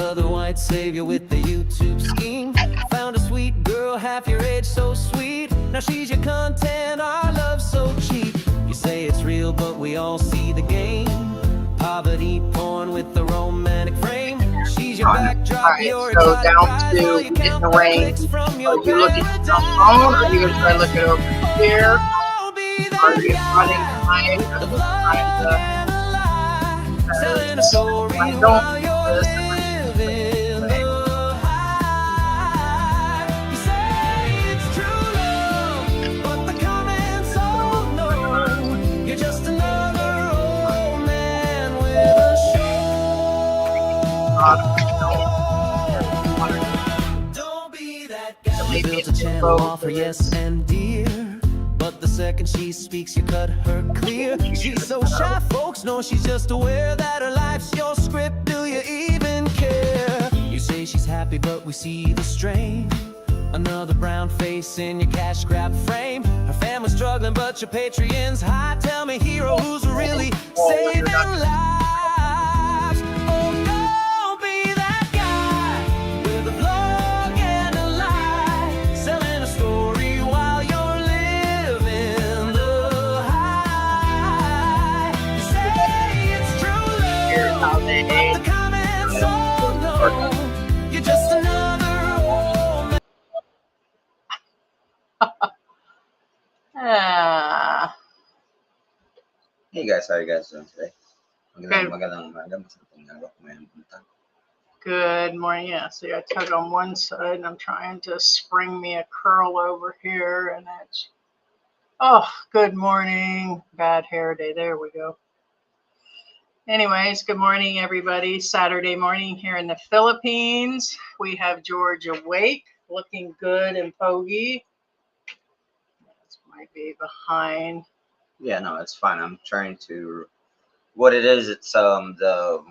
brother white savior with the YouTube scheme. Found a sweet girl half your age, so sweet. Now she's your content, our love so cheap. You say it's real, but we all see the game. Poverty porn with the romantic frame. She's your backdrop, right, your so exotic down prize, to while you getting count the the range. clicks from Are your you looking at your paradise. phone, or are you going to try to look it over here? I'll be Are that you running guy behind with or the just trying vlog to? and a lie, telling a Because story I don't while do you're this. living the high. You say it's true love, but the comments all know you're just another old man with a show. Don't be that guy. You built a channel off her yes and dear, but the second she speaks you cut her clear. She's so shy, folks know she's just aware that her life's your script. Do you even care? You say she's happy, but we see the strain. Another brown face in your cash grab frame. Her family's struggling, but your Patreon's high. Tell me, hero, who's really saving lives? Oh, don't be that guy with a vlog and a lie, selling a story while you're living the high. You say it's true love, but the comments all know you're just another old man. Hey guys, how are you guys doing today? Good. Good morning. Yeah, see, I tug on one side and I'm trying to spring me a curl over here, and that's, oh, good morning. Bad hair day. There we go. Anyways, good morning, everybody. Saturday morning here in the Philippines. We have George awake, looking good and poggy. This might be behind. Yeah, no, it's fine. I'm trying to. What it is, it's the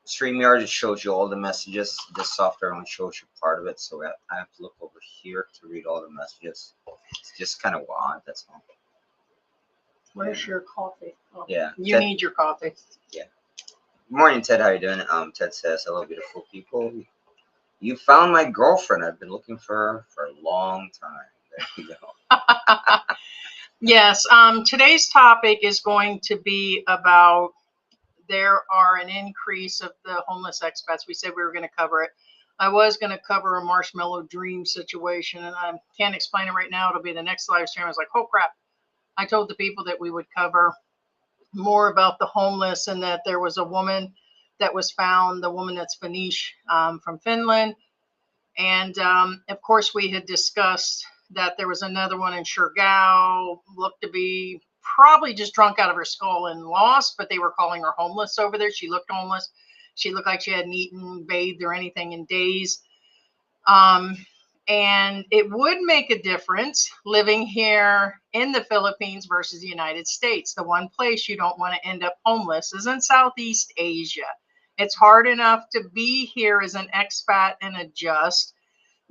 StreamYard. It shows you all the messages. This software only shows you part of it, so I have to look over here to read all the messages. It's just kind of odd. That's all. Where's your coffee? Oh, Yeah. you Ted, need your coffee. Yeah. Good morning, Ted. How you doing? Ted says, "Hello, beautiful people. You found my girlfriend. I've been looking for her for a long time." There you go. Yes. Today's topic is going to be about, there are an increase of the homeless expats. We said we were going to cover it. I was going to cover a marshmallow dream situation, and I can't explain it right now. It'll be the next live stream. I was like, oh crap. I told the people that we would cover more about the homeless, and that there was a woman that was found, the woman that's Finnish, from Finland. And of course, we had discussed that there was another one in Surigao, looked to be probably just drunk out of her skull and lost, but they were calling her homeless over there. She looked homeless. She looked like she hadn't eaten, bathed, or anything in days. And it would make a difference living here in the Philippines versus the United States. The one place you don't want to end up homeless is in Southeast Asia. It's hard enough to be here as an expat and adjust,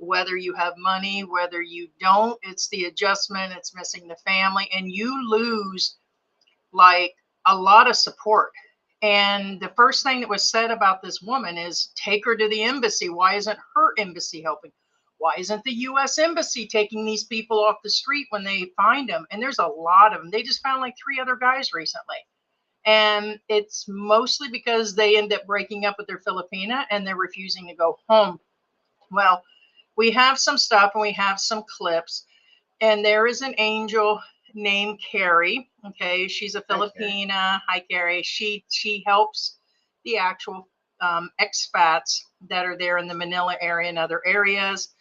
whether you have money, whether you don't. It's the adjustment, it's missing the family, and you lose like a lot of support. And the first thing that was said about this woman is, take her to the embassy. Why isn't her embassy helping? Why isn't the U.S. embassy taking these people off the street when they find them? And there's a lot of them. They just found like 3 other guys recently. And it's mostly because they end up breaking up with their Filipina and they're refusing to go home. Well, we have some stuff and we have some clips. And there is an angel named Carrie. Okay, she's a Filipina. Hi, Carrie. She helps the actual expats that are there in the Manila area and other areas.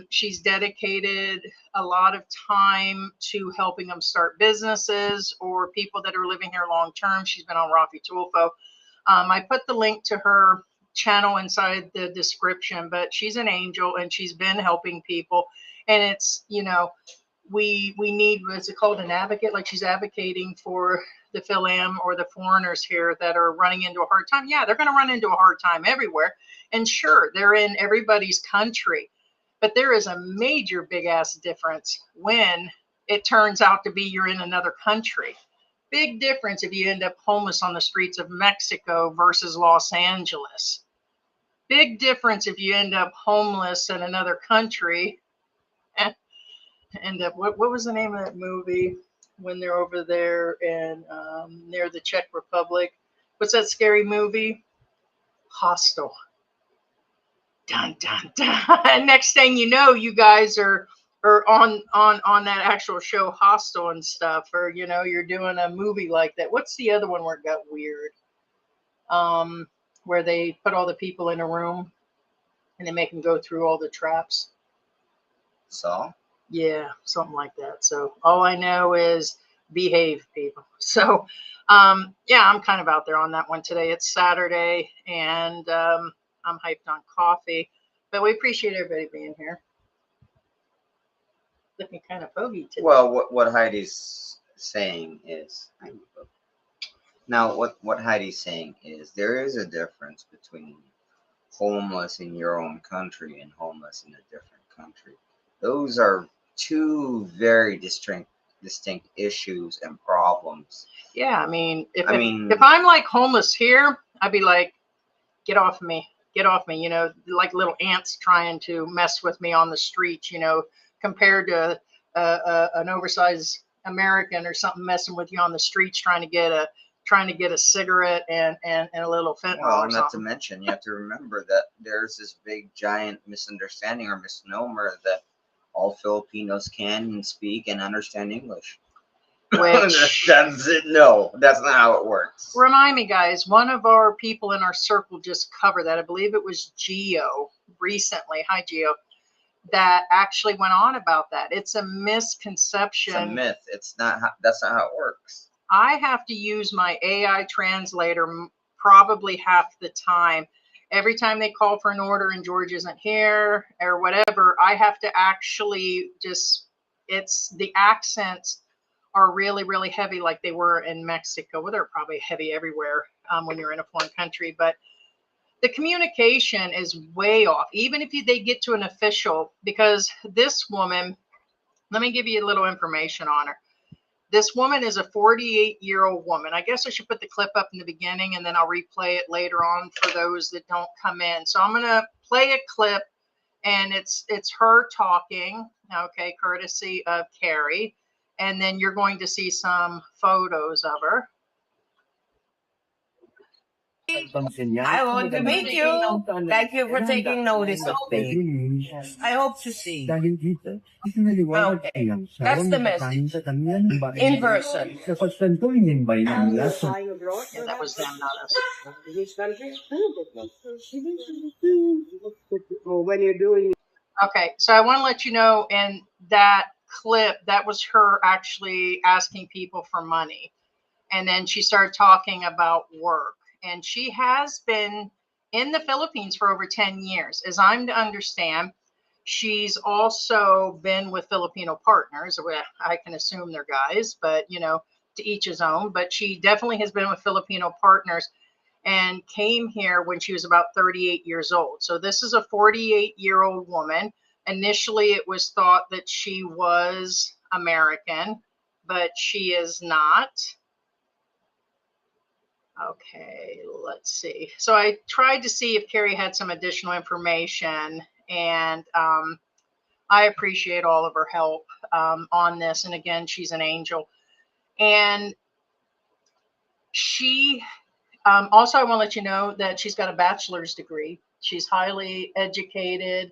She's dedicated a lot of time to helping them start businesses or people that are living here long term. She's been on Rafi Tulfo. I put the link to her channel inside the description, but she's an angel and she's been helping people. And it's, you know, we need, what's it called, an advocate? Like, she's advocating for the Philam or the foreigners here that are running into a hard time. Yeah, they're going to run into a hard time everywhere. And sure, they're in everybody's country. But there is a major big ass difference when it turns out to be you're in another country. Big difference if you end up homeless on the streets of Mexico versus Los Angeles. Big difference if you end up homeless in another country. End up, what was the name of that movie when they're over there in near the Czech Republic? What's that scary movie? Hostel. Dun dun dun. And next thing you know, you guys are on that actual show Hostel and stuff, or you know, you're doing a movie like that. What's the other one where it got weird? Where they put all the people in a room and they make them go through all the traps. So Yeah, something like that. So all I know is behave, people. So yeah, I'm kind of out there on that one today. It's Saturday, and I'm hyped on coffee, but we appreciate everybody being here. Looking kind of foggy today. well, what Heidi's saying is, now what Heidi's saying is there is a difference between homeless in your own country and homeless in a different country. Those are two very distinct issues and problems. Yeah, I mean, if mean, if I'm like homeless here, I'd be like, get off of me, get off me. You know, like little ants trying to mess with me on the streets. You know, compared to an oversized American or something messing with you on the streets trying to get a cigarette and a little fentanyl. well, or not to something. mention, you have to remember that there's this big giant misunderstanding or misnomer that all Filipinos can speak and understand English. Which That's it. No, that's not how it works. remind me, guys, one of our people in our circle just covered that. I believe it was Geo recently. Hi, Geo. That actually went on about that. It's a misconception. It's a myth. It's not. That's not how it works. I have to use my AI translator probably half the time. Every time they call for an order and George isn't here or whatever, I have to actually it's the accents are really, really heavy like they were in Mexico. Well, they're probably heavy everywhere when you're in a foreign country, but the communication is way off, even if they get to an official, because this woman, let me give you a little information on her. This woman is a 48-year-old woman. I guess I should put the clip up in the beginning and then I'll replay it later on for those that don't come in. So I'm going to play a clip and it's her talking, okay, courtesy of Carrie. And then you're going to see some photos of her. I want to meet you. Thank you for taking notice of me. I hope to see you. Okay. That's the message. In person. Yeah, that was them, not us. Okay, so I want to let you know in that clip, that was her actually asking people for money. And then she started talking about work. And she has been in the Philippines for over 10 years. As I'm to understand, she's also been with Filipino partners. I can assume they're guys, but you know, to each his own. But she definitely has been with Filipino partners and came here when she was about 38 years old. So this is a 48-year-old woman. Initially, it was thought that she was American, but she is not. Okay, let's see. So I tried to see if Carrie had some additional information, and I appreciate all of her help on this. And again, she's an angel. And she also, I want to let you know that she's got a bachelor's degree. She's highly educated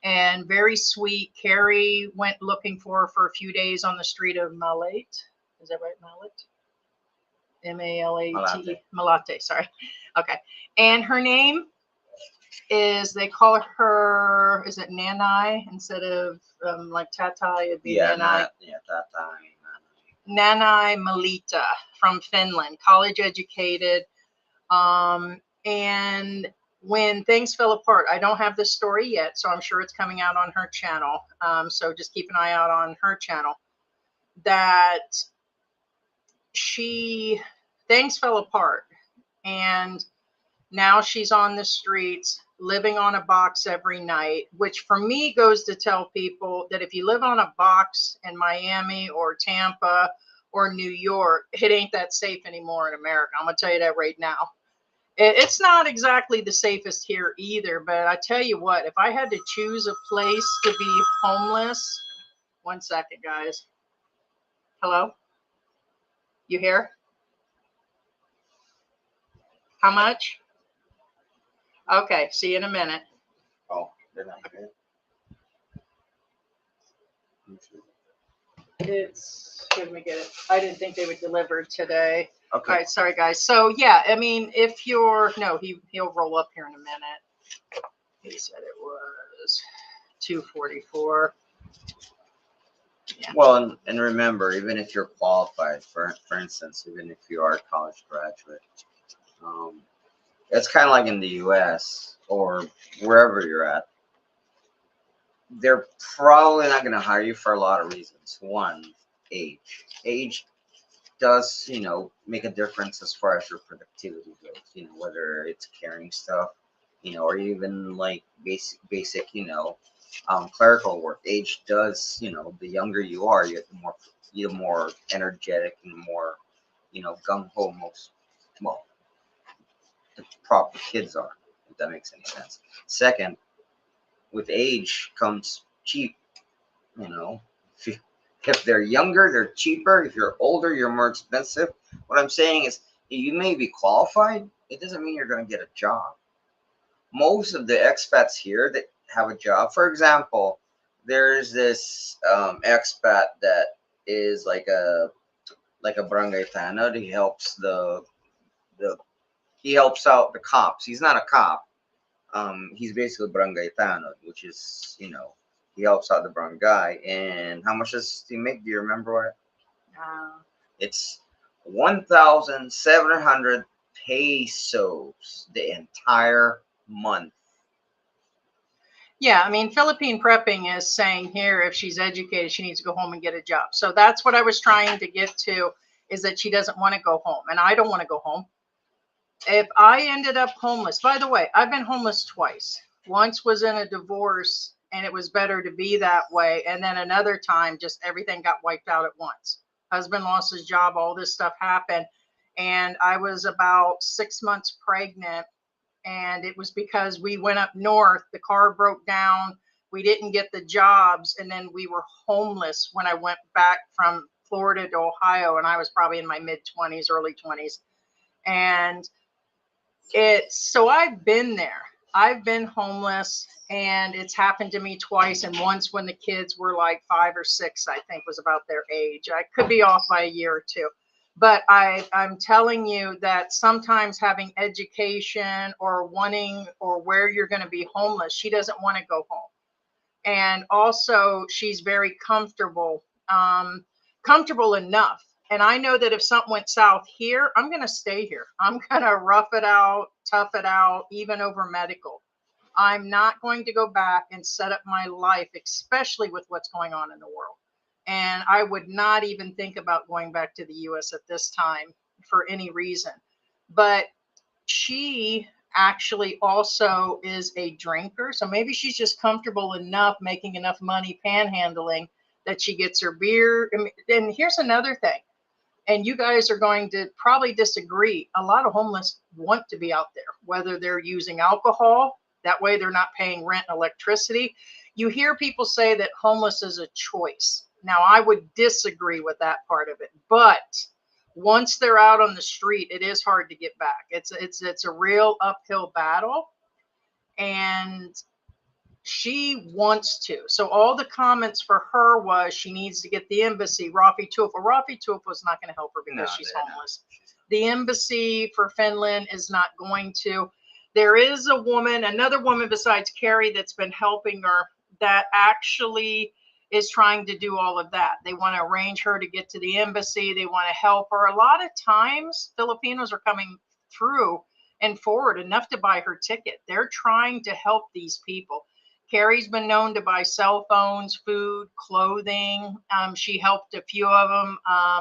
and very sweet. Carrie went looking for her for a few days on the street of Malate. Is that right, Malate? M-A-L-A-T-E, Malate, sorry. Okay. And her name is, they call her, is it Nanai instead of like Tata? It'd be Nanai. Tata. Nanai Melita from Finland, college educated. And when things fell apart, I don't have this story yet, so I'm sure it's coming out on her channel. So just keep an eye out on her channel. That things fell apart, and now she's on the streets living on a box every night, which for me goes to tell people that if you live on a box in Miami or Tampa or New York, it ain't that safe anymore in America. I'm gonna tell you that right now. It's not exactly the safest here either, but I tell you what, if I had to choose a place to be homeless, one second, guys. Hello? You here? How much? Okay, see you in a minute. Oh, they're not good. Let me get it. I didn't think they would deliver today. Okay. All right, sorry guys. So yeah, I mean, if you're he'll roll up here in a minute. He said it was 2:44. Yeah. Well, and remember, even if you're qualified, for instance, even if you are a college graduate, it's kind of like in the U.S. or wherever you're at. They're probably not going to hire you for a lot of reasons. One, age. Age does, make a difference as far as your productivity goes. Whether it's carrying stuff, or even like basic, clerical work. Age does, the younger you are, you're more energetic and more, gung ho. Well, the proper kids are, if that makes any sense. Second, with age comes cheap. If they're younger, they're cheaper. If you're older, you're more expensive. What I'm saying is, you may be qualified. It doesn't mean you're going to get a job. Most of the expats here that have a job, for example, there's this expat that is like a barangay tanod. He helps he helps out the cops. He's not a cop. He's basically barangay tanod, which is, he helps out the barangay. And how much does he make? Do you remember what? It's 1,700 pesos the entire month. Yeah, I mean, Philippine prepping is saying here, if she's educated, she needs to go home and get a job. So that's what I was trying to get to, is that she doesn't want to go home. And I don't want to go home. If I ended up homeless, by the way, I've been homeless twice. Once was in a divorce, and it was better to be that way. And then another time, just everything got wiped out at once. Husband lost his job, all this stuff happened. And I was about 6 months pregnant. And it was because we went up north, the car broke down, we didn't get the jobs, and then we were homeless when I went back from Florida to Ohio, and I was probably in my mid-20s, early 20s. And so I've been there. I've been homeless, and it's happened to me twice, and once when the kids were like 5 or 6, I think was about their age. I could be off by a year or two. But I'm telling you that sometimes having education or wanting or where you're going to be homeless, she doesn't want to go home. And also she's very comfortable, comfortable enough. And I know that if something went south here, I'm going to stay here. I'm going to rough it out, tough it out, even over medical. I'm not going to go back and set up my life, especially with what's going on in the world. And I would not even think about going back to the US at this time for any reason. But she actually also is a drinker. So maybe she's just comfortable enough making enough money panhandling that she gets her beer. And here's another thing. And you guys are going to probably disagree. A lot of homeless want to be out there, whether they're using alcohol. That way they're not paying rent and electricity. You hear people say that homeless is a choice. Now, I would disagree with that part of it, but once they're out on the street, it is hard to get back. It's a real uphill battle, and she wants to. So all the comments for her was she needs to get the embassy. Rafi Tulfa is not going to help her because she's homeless. The embassy for Finland is not going to. There is a woman, another woman besides Carrie, that's been helping her that actually is trying to do all of that. They want to arrange her to get to the embassy. They want to help her. A lot of times Filipinos are coming through and forward enough to buy her ticket. They're trying to help these people. Carrie's been known to buy cell phones, food, clothing. She helped a few of them,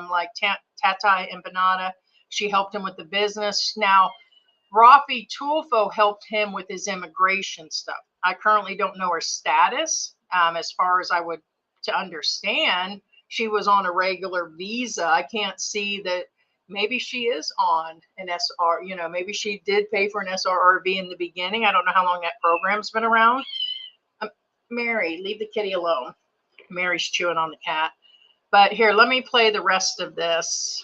like Tatai Empanada. She helped him with the business. Now, Rafi Tulfo helped him with his immigration stuff. I currently don't know her status. As far as I would to understand, she was on a regular visa. I can't see that maybe she is on an SR, you know, maybe she did pay for an SRRB in the beginning. I don't know how long that program's been around. Mary, leave the kitty alone. Mary's chewing on the cat. But here, let me play the rest of this.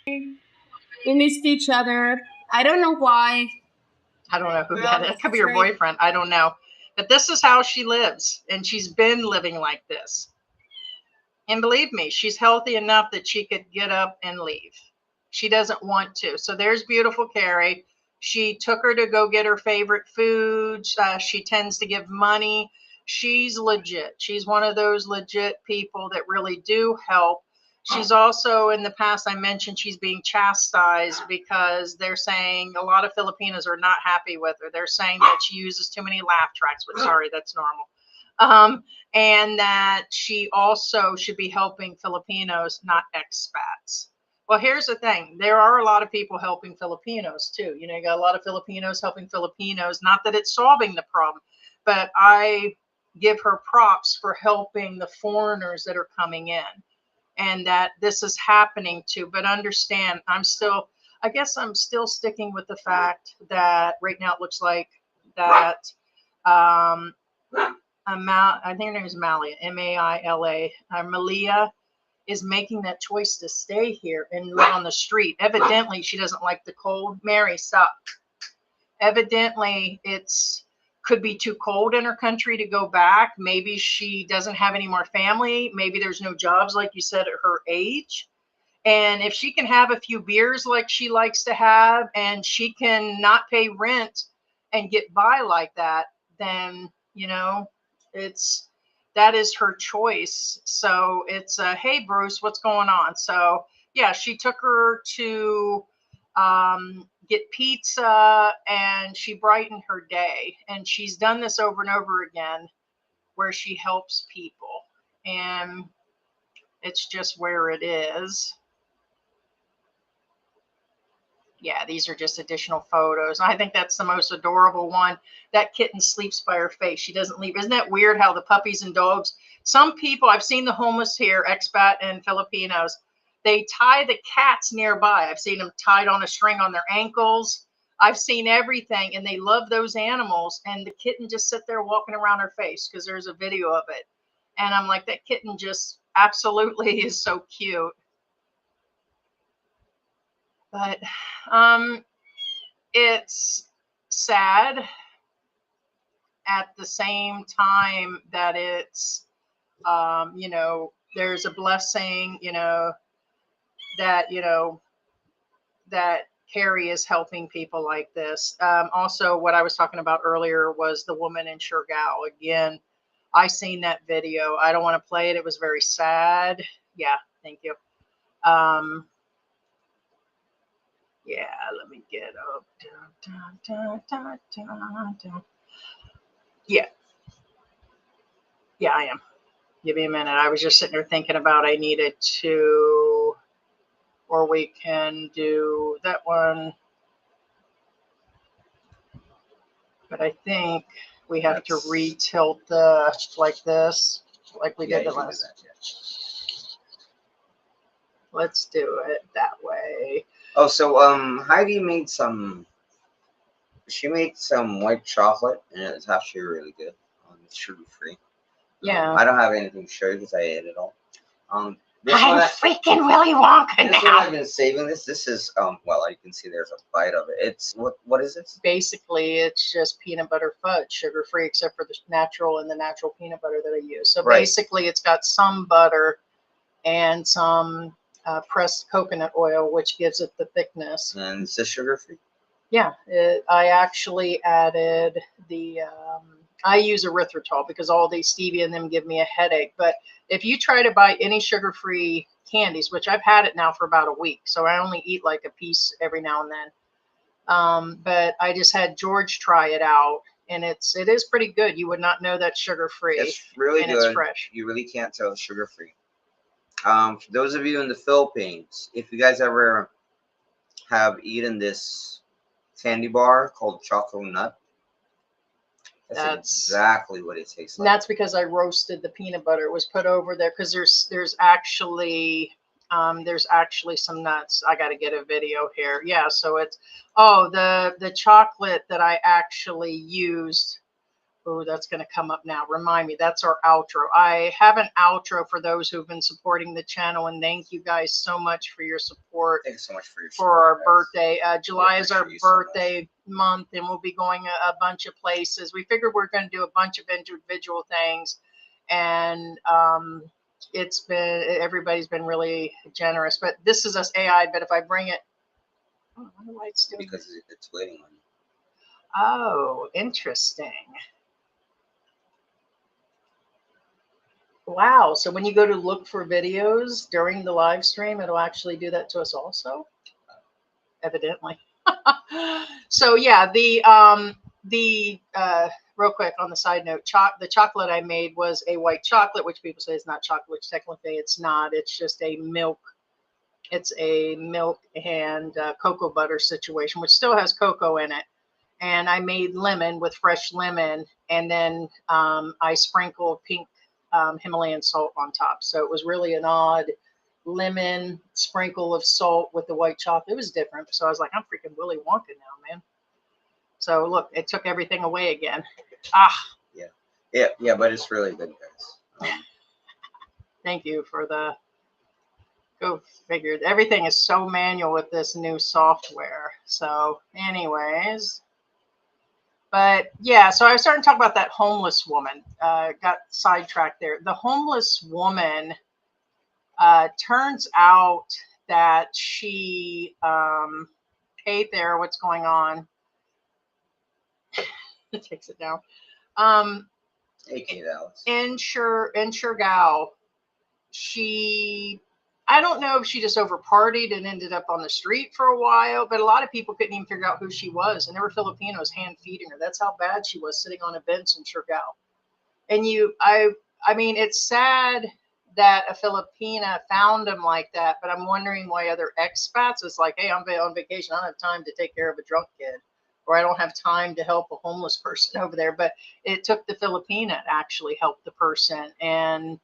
We missed each other. I don't know why. I don't know who that is. It could be her boyfriend. I don't know. But this is how she lives. And she's been living like this. And believe me, she's healthy enough that she could get up and leave. She doesn't want to. So there's beautiful Carrie. She took her to go get her favorite foods. She tends to give money. She's legit. She's one of those legit people that really do help. She's also, in the past, I mentioned she's being chastised because they're saying a lot of Filipinos are not happy with her. They're saying that she uses too many laugh tracks, but sorry, that's normal. And that she also should be helping Filipinos, not expats. Well, here's the thing. There are a lot of people helping Filipinos too. You know, you got a lot of Filipinos helping Filipinos. Not that it's solving the problem, but I give her props for helping the foreigners that are coming in, and that this is happening too. But understand, I guess I'm still sticking with the fact that right now it looks like that I think her name is Malia, M-A-I-L-A, Malia is making that choice to stay here and live on the street. Evidently, she doesn't like the cold. Mary, stop. Evidently, could be too cold in her country to go back. Maybe she doesn't have any more family. Maybe there's no jobs, like you said, at her age. And if she can have a few beers like she likes to have, and she can not pay rent and get by like that, then, you know, that is her choice. So it's hey Bruce, what's going on? So yeah, she took her to get pizza, and she brightened her day. And she's done this over and over again, where she helps people, and it's just where it is. Yeah, these are just additional photos. I think that's the most adorable one. That kitten sleeps by her face. She doesn't leave. Isn't that weird how the puppies and dogs, some people, I've seen the homeless here, expat and Filipinos, they tie the cats nearby. I've seen them tied on a string on their ankles. I've seen everything, and they love those animals. And the kitten just sit there walking around her face because there's a video of it. And I'm like, that kitten just absolutely is so cute. But it's sad at the same time that it's, you know, there's a blessing, you know, that Carrie is helping people like this. Also, what I was talking about earlier was the woman in Surigao. Again, I seen that video. I don't want to play it. It was very sad. Yeah, thank you. Yeah, let me get up. Yeah, I am. Give me a minute. I was just sitting there thinking about I needed to, or we can do that one. But I think we have to retilt the like this, like we did the last. Let's do it that way. Oh, so Heidi made she made some white chocolate, and it's actually really good. It's sugar free. Yeah. I don't have anything to show you because I ate it all. This I'm freaking Willy Wonka this now. one I've been saving this. This is well, you can see there's a bite of it. It's what is this? Basically, it's just peanut butter fudge, sugar free, except for the natural peanut butter that I use. So Right. basically, it's got some butter and some pressed coconut oil, which gives it the thickness. And is this sugar free? Yeah, I actually added the. I use erythritol because all these stevia in them give me a headache. But if you try to buy any sugar-free candies, which I've had it now for about a week, so I only eat like a piece every now and then. But I just had George try it out, and it is pretty good. You would not know that's sugar-free. It's really and good. It's fresh. You really can't tell it's sugar-free. For those of you in the Philippines, if you guys ever have eaten this candy bar called Choco Nut, That's exactly what it tastes And like. that's because I roasted the peanut butter. It was put over there because there's actually some nuts. I got to get a video here. Yeah, so it's the chocolate that I actually used. Oh, that's going to come up now. Remind me, that's our outro. I have an outro for those who've been supporting the channel, and thank you guys so much for your support. Thank you so much for your For our support, birthday. July is our appreciate you so birthday month, and we'll be going a bunch of places. We figured we're going to do a bunch of individual things, and everybody's been really generous. But this is us AI. But if I bring it, I wonder why it's doing. Because it's waiting on you. Oh, interesting. Wow. So when you go to look for videos during the live stream, it'll actually do that to us also, evidently. So yeah, the real quick on the side note, the chocolate I made was a white chocolate, which people say is not chocolate, which technically it's not. It's just a milk. It's a milk and cocoa butter situation, which still has cocoa in it. And I made lemon with fresh lemon, and then I sprinkled pink Himalayan salt on top. So it was really an odd lemon sprinkle of salt with the white chocolate. It was different. So I was like, I'm freaking Willy Wonka now, man. So look, it took everything away again. Yeah, but it's really good, guys. Thank you for the go figure. Everything is so manual with this new software. So anyways, but yeah, so I was starting to talk about that homeless woman. Got sidetracked there. The homeless woman, turns out that she, hey there, what's going on? It takes it down. AK Dallas. In Shergao, I don't know if she just over partied and ended up on the street for a while, but a lot of people couldn't even figure out who she was. And there were Filipinos hand feeding her. That's how bad she was, sitting on a bench in Shergao. And I mean, it's sad that a Filipina found him like that, but I'm wondering why other expats is like, hey, I'm on vacation. I don't have time to take care of a drunk kid, or I don't have time to help a homeless person over there. But it took the Filipina to actually help the person. And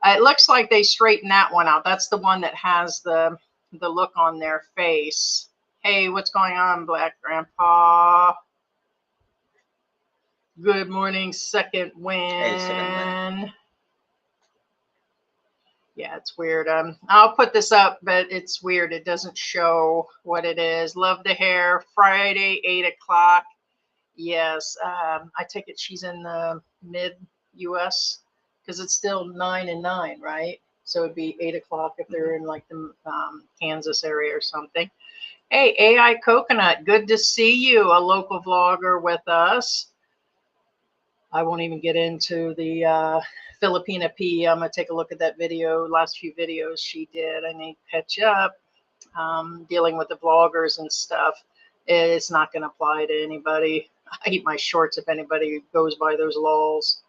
it looks like they straightened that one out. That's the one that has the look on their face. Hey, what's going on, Black Grandpa? Good morning, Second Wind. Hey, Second Wind. Yeah, it's weird. I'll put this up, but it's weird. It doesn't show what it is. Love the hair. Friday, 8 o'clock. Yes. I take it she's in the mid-U.S. because it's still 9 and 9, right? So it'd be 8 o'clock if they're in like the Kansas area or something. Hey, AI Coconut, good to see you, a local vlogger with us. I won't even get into the Filipina P. I'm going to take a look at that video, last few videos she did. I need to catch up, dealing with the vloggers and stuff. It's not going to apply to anybody. I eat my shorts if anybody goes by those laws.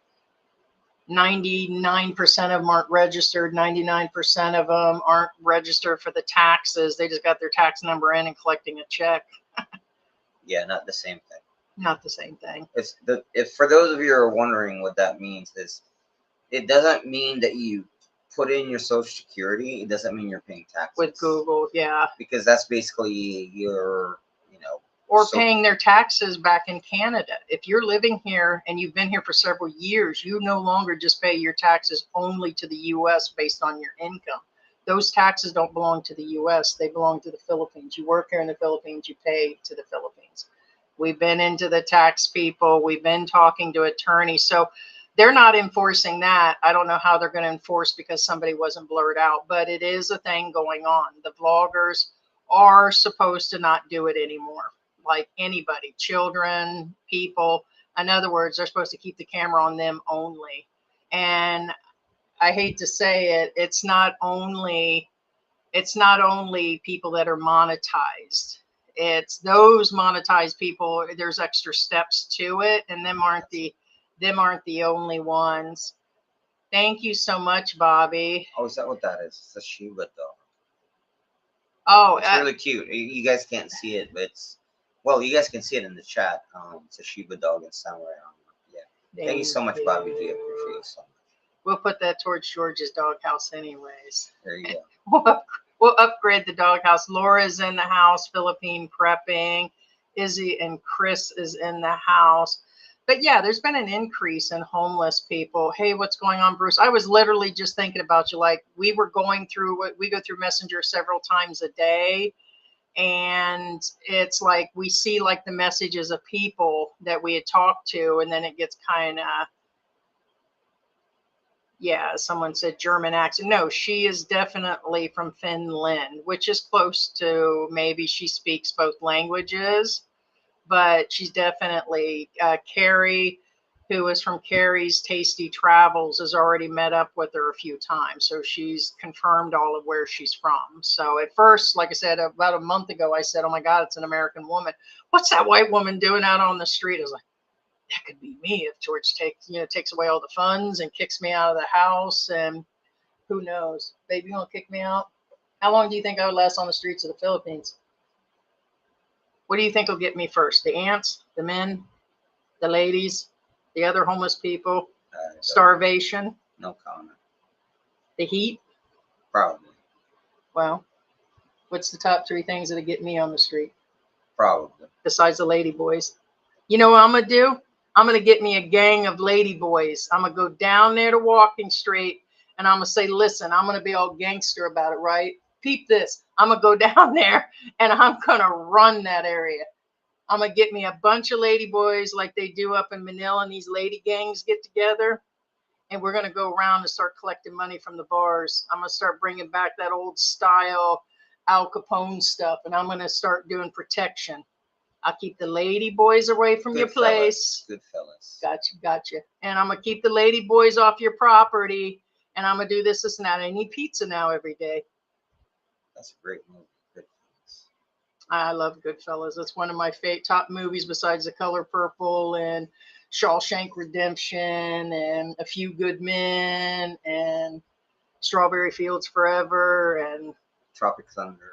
99% of them aren't registered. 99% of them aren't registered for the taxes. They just got their tax number in and collecting a check. Yeah, not the same thing. Not the same thing. If for those of you who are wondering what that means, is it doesn't mean that you put in your social security. It doesn't mean you're paying taxes. With Google, yeah. Because that's basically your, or paying their taxes back in Canada. If you're living here and you've been here for several years, you no longer just pay your taxes only to the U.S. based on your income. Those taxes don't belong to the U.S. They belong to the Philippines. You work here in the Philippines, you pay to the Philippines. We've been into the tax people. We've been talking to attorneys. So they're not enforcing that. I don't know how they're going to enforce because somebody wasn't blurred out, but it is a thing going on. The vloggers are supposed to not do it anymore. Like anybody, children, people. In other words, they're supposed to keep the camera on them only. And I hate to say it, it's not only people that are monetized. It's those monetized people. There's extra steps to it, and them aren't the only ones. Thank you so much, Bobby. Oh, is that what that is? It's a Shiba dog. Oh, it's really cute. You guys can't see it, but it's Well, you guys can see it in the chat. It's a Shiba dog in somewhere. Yeah. Thank you so much, Bobby G. I appreciate you so much. We'll put that towards George's doghouse anyways. There you go. We'll upgrade the doghouse. Laura's in the house, Philippine prepping. Izzy and Chris is in the house. But yeah, there's been an increase in homeless people. Hey, what's going on, Bruce? I was literally just thinking about you. Like, we were going through what we go through Messenger several times a day. And it's like we see like the messages of people that we had talked to, and then it gets kind of, yeah, someone said German accent. No, she is definitely from Finland, which is close to, maybe she speaks both languages, but she's definitely, Carrie, who is from Carrie's Tasty Travels, has already met up with her a few times. So she's confirmed all of where she's from. So at first, like I said, about a month ago, I said, oh my God, it's an American woman. What's that white woman doing out on the street? I was like, that could be me if George takes away all the funds and kicks me out of the house. And who knows? Baby, you want to kick me out? How long do you think I would last on the streets of the Philippines? What do you think will get me first? The ants, the men, the ladies, the other homeless people, starvation? No comment. The heat? Probably. Well, what's the top 3 things that'll get me on the street? Probably. Besides the lady boys. You know what I'm going to do? I'm going to get me a gang of lady boys. I'm going to go down there to Walking Street, and I'm going to say, listen, I'm going to be all gangster about it, right? Peep this. I'm going to go down there, and I'm going to run that area. I'm going to get me a bunch of lady boys like they do up in Manila, and these lady gangs get together, and we're going to go around and start collecting money from the bars. I'm going to start bringing back that old style Al Capone stuff, and I'm going to start doing protection. I'll keep the lady boys away from your place. Good fellas. Gotcha. And I'm going to keep the lady boys off your property, and I'm going to do this, and that. I need pizza now every day. That's a great movie. Goodfellas. I love Goodfellas. It's one of my top movies besides The Color Purple and Shawshank Redemption and A Few Good Men and Strawberry Fields Forever and Tropic Thunder.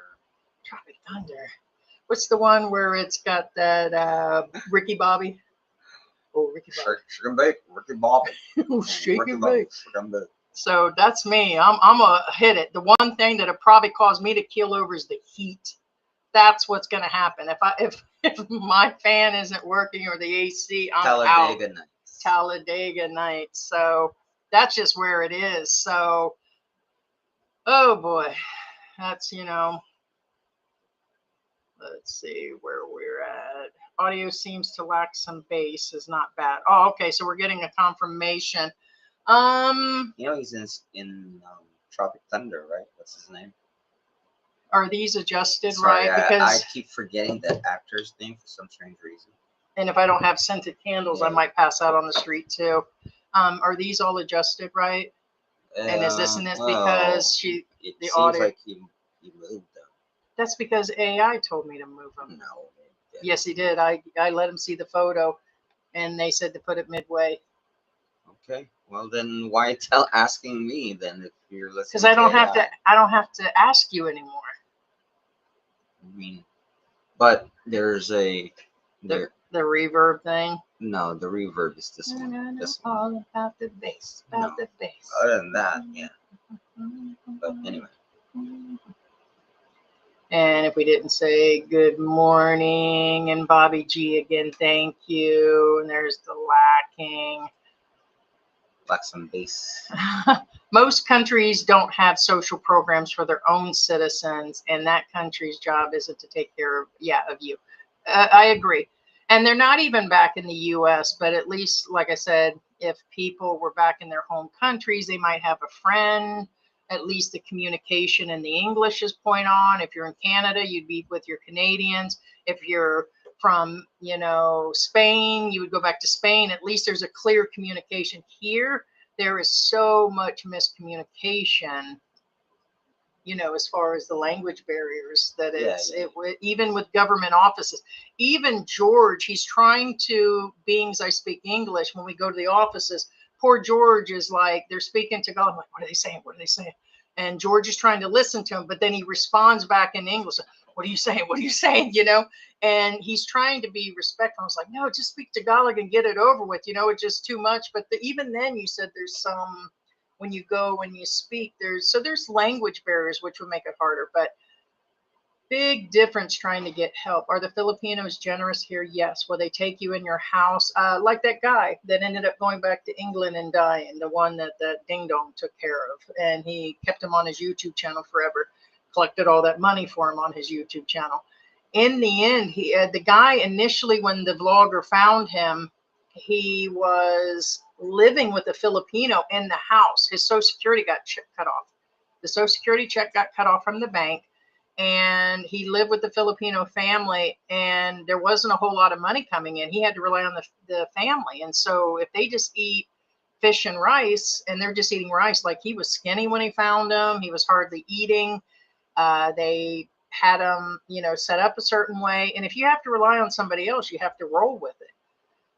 Tropic Thunder. What's the one where it's got that Ricky Bobby? Oh, Ricky Bobby. Shake and bake. Ricky Bobby. Shake Ricky and Bobby. bake. Shake and bake. So that's me. I'm going to hit it. The one thing that'll probably cause me to keel over is the heat. That's what's going to happen. If my fan isn't working or the AC, I'm Talladega out. Nights. Talladega Nights. So that's just where it is. So, oh boy, that's, let's see where we're at. Audio seems to lack some bass. Is not bad. Oh, okay. So we're getting a confirmation. He's in Tropic Thunder, right? What's his name? Are these adjusted? Sorry, right? Because I keep forgetting that actor's name for some strange reason. And if I don't have scented candles, I might pass out on the street too. Are these all adjusted right? And is this because it the seems audio? like he moved them. That's because AI told me to move them. No. Yes, he did. I let him see the photo, and they said to put it midway. Okay. Well, then why asking me then if you're listening? Because I don't have to ask you anymore. I mean, but there's the reverb thing. No, the reverb is this one. This one. All about the bass. The bass. Other than that, yeah. But anyway. And if we didn't say good morning, and Bobby G again, thank you. And there's the lacking. Like some bass. Most countries don't have social programs for their own citizens, and that country's job isn't to take care of you. I agree. And they're not even back in the U.S., but at least, like I said, if people were back in their home countries, they might have a friend. At least the communication and the English is point on. If you're in Canada, you'd be with your Canadians. If you're from, Spain, you would go back to Spain. At least there's a clear communication. Here, there is so much miscommunication, as far as the language barriers that even with government offices. Even George, he's trying to, being as I speak English, when we go to the offices, poor George is like, they're speaking to God. I'm like, what are they saying? What are they saying? And George is trying to listen to him, but then he responds back in English. what are you saying? What are you saying? You know, and he's trying to be respectful. I was like, no, just speak Tagalog and get it over with. You know, it's just too much. But even then, you said there's some, when you go, when you speak, there's language barriers, which would make it harder. But big difference trying to get help. Are the Filipinos generous here? Yes. Will they take you in your house? Like that guy that ended up going back to England and dying, the one that Ding Dong took care of. And he kept him on his YouTube channel forever, collected all that money for him on his YouTube channel. In the end, the guy initially, when the vlogger found him, he was living with a Filipino in the house. His Social Security got cut off. The Social Security check got cut off from the bank. And he lived with the Filipino family, and there wasn't a whole lot of money coming in. He had to rely on the family. And so if they just eat fish and rice, and they're just eating rice, like he was skinny when he found him, he was hardly eating. They had him, you know, set up a certain way. And if you have to rely on somebody else, you have to roll with it.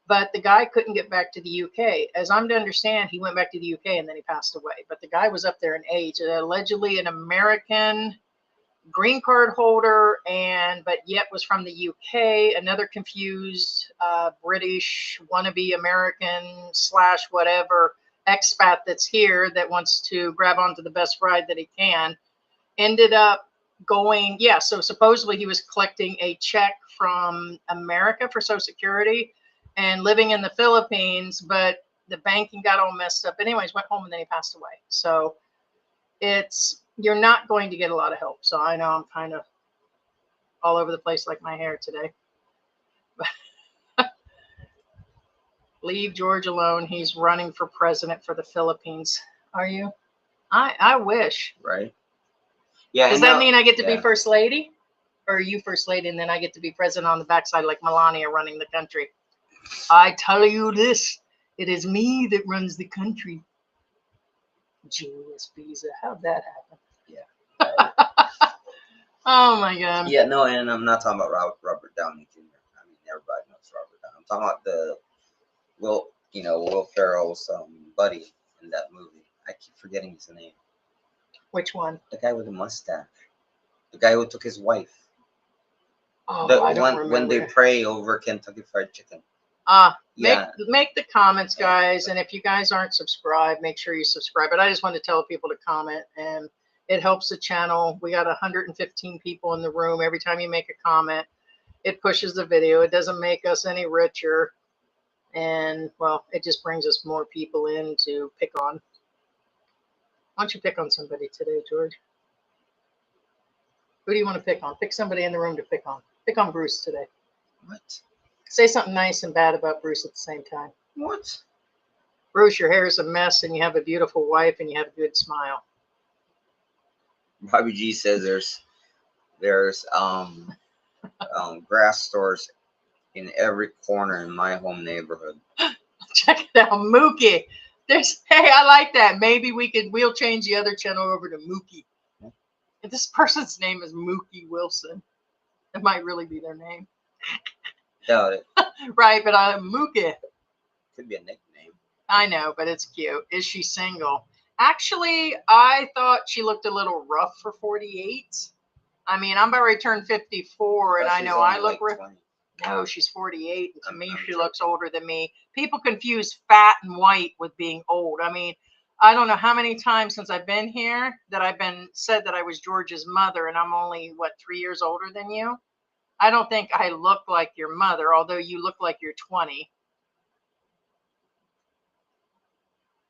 But the guy couldn't get back to the UK. As I'm to understand, he went back to the UK and then he passed away. But the guy was up there in age, allegedly an American green card holder, but yet was from the UK, another confused British wannabe American / whatever expat that's here that wants to grab onto the best ride that he can, ended up going, so supposedly he was collecting a check from America for Social Security and living in the Philippines, but the banking got all messed up. Anyways, went home and then he passed away. So you're not going to get a lot of help. So I know I'm kind of all over the place like my hair today. Leave George alone. He's running for president for the Philippines. Are you? I wish. Right. Yeah. Does that mean I get to be first lady? Or are you first lady and then I get to be president on the backside like Melania running the country? I tell you this, it is me that runs the country. Genius visa. How'd that happen? Oh my God. Yeah, no, and I'm not talking about Robert Downey Jr. I mean, everybody knows Robert Downey. I'm talking about the Will Ferrell's buddy in that movie. I keep forgetting his name. Which one? The guy with the mustache. The guy who took his wife. Oh, I don't remember. When they pray over Kentucky Fried Chicken. Make the comments, guys, and if you guys aren't subscribed, make sure you subscribe. But I just want to tell people to comment, and it helps the channel. We got 115 people in the room. Every time you make a comment, it pushes the video. It doesn't make us any richer, and well, it just brings us more people in to pick on. Why don't you pick on somebody today, George? Who do you want to pick on? Pick somebody in the room to pick on. Pick on Bruce today. What? Say something nice and bad about Bruce at the same time. What? Bruce, your hair is a mess and you have a beautiful wife and you have a good smile. Bobby G says there's grass stores in every corner in my home neighborhood. Check it out, Mookie. Hey, I like that. Maybe we'll change the other channel over to Mookie. If this person's name is Mookie Wilson, it might really be their name. Doubt it. Right, but Mookie. Could be a nickname. I know, but it's cute. Is she single? Actually, I thought she looked a little rough for 48. I mean, I'm about ready to turn 54, and I know I look rough. No, she's 48. And to me, she looks older than me. People confuse fat and white with being old. I mean, I don't know how many times since I've been here that I've been said that I was George's mother, and I'm only, 3 years older than you? I don't think I look like your mother, although you look like you're 20.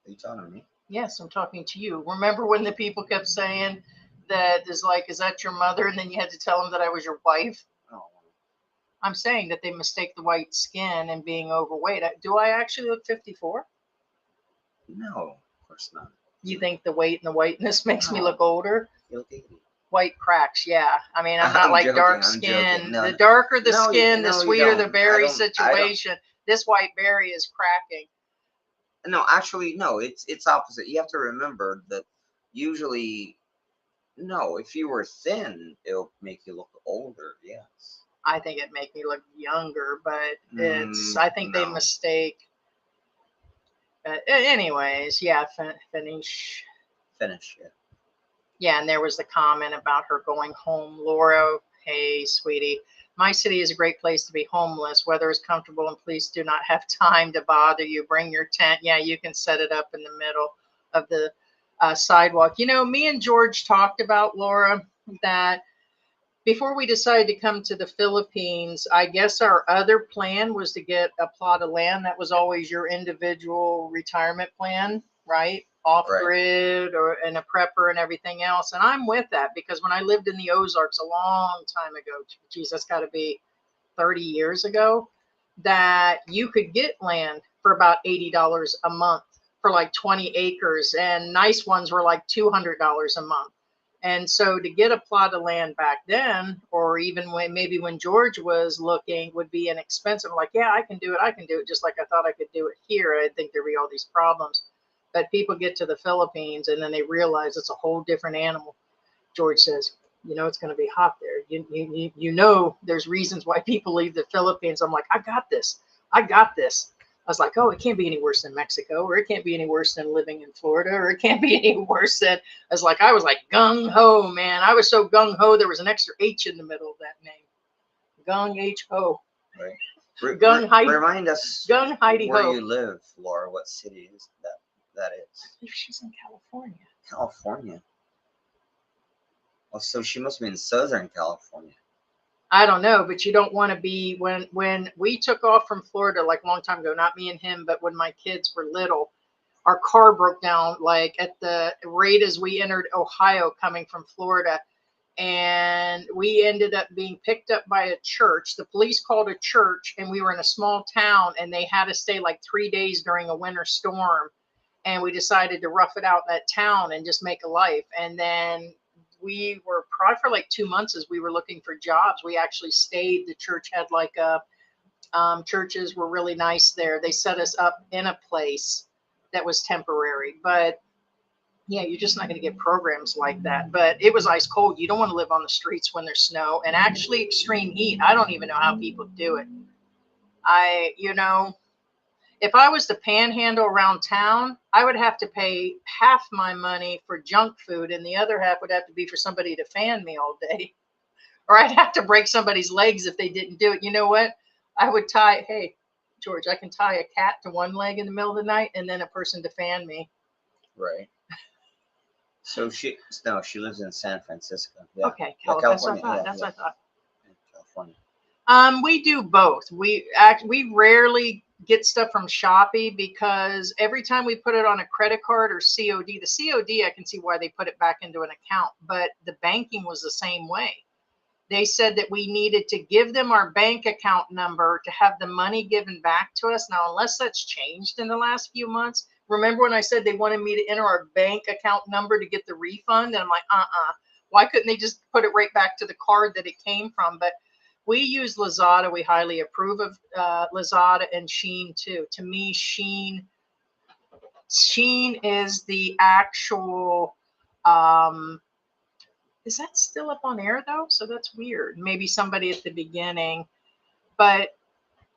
Are you talking to me? Yes, I'm talking to you. Remember when the people kept saying that is that your mother? And then you had to tell them that I was your wife? Oh. I'm saying that they mistake the white skin and being overweight. Do I actually look 54? No, of course not. You think the weight and the whiteness makes me look older? You look 80. White cracks, yeah. I mean, I'm not like joking, dark I'm skin. joking. No. The darker the No, skin, the no, you sweeter the don't. berry I situation. This white berry is cracking. No, actually, no. It's opposite. You have to remember that usually, no. If you were thin, it'll make you look older. Yes. I think it make me look younger, but I think they mistake. Anyways, yeah, Finnish. Finish, yeah. Yeah, and there was the comment about her going home. Laura hey, sweetie, my city is a great place to be homeless. Weather is comfortable and police do not have time to bother you. Bring your tent. Yeah, you can set it up in the middle of the sidewalk. You know, me and George talked about, Laura, that before we decided to come to the Philippines, I guess our other plan was to get a plot of land. That was always your individual retirement plan, right? Off Right. grid or and a prepper and everything else. And I'm with that because when I lived in the Ozarks a long time ago, geez, that's got to be 30 years ago, that you could get land for about $80 a month for like 20 acres, and nice ones were like $200 a month. And so to get a plot of land back then, or even when George was looking, would be inexpensive. Like, yeah, I can do it. I can do it just like I thought I could do it here. I think there'd be all these problems. But people get to the Philippines and then they realize it's a whole different animal. George says, you know, it's going to be hot there. You know, there's reasons why people leave the Philippines. I'm like, I got this. I got this. I was like, oh, it can't be any worse than Mexico, or it can't be any worse than living in Florida, or it can't be any worse than, I was like gung ho, man. I was so gung ho. There was an extra H in the middle of that name. Gung H ho. Right. Gung Heidi. Remind us Gung Heidi where ho. you live, Laura. What city is that is? I believe she's in California. California. Oh, so she must be in Southern California. I don't know, but you don't want to be when we took off from Florida like a long time ago, not me and him, but when my kids were little, our car broke down like at the rate as we entered Ohio coming from Florida. And we ended up being picked up by a church. The police called a church, and we were in a small town, and they had to stay like 3 days during a winter storm. And we decided to rough it out in that town and just make a life. And then we were probably for like 2 months as we were looking for jobs. We actually stayed. The church had like churches were really nice there. They set us up in a place that was temporary, but yeah, you're just not going to get programs like that. But it was ice cold. You don't want to live on the streets when there's snow and actually extreme heat. I don't even know how people do it. You know, if I was to panhandle around town, I would have to pay half my money for junk food, and the other half would have to be for somebody to fan me all day. Or I'd have to break somebody's legs if they didn't do it. You know what? I would tie, hey, George, I can tie a cat to one leg in the middle of the night and then a person to fan me. Right. So she lives in San Francisco. Yeah. Okay, Yeah, California. California. That's what I thought. California. We do both. We rarely get stuff from Shopee because every time we put it on a credit card or COD, the COD, I can see why they put it back into an account, but the banking was the same way. They said that we needed to give them our bank account number to have the money given back to us. Now, unless that's changed in the last few months, remember when I said they wanted me to enter our bank account number to get the refund? And I'm like, why couldn't they just put it right back to the card that it came from? But we use Lazada. We highly approve of Lazada and Shein too. To me, Shein is the actual, is that still up on air though? So that's weird. Maybe somebody at the beginning, but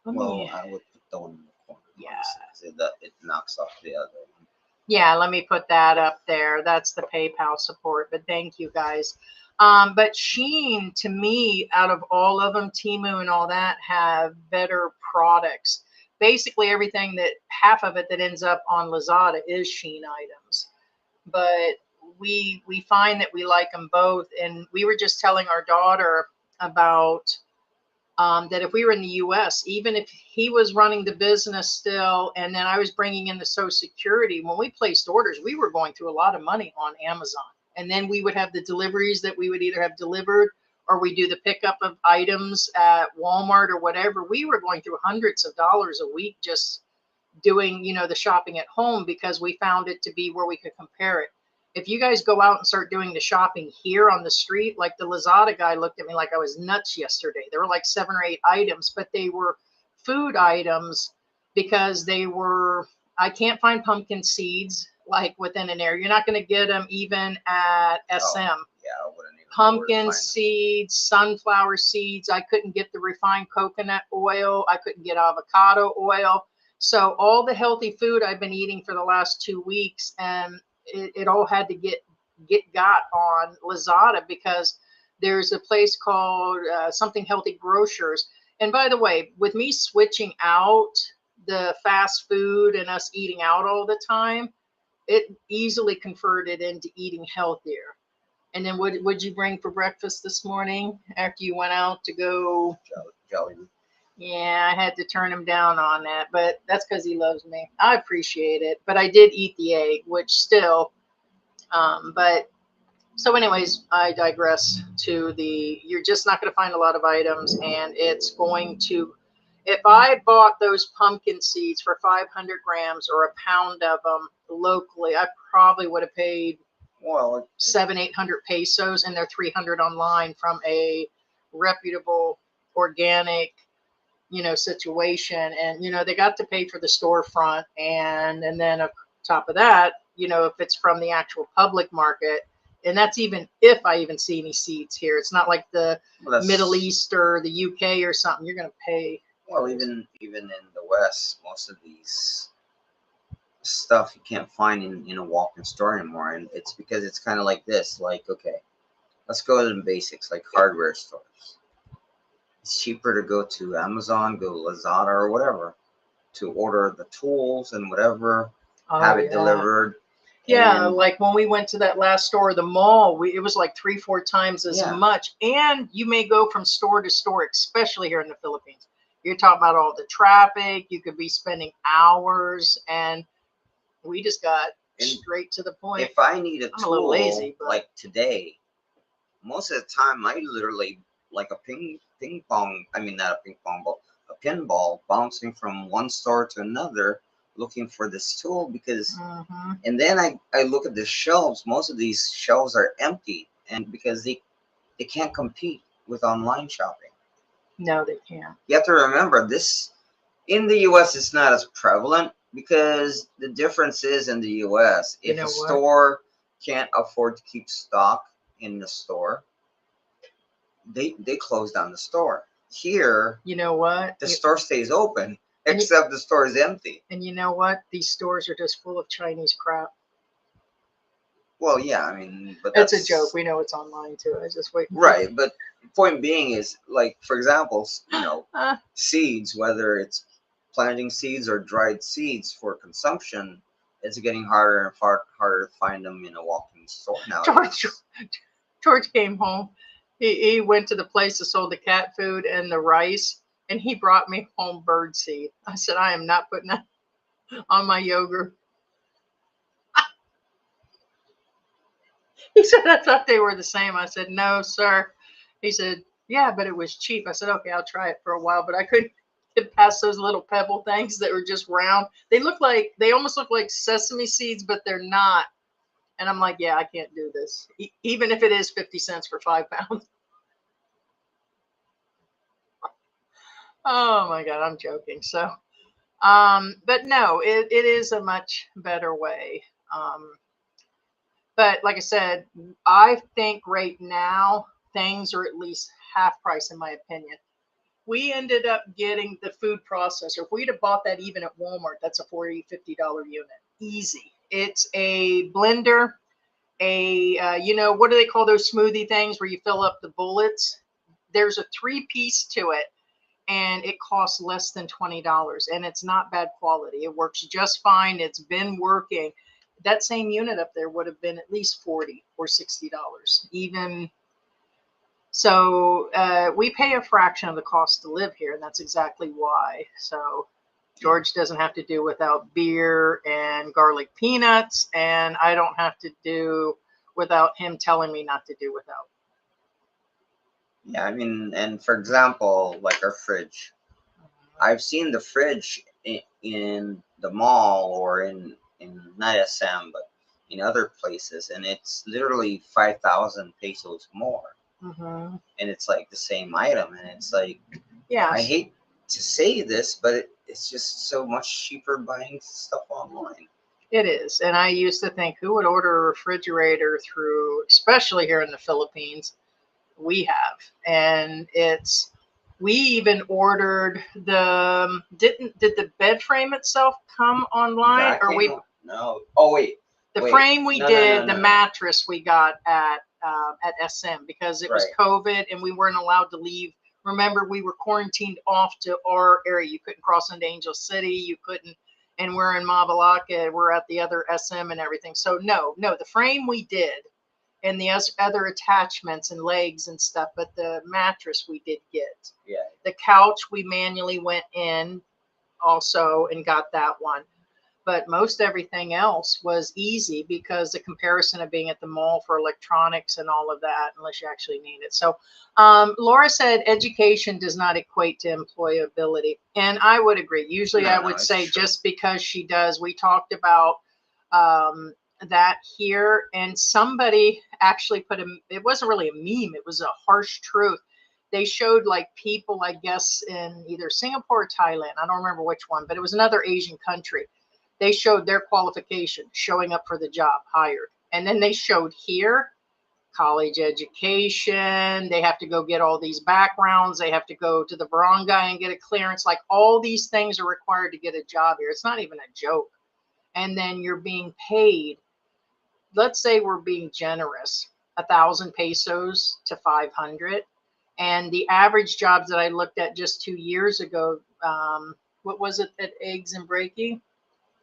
I would put the one in the corner. Yeah. So that it knocks off the other one. Yeah, let me put that up there. That's the PayPal support, but thank you guys. But Shein, to me, out of all of them, Temu and all that have better products. Basically, everything half of it that ends up on Lazada is Shein items. But we find that we like them both. And we were just telling our daughter about that if we were in the US, even if he was running the business still, and then I was bringing in the Social Security, when we placed orders, we were going through a lot of money on Amazon. And then we would have the deliveries that we would either have delivered or we do the pickup of items at Walmart or whatever. We were going through hundreds of dollars a week just doing, the shopping at home because we found it to be where we could compare it. If you guys go out and start doing the shopping here on the street, like the Lazada guy looked at me like I was nuts yesterday. There were like 7 or 8 items, but they were food items because I can't find pumpkin seeds like within an area. You're not going to get them even at SM. Yeah, I wouldn't even Pumpkin seeds, sunflower seeds. I couldn't get the refined coconut oil. I couldn't get avocado oil. So all the healthy food I've been eating for the last 2 weeks, and it all had to get got on Lazada because There's a place called something Healthy Grocers. And by the way, with me switching out the fast food and us eating out all the time, it easily converted into eating healthier. And then what would you bring for breakfast this morning after you went out to go? Jelly. Yeah, I had to turn him down on that, but that's because he loves me. I appreciate it. But I did eat the egg, which still, but so anyways, I digress to you're just not going to find a lot of items, and it's going to, if I bought those pumpkin seeds for 500 grams or a pound of them locally, I probably would have paid 700-800 pesos, and they're 300 online from a reputable organic, situation. And, they got to pay for the storefront. And then on top of that, if it's from the actual public market, and that's even if I even see any seeds here, it's not like the Middle East or the UK or something. You're going to pay. Well, even in the West, most of these stuff you can't find in a walk-in store anymore, and it's because it's kind of like this. Like, okay, let's go to the basics, like hardware stores. It's cheaper to go to Amazon, go to Lazada or whatever, to order the tools and whatever, have it delivered. Yeah, like when we went to that last store, the mall, it was like 3-4 times as much. And you may go from store to store, especially here in the Philippines. You're talking about all the traffic. You could be spending hours, and we just got straight to the point. If I need I'm a little lazy, but like today, most of the time I literally like a ping pong. I mean, not a ping pong ball, a pinball bouncing from one store to another, looking for this tool because. And then I look at the shelves. Most of these shelves are empty, and because they can't compete with online shopping. No, they can't. You have to remember this. In the U.S., it's not as prevalent because the difference is in the U.S. if a store can't afford to keep stock in the store, they close down the store. Here, you know what? The store stays open, except the store is empty. And you know what? These stores are just full of Chinese crap. Well, yeah, I mean, but that's a joke. We know it's online too. I just wait. Right, but point being is, like, for example, seeds, whether it's planting seeds or dried seeds for consumption, it's getting harder and harder to find them in a walk-in store now. George came home. He went to the place that sold the cat food and the rice, and he brought me home bird seed. I said, I am not putting that on my yogurt. He said, I thought they were the same. I said, no, sir. He said, yeah, but it was cheap. I said, okay, I'll try it for a while, but I couldn't get past those little pebble things that were just round. They almost look like sesame seeds, but they're not. And I'm like, yeah, I can't do this. Even if it is 50 cents for 5 pounds. Oh my God, I'm joking. So, but no, it is a much better way. But like I said, I think right now things are at least half price in my opinion. We ended up getting the food processor. If we'd have bought that even at Walmart, that's a $40, $50 unit. Easy. It's a blender, what do they call those smoothie things where you fill up the bullets? There's a 3-piece to it, and it costs less than $20, and it's not bad quality. It works just fine. It's been working. That same unit up there would have been at least $40 or $60 even. So we pay a fraction of the cost to live here, and that's exactly why. So George doesn't have to do without beer and garlic peanuts, and I don't have to do without him telling me not to do without. Yeah, I mean, and for example, like our fridge. I've seen the fridge in the mall or in not SM, but in other places, and it's literally 5,000 pesos more. And it's like the same item, and it's like, yeah, I hate to say this, but it's just so much cheaper buying stuff online. It is. And I used to think, who would order a refrigerator through, especially here in the Philippines? We have. And we even ordered did the bed frame itself come online? No. Oh, wait. The frame we did, the mattress we got at at SM because it was Right. COVID and we weren't allowed to leave. Remember, we were quarantined off to our area. You couldn't cross into Angel City. You couldn't, and we're in Mavalaka. We're at the other SM and everything. So no, the frame we did, and the other attachments and legs and stuff, but the mattress we did get. Yeah. The couch we manually went in also and got that one. But most everything else was easy because the comparison of being at the mall for electronics and all of that, unless you actually need it. So Laura said education does not equate to employability. And I would agree. Usually I would say true. just because she does. We talked about that here, and somebody actually put it wasn't really a meme, it was a harsh truth. They showed like people, I guess, in either Singapore or Thailand. I don't remember which one, but it was another Asian country. They showed their qualification, showing up for the job, hired. And then they showed here, college education. They have to go get all these backgrounds. They have to go to the barangay and get a clearance. Like all these things are required to get a job here. It's not even a joke. And then you're being paid. Let's say we're being generous, 1,000 pesos to 500. And the average jobs that I looked at just 2 years ago, what was it at Eggs and Breaking?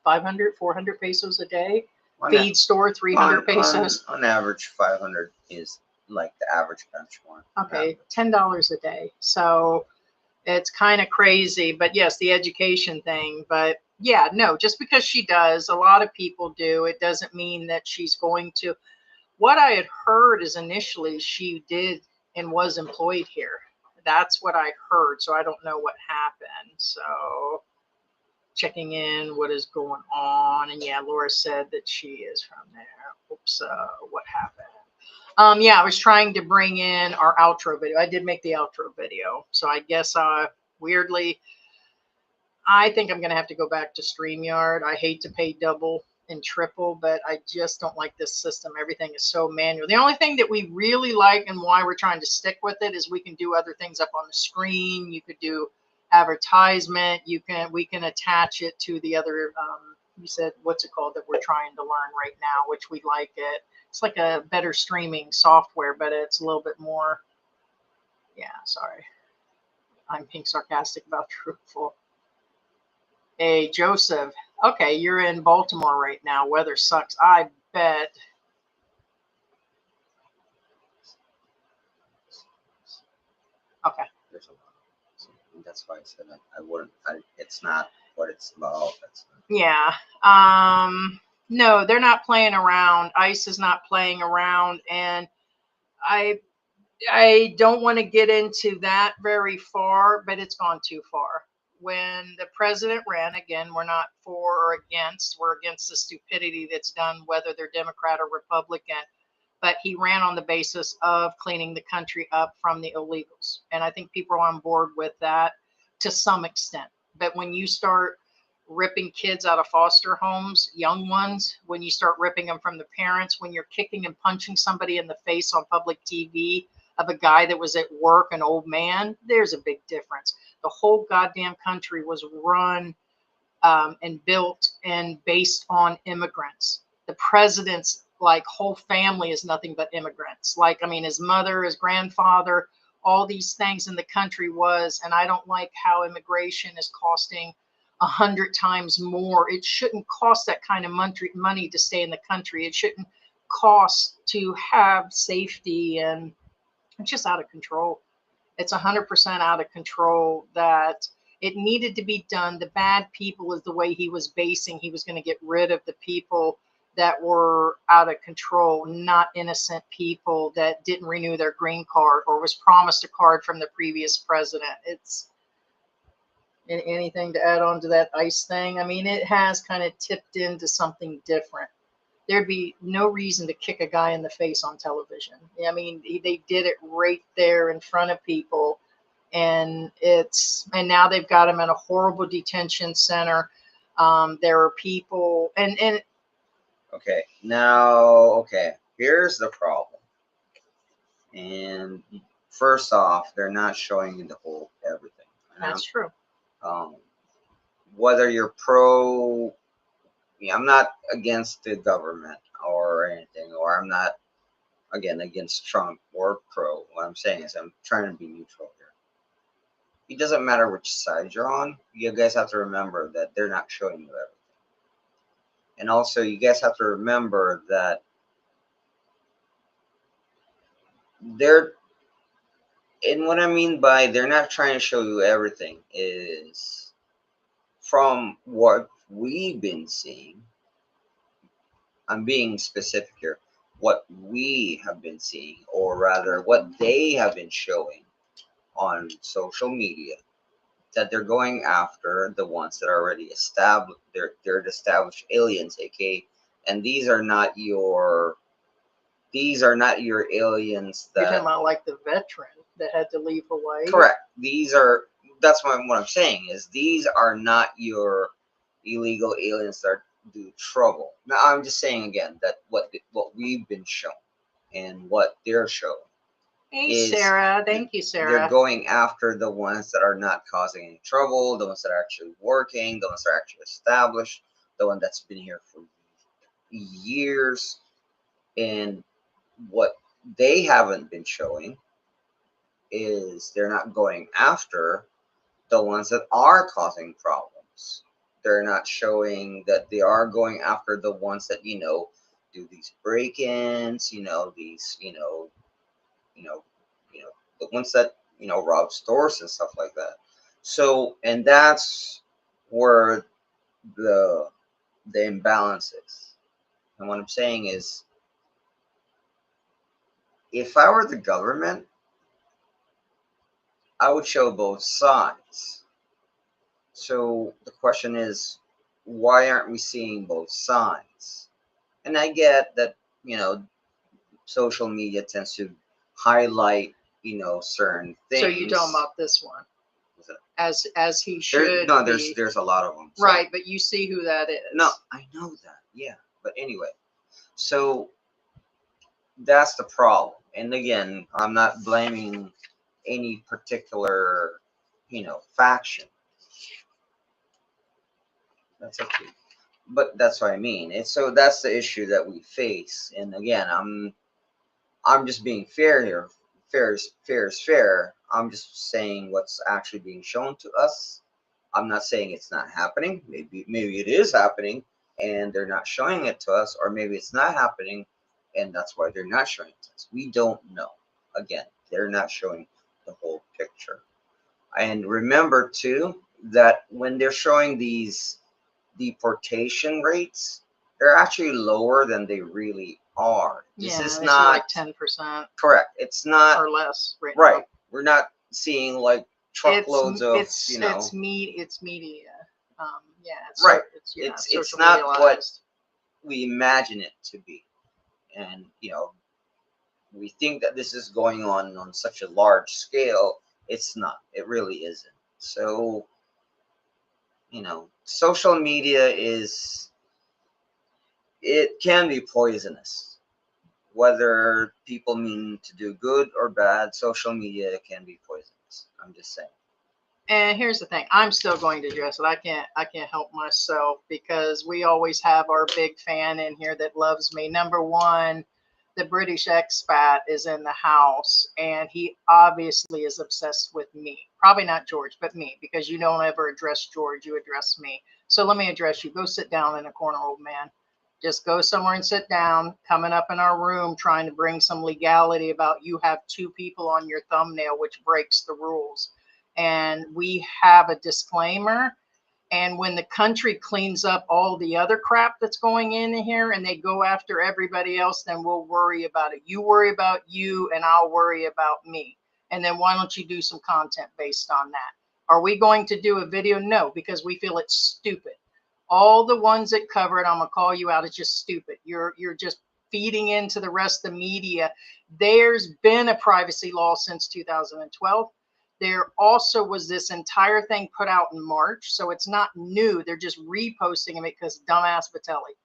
500, 400 pesos a day. Feed store, 300 pesos. On average, 500 is like the average benchmark. Okay, $10 a day. So it's kind of crazy. But yes, the education thing. But yeah, no, just because she does, a lot of people do, it doesn't mean that she's going to. What I had heard is initially she did and was employed here. That's what I heard. So I don't know what happened. So checking in, what is going on. And yeah, Laura said that she is from there. Oops, what happened? Yeah, I was trying to bring in our outro video. I did make the outro video. So I guess weirdly, I think I'm going to have to go back to StreamYard. I hate to pay double and triple, but I just don't like this system. Everything is so manual. The only thing that we really like and why we're trying to stick with it is we can do other things up on the screen. You could do advertisement. We can attach it to the other, you said, what's it called that we're trying to learn right now, which we like it. It's like a better streaming software, but it's a little bit more, yeah, sorry. I'm being sarcastic about truthful. Hey, Joseph. Okay, you're in Baltimore right now. Weather sucks. I bet. Okay. There's a lot. So that's why I said I wouldn't. It's not what it's about. Yeah. No, they're not playing around. ICE is not playing around, and I don't want to get into that very far, but it's gone too far. When the president ran, again, we're not for or against. We're against the stupidity that's done, whether they're Democrat or Republican. But he ran on the basis of cleaning the country up from the illegals. And I think people are on board with that to some extent. But when you start ripping kids out of foster homes, young ones, when you start ripping them from the parents, when you're kicking and punching somebody in the face on public TV of a guy that was at work, an old man, there's a big difference. The whole goddamn country was run and built and based on immigrants. The president's like whole family is nothing but immigrants. Like, I mean, his mother, his grandfather, all these things in the country was, and I don't like how immigration is costing 100 times more. It shouldn't cost that kind of money to stay in the country. It shouldn't cost to have safety, and it's just out of control. It's 100% out of control. That it needed to be done. The bad people is the way he was basing. He was going to get rid of the people that were out of control, not innocent people that didn't renew their green card or was promised a card from the previous president. It's anything to add on to that ICE thing. I mean, it has kind of tipped into something different. There'd be no reason to kick a guy in the face on television. I mean, they did it right there in front of people, and now they've got him in a horrible detention center. There are people, and Okay, now, here's the problem. And first off, they're not showing you the whole everything. that's true. Whether you're I'm not against the government or anything, or I'm not again, against Trump or pro. What I'm saying is I'm trying to be neutral here. It doesn't matter which side you're on. You guys have to remember that they're not showing you everything. And also, you guys have to remember that they're, and what I mean by they're not trying to show you everything is from what we've been seeing. I'm being specific here. What we have been seeing, or rather, what they have been showing on social media, that they're going after the ones that are already established. They're established aliens, aka, and these are not your aliens You're talking that. about like the veteran that had to leave Hawaii. Correct. These are. That's what I'm saying is these are not your illegal aliens that do trouble. Now I'm just saying again that what we've been shown and what they're showing. Hey, Is Sarah. Thank you, Sarah. They're going after the ones that are not causing any trouble, the ones that are actually working, the ones that are actually established, the one that's been here for years. And what they haven't been showing is they're not going after the ones that are causing problems. They're not showing that they are going after the ones that, do these break-ins, the ones that, rob stores and stuff like that. So, and that's where the imbalance is. And what I'm saying is, if I were the government, I would show both sides. So the question is, why aren't we seeing both sides? And I get that, social media tends to highlight, certain things. So you're talking about this one, What's that? as he should No, be. there's a lot of them. So. Right, but you see who that is. No, I know that. Yeah, but anyway, so that's the problem. And again, I'm not blaming any particular, faction. That's okay. But that's what I mean. And so that's the issue that we face. And again, I'm just being fair here. Fair is fair. I'm just saying what's actually being shown to us. I'm not saying it's not happening. Maybe it is happening and they're not showing it to us, or maybe it's not happening and that's why they're not showing it to us. We don't know. Again, they're not showing the whole picture. And remember too that when they're showing these deportation rates, they're actually lower than they really are. This is not like 10%. Correct. It's not or less. Right. right. Now. We're not seeing like truckloads of It's media. Yeah. It's, right. It's not medialized. what we imagine it to be, and we think that this is going on such a large scale. It's not. It really isn't. So social media it can be poisonous. Whether people mean to do good or bad, social media can be poisonous. I'm just saying. And here's the thing, I'm still going to address it. I can't help myself because we always have our big fan in here that loves me. Number one, the British expat is in the house and he obviously is obsessed with me. Probably not George, but me, because you don't ever address George, you address me. So let me address you. Go sit down in a corner, old man. Just go somewhere and sit down. Coming up in our room trying to bring some legality about you have two people on your thumbnail, which breaks the rules. And we have a disclaimer. And when the country cleans up all the other crap that's going in here and they go after everybody else, then we'll worry about it. You worry about you and I'll worry about me. And then why don't you do some content based on that? Are we going to do a video? No, because we feel it's stupid. All the ones that cover it, I'm gonna call you out, it's just stupid. You're just feeding into the rest of the media. There's been a privacy law since 2012. There also was this entire thing put out in March, so it's not new. They're just reposting it because dumbass Vitelli.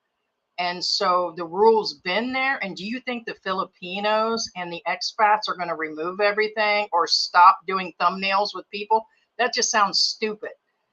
And so the rule's been there. And do you think the Filipinos and the expats are going to remove everything or stop doing thumbnails with people? That just sounds stupid.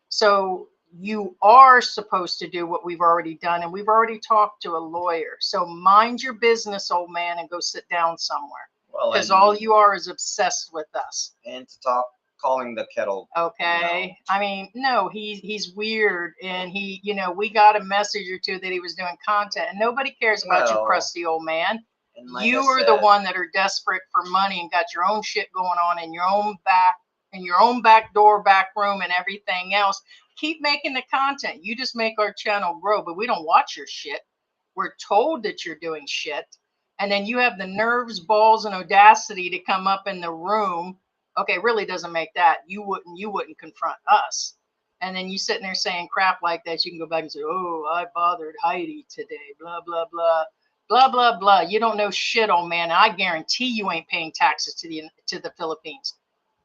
So you are supposed to do what we've already done, and we've already talked to a lawyer. So mind your business, old man, and go sit down somewhere. Well, Because and, all you are is obsessed with us. and to talk, calling the kettle. Okay. I mean, no, he's weird, and he, you know, we got a message or two that he was doing content, and nobody cares about you, Well, crusty old man. And like You I are the said, one that are desperate for money and got your own shit going on in your own back door, back room, and everything else. Keep making the content. You just make our channel grow, but we don't watch your shit. We're told that you're doing shit. And then you have the nerves, balls, and audacity to come up in the room. Okay, it really doesn't make that. You wouldn't confront us. And then you sitting there saying crap like that. You can go back and say, oh, I bothered Heidi today, blah, blah, blah. Blah, blah, blah. You don't know shit, old man. I guarantee you ain't paying taxes to the Philippines.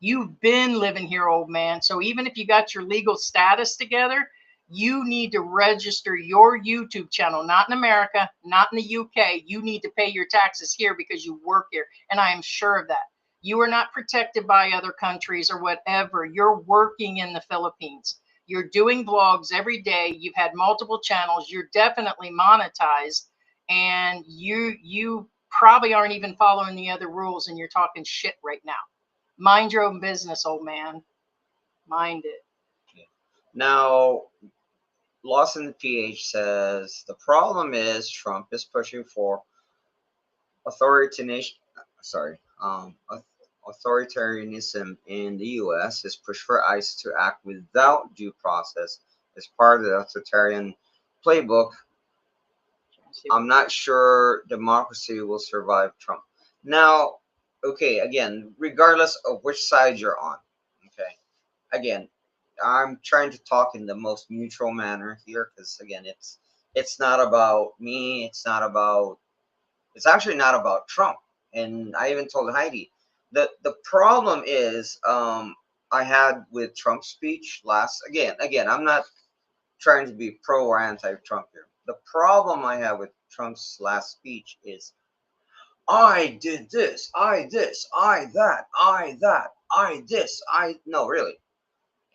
You've been living here, old man. So even if you got your legal status together, you need to register your YouTube channel, not in America, not in the UK. You need to pay your taxes here because you work here. And I am sure of that. You are not protected by other countries or whatever. You're working in the Philippines. You're doing vlogs every day. You've had multiple channels. You're definitely monetized. And you probably aren't even following the other rules, and you're talking shit right now. Mind your own business, old man. Mind it. now, Lost in the PH says the problem is Trump is pushing for authoritarian, sorry, authoritarianism in the U.S. His push for ICE to act without due process is part of the authoritarian playbook. I'm not sure democracy will survive Trump. Now, okay, again, regardless of which side you're on, okay, again, I'm trying to talk in the most neutral manner here because again, it's not about me. It's actually not about Trump. And I even told Heidi the problem is I had with Trump's speech last again, I'm not trying to be pro or anti-Trump here. The problem I have with Trump's last speech is I did this, I this, I that, I that, I this, I no really.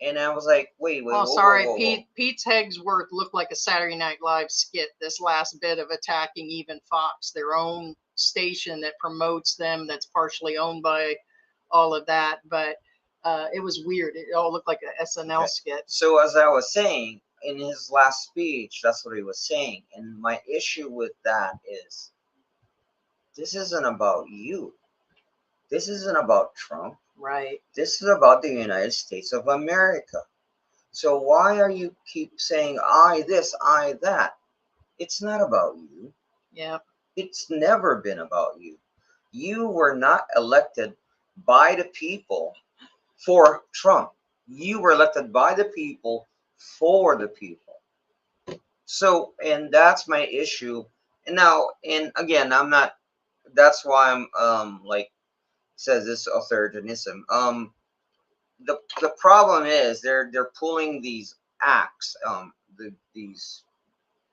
And I was like, wait, Oh, whoa, sorry, whoa, whoa. Pete's Hegsworth looked like a Saturday Night Live skit. This last bit of attacking even Fox, their own station that promotes them, that's partially owned by all of that. But it was weird. It all looked like a SNL skit. So as I was saying in his last speech, that's what he was saying. And my issue with that is this isn't about you. This isn't about Trump. Right. This is about the United States of America. So why are you keep saying I this, I that? It's not about you. Yeah. It's never been about you. You were not elected by the people for Trump. You were elected by the people for the people. So, and that's my issue. And now, and again, I'm not. That's why I'm like says this authoritarianism. The problem is they're pulling these acts. These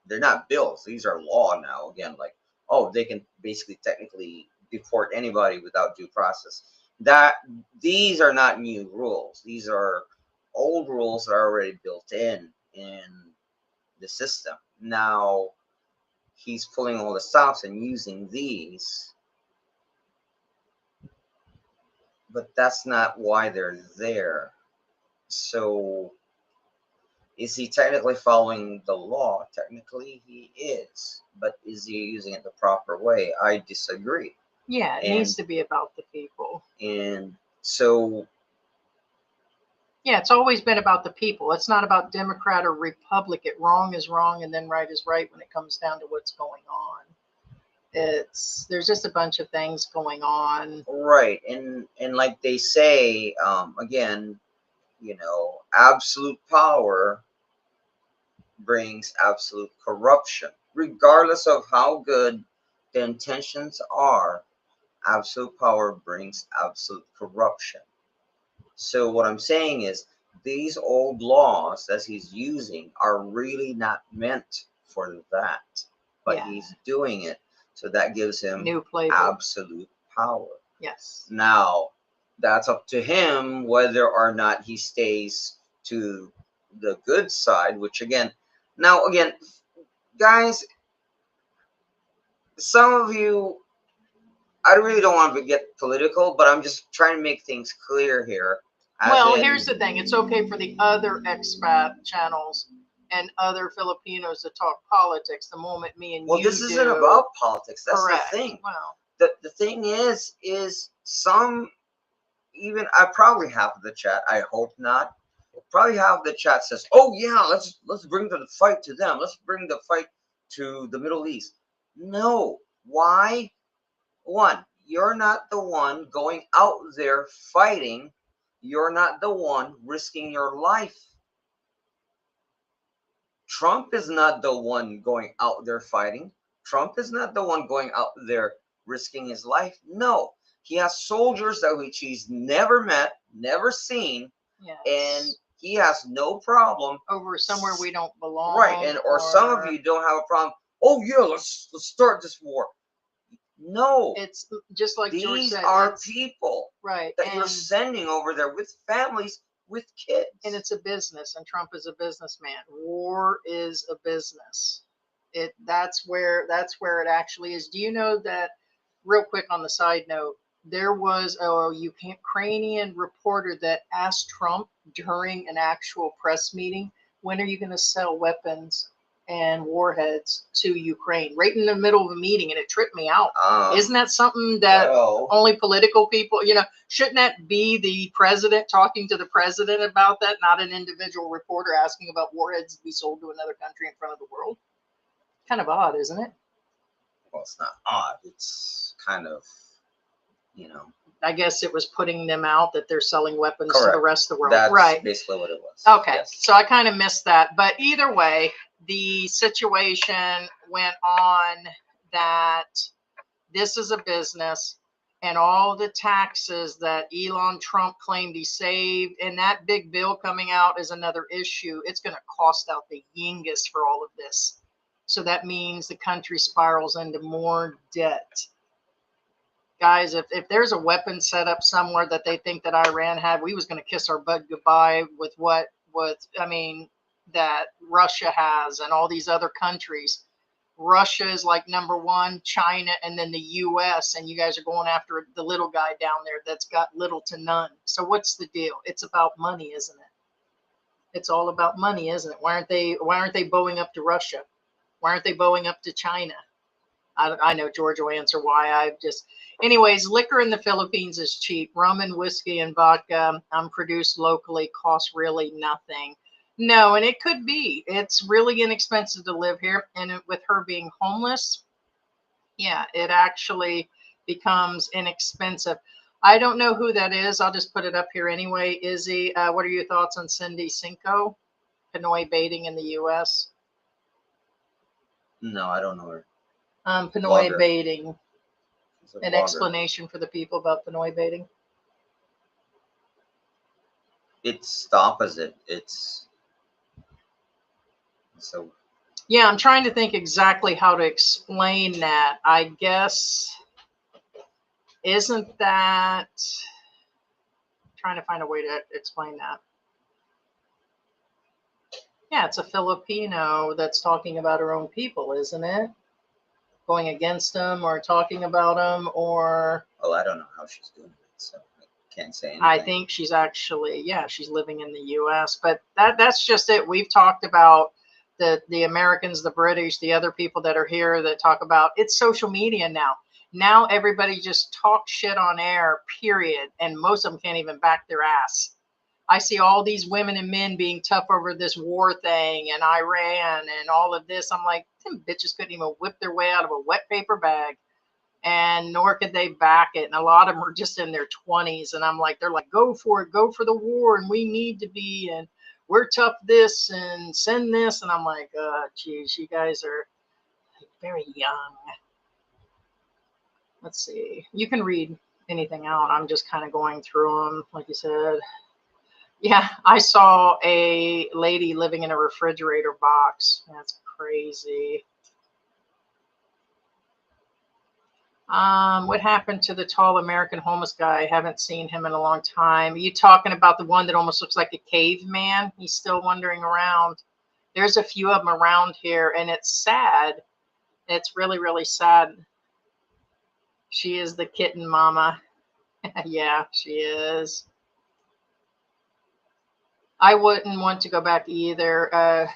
they're not bills. These are law now. Again, like oh, they can basically technically deport anybody without due process. That these are not new rules. These are old rules that are already built in the system. Now he's pulling all the stops and using these, but that's not why they're there. So is he technically following the law? Technically he is, but is he using it the proper way? I disagree. Yeah, it needs to be about the people. And so yeah, it's always been about the people. It's not about Democrat or Republican. Wrong is wrong and then right is right when it comes down to what's going on. There's just a bunch of things going on. Right. And like they say, again, absolute power brings absolute corruption. Regardless of how good the intentions are, absolute power brings absolute corruption. So what I'm saying is these old laws that he's using are really not meant for that, but he's doing it. So that gives him new playbook. Absolute power. Yes. Now, that's up to him whether or not he stays to the good side, which again, now again, guys, some of you, I really don't want to get political, but I'm just trying to make things clear here. Well, here's the thing. It's okay for the other expat channels and other Filipinos to talk politics the moment me and you well, this isn't about politics. That's Correct. the thing. Well, The thing is some, even I probably half of the chat, I hope not, probably half of the chat says, oh yeah, let's bring the fight to them. Let's bring the fight to the Middle East. No. Why? One, you're not the one going out there fighting. You're not the one risking your life. Trump is not the one going out there fighting. Trump is not the one going out there risking his life. No, he has soldiers that which he's never met, never seen, yes. and he has no problem over somewhere we don't belong. Right, and or some of you don't have a problem. Oh yeah, let's start this war. No, it's just like George these said, are people right that you're sending over there with families, with kids, and it's a business. And Trump is a businessman. War is a business. That's where it actually is. Do you know that? Real quick on the side note, there was a Ukrainian reporter that asked Trump during an actual press meeting, when are you going to sell weapons and warheads to Ukraine? Right in the middle of a meeting, and it tripped me out. Isn't that something that only political people, shouldn't that be the president talking to the president about that, not an individual reporter asking about warheads to be sold to another country in front of the world? Kind of odd, isn't it? Well, it's not odd. It's kind of, I guess it was putting them out that they're selling weapons Correct. to the rest of the world. That's right. basically what it was. Okay. Yes. So I kind of missed that. But either way, the situation went on that this is a business, and all the taxes that Elon Trump claimed he saved, and that big bill coming out is another issue. It's going to cost out the yingus for all of this. So that means the country spirals into more debt. Guys, if there's a weapon set up somewhere that they think that Iran had, we was going to kiss our butt goodbye with that Russia has and all these other countries. Russia is like number one, China, and then the U.S. And you guys are going after the little guy down there that's got little to none. So what's the deal? It's about money, isn't it? It's all about money, isn't it? Why aren't they bowing up to Russia? Why aren't they bowing up to China? I know George will answer why. Anyways, liquor in the Philippines is cheap. Rum and whiskey and vodka produced locally cost really nothing. No, and it could be. It's really inexpensive to live here. And with her being homeless, yeah, it actually becomes inexpensive. I don't know who that is. I'll just put it up here anyway. Izzy, what are your thoughts on Cindy Cinco, Pinoy baiting in the U.S.? No, I don't know her. Pinoy baiting. An blogger. Explanation for the people about Pinoy baiting. It's the opposite. So yeah, I'm trying to think exactly how to explain that. I guess isn't that trying to find a way to explain that. Yeah, it's a Filipino that's talking about her own people, isn't it? Going against them or talking about them, or well, I don't know how she's doing it, so I can't say anything. I think she's actually, she's living in the U.S., but that's just it. We've talked about the Americans, the British, the other people that are here that talk about it's social media now. Now everybody just talks shit on air, period, and most of them can't even back their ass. I see all these women and men being tough over this war thing and Iran and all of this. I'm like, them bitches couldn't even whip their way out of a wet paper bag, and nor could they back it. And a lot of them are just in their 20s. And I'm like, they're like, go for it, go for the war. And we need to be, and we're tough this and send this. And I'm like, geez, you guys are very young. Let's see. You can read anything out. I'm just kind of going through them, like you said. Yeah, I saw a lady living in a refrigerator box. That's crazy. What happened to the tall American homeless guy? I haven't seen him in a long time. Are you talking about the one that almost looks like a caveman? He's still wandering around. There's a few of them around here, and it's sad. It's really, really sad. She is the kitten mama. Yeah, she is. I wouldn't want to go back either.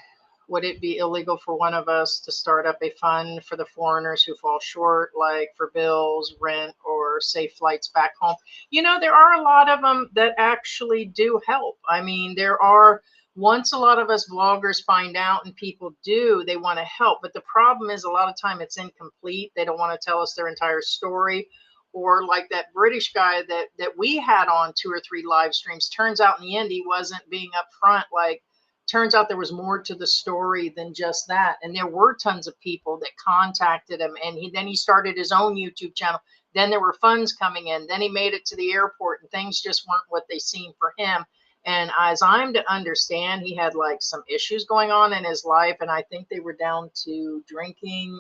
Would it be illegal for one of us to start up a fund for the foreigners who fall short, like for bills, rent, or safe flights back home? You know, there are a lot of them that actually do help. I mean, there are, once a lot of us vloggers find out and people do, they want to help. But the problem is a lot of time it's incomplete. They don't want to tell us their entire story. Or like that British guy that we had on 2 or 3 live streams. Turns out in the end, he wasn't being upfront. Like, turns out there was more to the story than just that. And there were tons of people that contacted him. And then he started his own YouTube channel. Then there were funds coming in. Then he made it to the airport and things just weren't what they seemed for him. And as I'm to understand, he had like some issues going on in his life. And I think they were down to drinking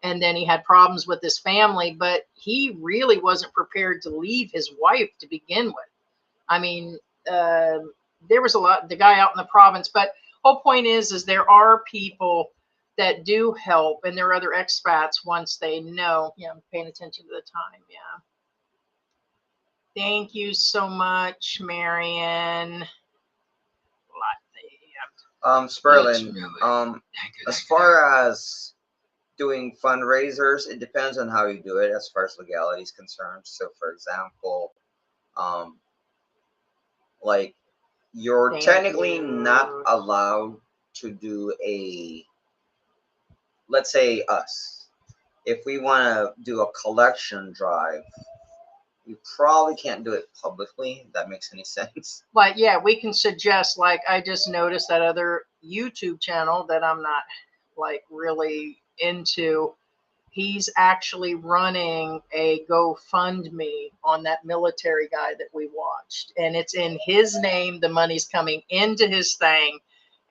and then he had problems with his family, but he really wasn't prepared to leave his wife to begin with. I mean, there was a lot, the guy out in the province, but whole point is there are people that do help, and there are other expats once they know. Yeah, I'm paying attention to the time. Yeah. Thank you so much, Marion. Sperlin, as far as doing fundraisers, it depends on how you do it as far as legality is concerned. So for example, like you're technically not allowed to do let's say us, if we want to do a collection drive, you probably can't do it publicly, if that makes any sense. But yeah, we can suggest, like, I just noticed that other YouTube channel that I'm not like really into, he's actually running a GoFundMe on that military guy that we watched, and it's in his name. The money's coming into his thing,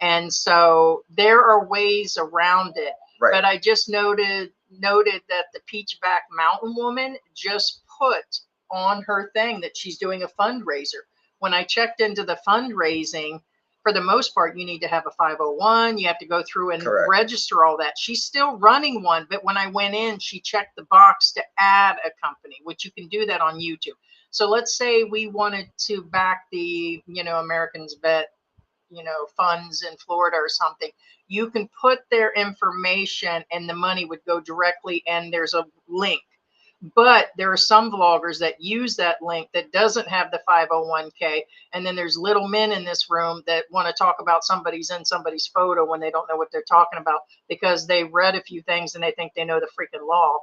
and so there are ways around it. Right. But I just noted that the Peachback Mountain woman just put on her thing that she's doing a fundraiser. When I checked into the fundraising, for the most part, you need to have a 501. You have to go through and register all that. She's still running one, but when I went in, she checked the box to add a company, which you can do that on YouTube. So let's say we wanted to back the, Americans Vet, funds in Florida or something. You can put their information and the money would go directly, and there's a link. But there are some vloggers that use that link that doesn't have the 501k. And then there's little men in this room that want to talk about somebody's photo when they don't know what they're talking about because they read a few things and they think they know the freaking law.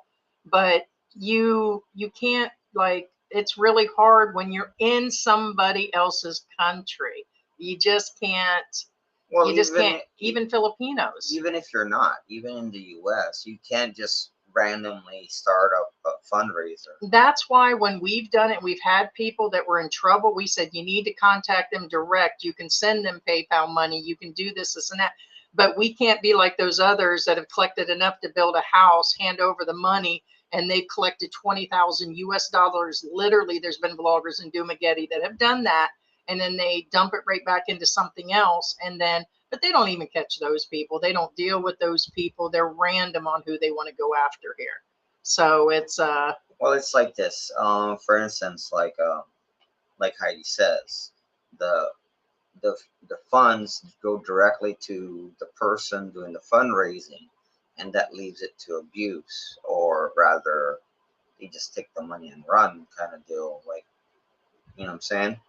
But you can't, like, it's really hard when you're in somebody else's country. You just can't. Well, you just can't. Even Filipinos. Even if you're not, even in the U.S., you can't just randomly start up a fundraiser. That's why when we've done it, we've had people that were in trouble. We said, you need to contact them direct. You can send them PayPal money. You can do this, and that. But we can't be like those others that have collected enough to build a house, hand over the money, and they've collected 20,000 US dollars. Literally, there's been vloggers in Dumaguete that have done that. And then they dump it right back into something else. But they don't even catch those people. They don't deal with those people. They're random on who they want to go after here. So it's well, it's like this. For instance, like Heidi says, the funds go directly to the person doing the fundraising, and that leaves it to abuse, or rather, they just take the money and run kind of deal. Like, you know what I'm saying?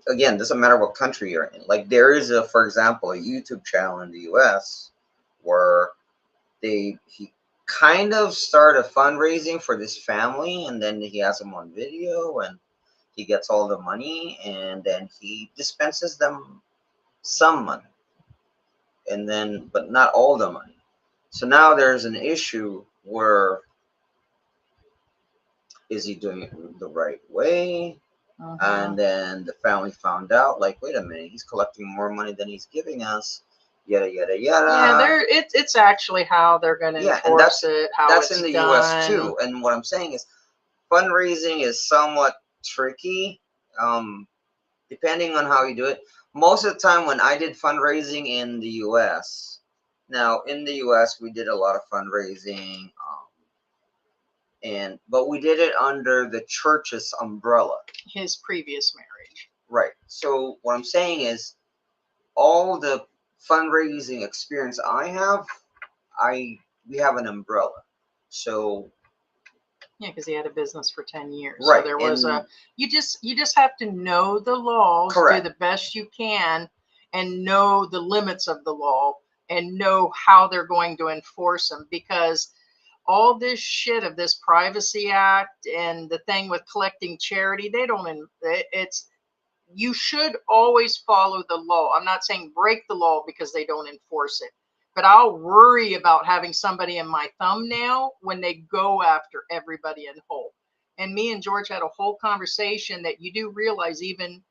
Again, doesn't matter what country you're in. Like there is for example, a YouTube channel in the US where he kind of started fundraising for this family, and then he has them on video and he gets all the money, and then he dispenses them some money, and then but not all the money. So now there's an issue where, is he doing it the right way? And then the family found out, like, wait a minute, he's collecting more money than he's giving us. yada yada Yeah, yada. it's actually how they're going to Yeah, and enforce it, how that's it's in the done. U.S. too. And what I'm saying is, fundraising is somewhat tricky, depending on how you do it. Most of the time, when I did fundraising in the U.S., now in the U.S. we did a lot of fundraising, but we did it under the church's umbrella. His previous marriage. Right. So what I'm saying is, all the fundraising experience I have, we have an umbrella. So Yeah, because he had a business for 10 years. right, So there was and you just have to know the laws, correct. do the best you can, and know the limits of the law and know how they're going to enforce them. Because all this shit of this Privacy Act and the thing with collecting charity, they don't, it's, you should always follow the law. I'm not saying break the law because they don't enforce it, but I'll worry about having somebody in my thumbnail when they go after everybody in whole. And me and George had a whole conversation that you do realize even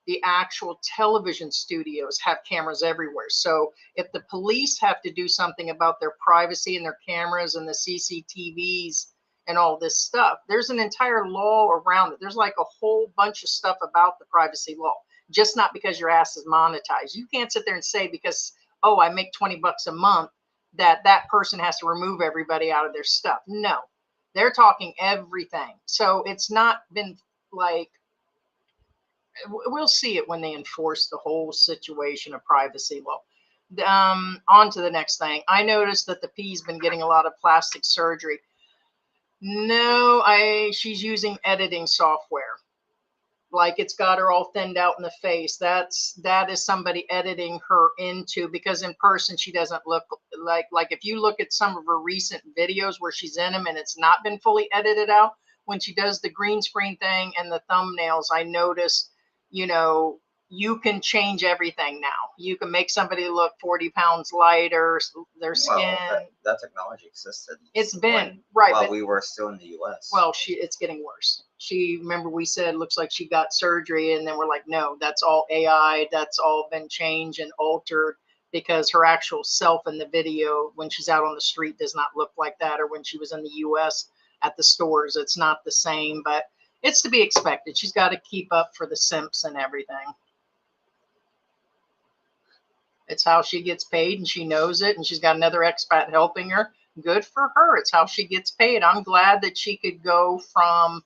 the actual television studios have cameras everywhere. So if the police have to do something about their privacy and their cameras and the CCTVs and all this stuff, there's an entire law around it. There's like a whole bunch of stuff about the privacy law, just not because your ass is monetized. You can't sit there and say because, oh, I make 20 bucks a month, that person has to remove everybody out of their stuff. No, they're talking everything. So it's not been like, we'll see it when they enforce the whole situation of privacy law. On to the next thing. I noticed that the P's been getting a lot of plastic surgery. No, she's using editing software. Like it's got her all thinned out in the face. That is somebody editing her into, because in person she doesn't look like if you look at some of her recent videos where she's in them and it's not been fully edited out, when she does the green screen thing and the thumbnails, I notice, you can change everything now. You can make somebody look 40 pounds lighter, their skin. Well, that technology existed. It's been right while we were still in the U.S. Well, it's getting worse. Remember we said looks like she got surgery, and then we're like, no, that's all AI. That's all been changed and altered, because her actual self in the video when she's out on the street does not look like that, or when she was in the U.S. at the stores, it's not the same. But it's to be expected. She's got to keep up for the simps and everything. It's how she gets paid, and she knows it, and she's got another expat helping her. Good for her. It's how she gets paid. I'm glad that she could go from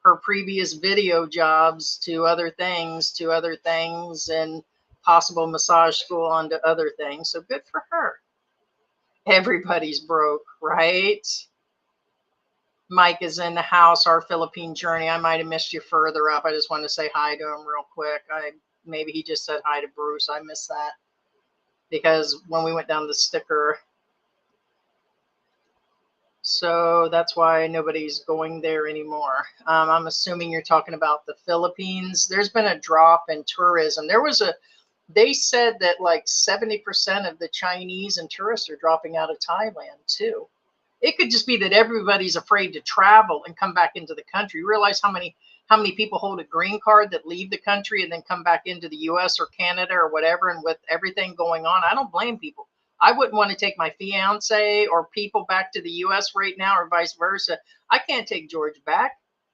her previous video jobs to other things, and possible massage school onto other things. So good for her. Everybody's broke, right? Mike is in the house, our Philippine journey. I might have missed you further up. I just want to say hi to him real quick. Maybe he just said hi to Bruce. I missed that, because when we went down the sticker, so that's why nobody's going there anymore. I'm assuming you're talking about the Philippines. There's been a drop in tourism. They said that like 70% of the Chinese and tourists are dropping out of Thailand too. It could just be that everybody's afraid to travel and come back into the country. You realize how many people hold a green card that leave the country and then come back into the US or Canada or whatever, and with everything going on, I don't blame people. I wouldn't want to take my fiance or people back to the US right now, or vice versa. I can't take George back.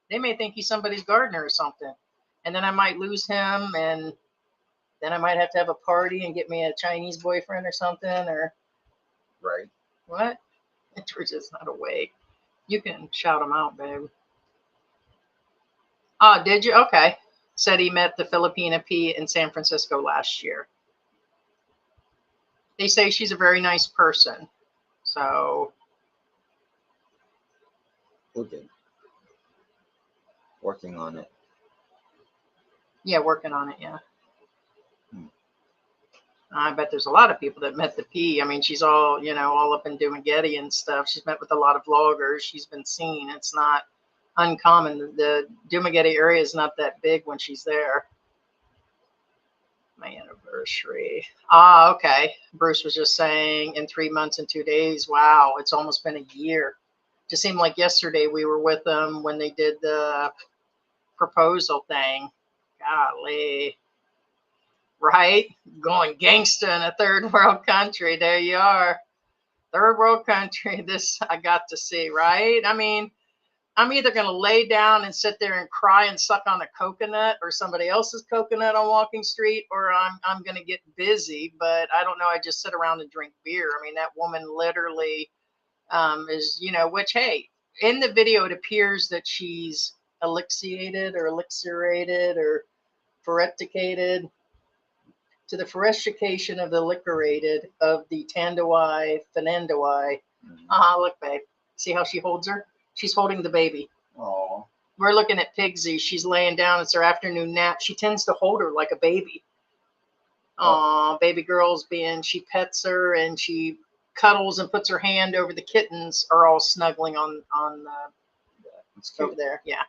They may think he's somebody's gardener or something. And then I might lose him, and then I might have to have a party and get me a Chinese boyfriend or something, or right. What? George is not awake. You can shout him out, babe. Oh, did you? Okay. Said he met the Filipina P in San Francisco last year. They say she's a very nice person. So. Who did? Working on it. Yeah, working on it, yeah. I bet there's a lot of people that met the P. I mean, she's all, all up in Dumaguete and stuff. She's met with a lot of vloggers. She's been seen. It's not uncommon. The Dumaguete area is not that big when she's there. My anniversary. Okay. Bruce was just saying in 3 months and 2 days. Wow, it's almost been a year. Just seemed like yesterday we were with them when they did the proposal thing. Golly. right? Going gangsta in a third world country. There you are. Third world country. This I got to see, right? I mean, I'm either going to lay down and sit there and cry and suck on a coconut or somebody else's coconut on Walking Street, or I'm going to get busy. But I don't know. I just sit around and drink beer. I mean, that woman literally is, you know, which, hey, in the video, it appears that she's elixirated or ferreticated to the ferretication of the liquorated of the Tandawai Fernandawai. Look, babe. See how she holds her? She's holding the baby. Oh. We're looking at Pigsy. She's laying down. It's her afternoon nap. She tends to hold her like a baby. Oh, baby girl's she pets her and she cuddles and puts her hand over the kittens are all snuggling on over there. Yeah.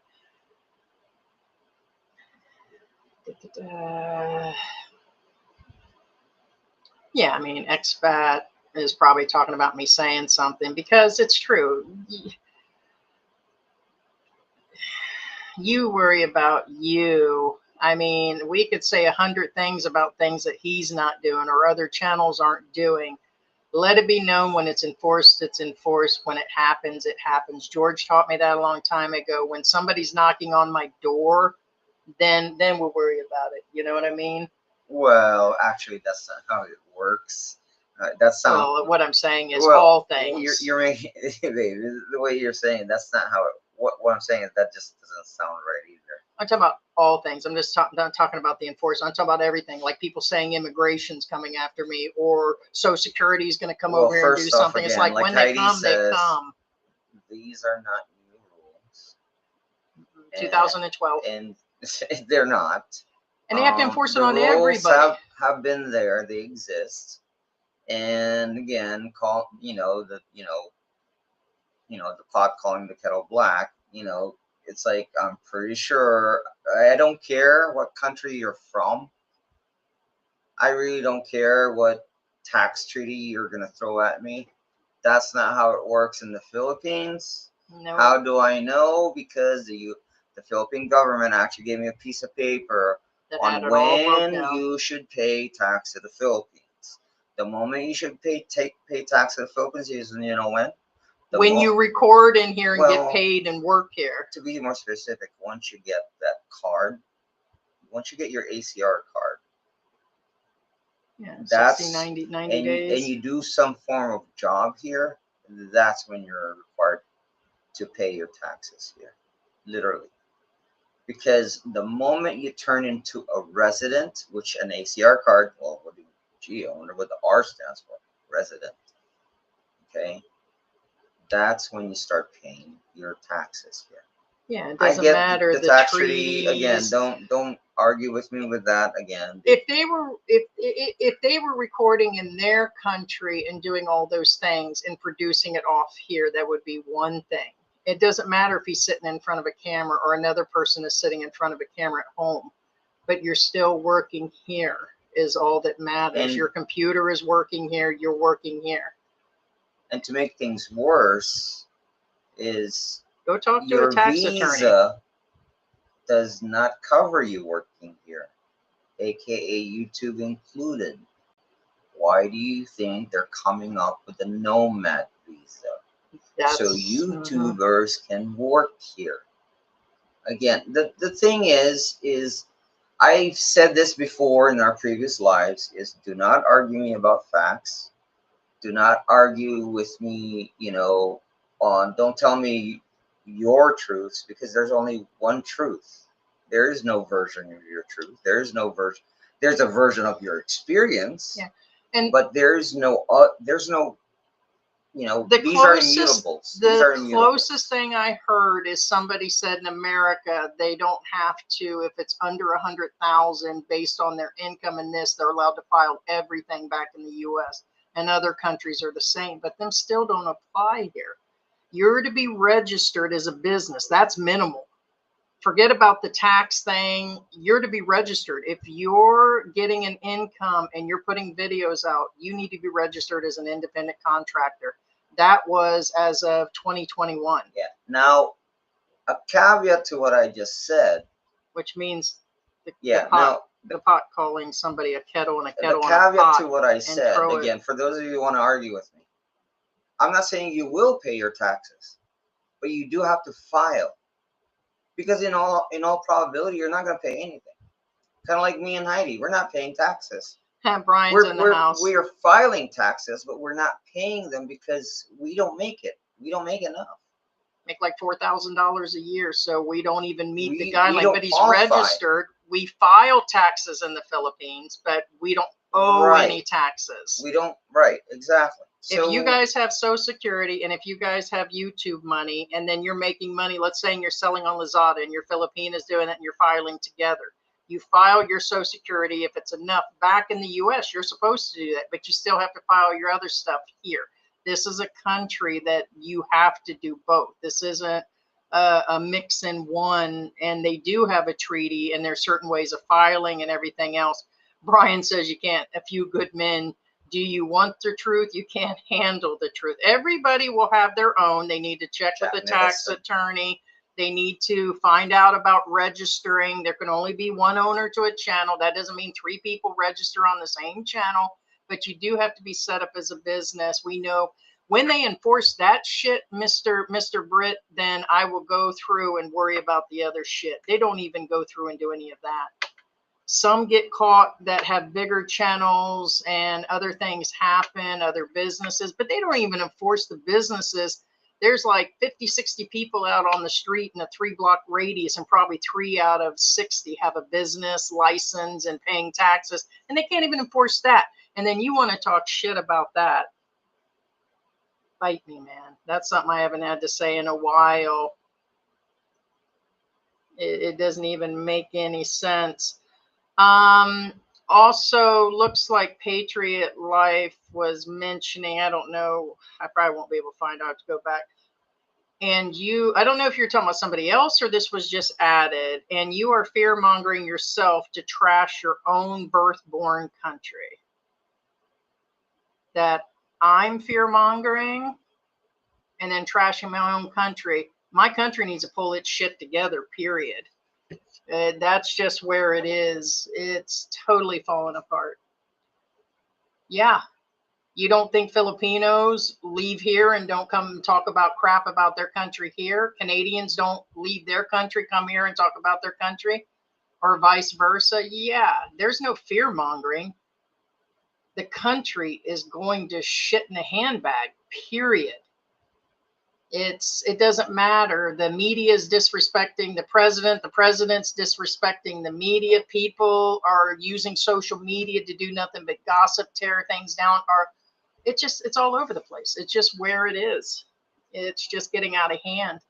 Yeah, I mean, Expat is probably talking about me saying something because it's true. You worry about you. I mean, we could say 100 things about things that he's not doing or other channels aren't doing. Let it be known when it's enforced, it's enforced. When it happens, it happens. George taught me that a long time ago. When somebody's knocking on my door, then we'll worry about it. You know what I mean? Well, actually, that's not how it works. That's not. Well, what I'm saying is all things. You're making babe, the way you're saying that's not how it. What I'm saying is that just doesn't sound right either. I'm talking about all things. I'm just not talking about the enforcement. I'm talking about everything. Like people saying immigration's coming after me or Social Security is going to come over here and do something. Again, it's like when they come, they come. These are not new rules. 2012. And they're not. And they have to enforce it on everybody. Have been there. They exist. And again, the pot calling the kettle black. It's like, I'm pretty sure, I don't care what country you're from. I really don't care what tax treaty you're going to throw at me. That's not how it works in the Philippines. No. How do I know? Because the Philippine government actually gave me a piece of paper on when you should pay tax to the Philippines. The moment you should pay tax to the Philippines is, you know when? When you record in here and get paid and work here. To be more specific, once you get that card, once you get your ACR card, that's 60, 90 days. And you do some form of job here, that's when you're required to pay your taxes here, literally. Because the moment you turn into a resident, which an ACR card, well, I wonder what the R stands for, resident, okay? That's when you start paying your taxes here. Yeah, it doesn't matter the tax treaty again. Don't argue with me with that again. If they were recording in their country and doing all those things and producing it off here, that would be one thing. It doesn't matter if he's sitting in front of a camera or another person is sitting in front of a camera at home, but you're still working here is all that matters. And your computer is working here. You're working here. And to make things worse is go talk to a tax attorney. Your visa does not cover you working here, aka YouTube included. Why do you think they're coming up with a nomad visa? So YouTubers can work here. Again, the thing is I've said this before in our previous lives, is do not argue me about facts. Do not argue with me, don't tell me your truths, because there's only one truth. There is no version of your truth. There is no version. There's a version of your experience. Yeah. But there's no these are immutables. The closest thing I heard is somebody said in America, they don't have to, if it's under 100,000 based on their income and this, they're allowed to file everything back in the US. And other countries are the same, but them still don't apply here. You're to be registered as a business. That's minimal. Forget about the tax thing. You're to be registered. If you're getting an income and you're putting videos out, you need to be registered as an independent contractor. That was as of 2021. Yeah. Now, a caveat to what I just said. Which means Yeah. The pot calling somebody a kettle and a The kettle and a caveat pot. to what I said, throw it. again, for those of you who want to argue with me, I'm not saying you will pay your taxes, but you do have to file, because in all probability, you're not going to pay anything. Kind of like me and Heidi, we're not paying taxes. Brian's in the house. We are filing taxes, but we're not paying them because we don't make it. We don't make enough. Make like $4,000 a year, so we don't even meet the We guideline. don't But he's qualify. registered. We file taxes in the Philippines, but we don't owe any taxes. We don't. Right. Exactly. If you guys have Social Security and if you guys have YouTube money, and then you're making money, let's say you're selling on Lazada and your Philippine is doing it and you're filing together. You file your Social Security if it's enough. Back in the US, you're supposed to do that, but you still have to file your other stuff here. This is a country that you have to do both. This isn't a mix in one, and they do have a treaty, and there's certain ways of filing and everything else. Brian says you can't. A few good men. Do you want the truth? You can't handle the truth. Everybody will have their own. They need to check with the tax attorney. They need to find out about registering. There can only be one owner to a channel. That doesn't mean 3 people register on the same channel, but you do have to be set up as a business. We know when they enforce that shit, Mr. Britt, then I will go through and worry about the other shit. They don't even go through and do any of that. Some get caught that have bigger channels and other things happen, other businesses, but they don't even enforce the businesses. There's like 50, 60 people out on the street in a 3-block radius, and probably 3 out of 60 have a business license and paying taxes, and they can't even enforce that. And then you want to talk shit about that. Fight me, man. That's something I haven't had to say in a while. It doesn't even make any sense. Also, looks like Patriot Life was mentioning, I don't know, I probably won't be able to find out to go back. And I don't know if you're talking about somebody else or this was just added, and you are fear mongering yourself to trash your own birth-born country. That I'm fear mongering and then trashing my own country. My country needs to pull its shit together, period. That's just where it is. It's totally falling apart. Yeah. You don't think Filipinos leave here and don't come and talk about crap about their country here? Canadians don't leave their country, come here and talk about their country, or vice versa? Yeah, there's no fear mongering. The country is going to shit in a handbag, period. It doesn't matter. The media is disrespecting the president. The president's disrespecting the media. People are using social media to do nothing but gossip, tear things down. It's all over the place. It's just where it is. It's just getting out of hand.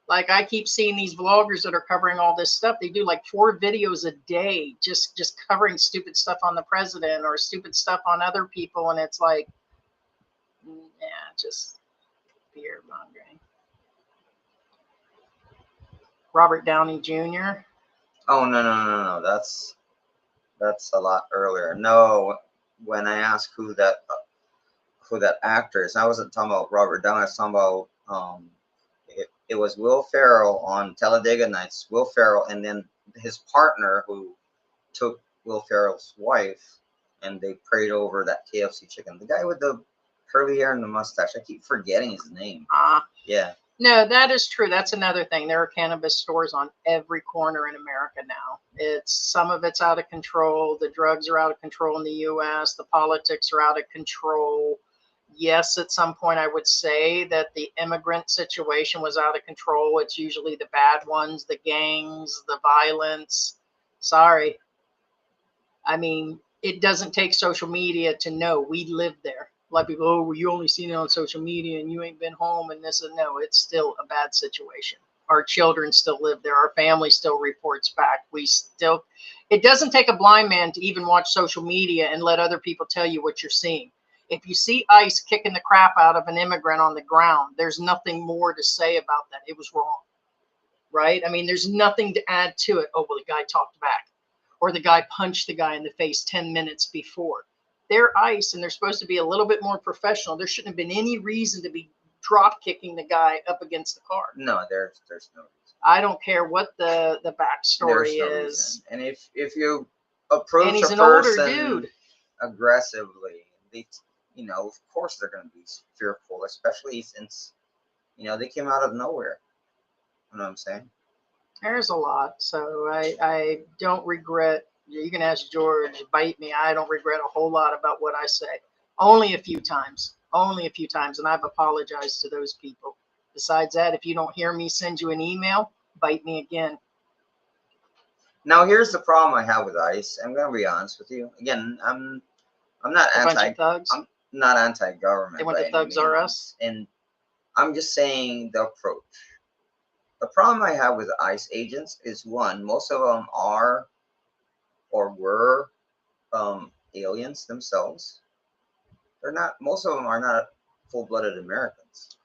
Like I keep seeing these vloggers that are covering all this stuff. They do like 4 videos a day, just covering stupid stuff on the president or stupid stuff on other people. And it's like, yeah, just fear mongering. Robert Downey Jr. Oh no. That's a lot earlier. No, when I asked who that actor is, I wasn't talking about Robert Downey. I was talking about it was Will Ferrell on Talladega Nights. Will Ferrell, and then his partner who took Will Ferrell's wife, and they prayed over that KFC chicken. The guy with the curly hair and the mustache. I keep forgetting his name. Yeah. No, that is true. That's another thing. There are cannabis stores on every corner in America now. Some of it's out of control. The drugs are out of control in the U.S. The politics are out of control. Yes, at some point I would say that the immigrant situation was out of control. It's usually the bad ones, the gangs, the violence. Sorry. I mean, it doesn't take social media to know we live there. A lot of people, oh, well, you only seen it on social media and you ain't been home and this and no, it's still a bad situation. Our children still live there. Our family still reports back. It doesn't take a blind man to even watch social media and let other people tell you what you're seeing. If you see ICE kicking the crap out of an immigrant on the ground, there's nothing more to say about that. It was wrong, right? I mean, there's nothing to add to it. Oh, well, the guy talked back, or the guy punched the guy in the face 10 minutes before. They're ICE, and they're supposed to be a little bit more professional. There shouldn't have been any reason to be drop kicking the guy up against the car. No, there's no reason. I don't care what the backstory There's no is. reason. And if you approach And he's a an older person dude. aggressively, they, you know, of course they're going to be fearful, especially since, you know, they came out of nowhere. You know what I'm saying? There's a lot. So I don't regret. You can ask George, bite me. I don't regret a whole lot about what I say. Only a few times. Only a few times. And I've apologized to those people. Besides that, if you don't hear me send you an email, bite me again. Now here's the problem I have with ICE. I'm going to be honest with you. Again, I'm not A bunch anti. of thugs. I'm not anti-government. They want by the any thugs are means. us. And I'm just saying the approach. The problem I have with ICE agents is, one, most of them are or were aliens themselves. They're not. Most of them are not full-blooded Americans.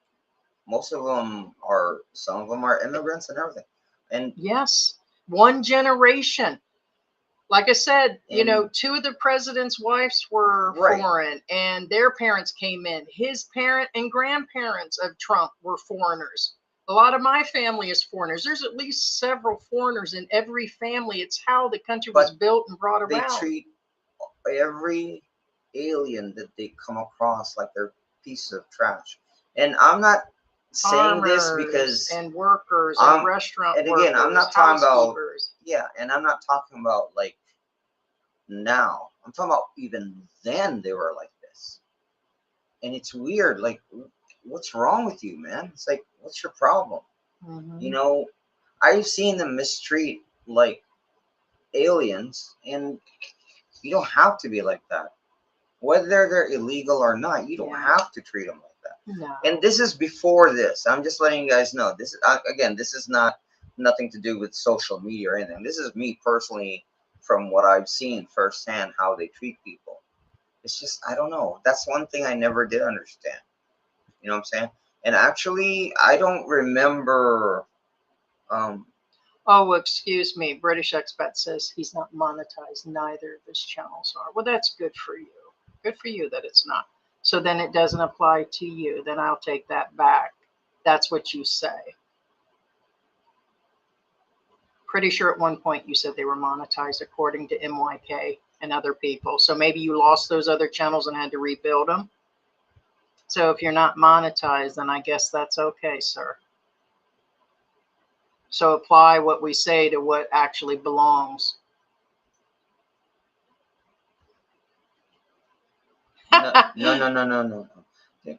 Most of them are. Some of them are immigrants and everything. And Yes. One generation. Like I said, you And- know, 2 of the president's wives were Right. foreign and their parents came in. His parent and grandparents of Trump were foreigners. A lot of my family is foreigners. There's at least several foreigners in every family. It's how the country was But built and brought they around. treat every alien that they come across like they're pieces of trash. And I'm not saying this Farmers because and workers I'm- and restaurant and again, I'm workers, not talking about- housekeepers. yeah, and I'm not talking about like now. I'm talking about even then they were like this. And it's weird. Like, what's wrong with you, man? It's like, what's your problem? Mhm. You know, I've seen them mistreat like aliens, and you don't have to be like that. Whether they're illegal or not, you don't Yeah. have to treat them like that. No. And this is before this. I'm just letting you guys know. This is again, this is not nothing to do with social media or anything. This is me personally, from what I've seen firsthand, how they treat people. It's just, I don't know. That's one thing I never did understand. You know what I'm saying? And actually, I don't remember. Oh, excuse me. British Expat says he's not monetized. Neither of his channels are. Well, that's good for you. Good for you that it's not. So then it doesn't apply to you. Then I'll take that back. That's what you say. Pretty sure at one point you said they were monetized according to MYK and other people. So maybe you lost those other channels and had to rebuild them. So if you're not monetized, then I guess that's okay, sir. So apply what we say to what actually belongs. No.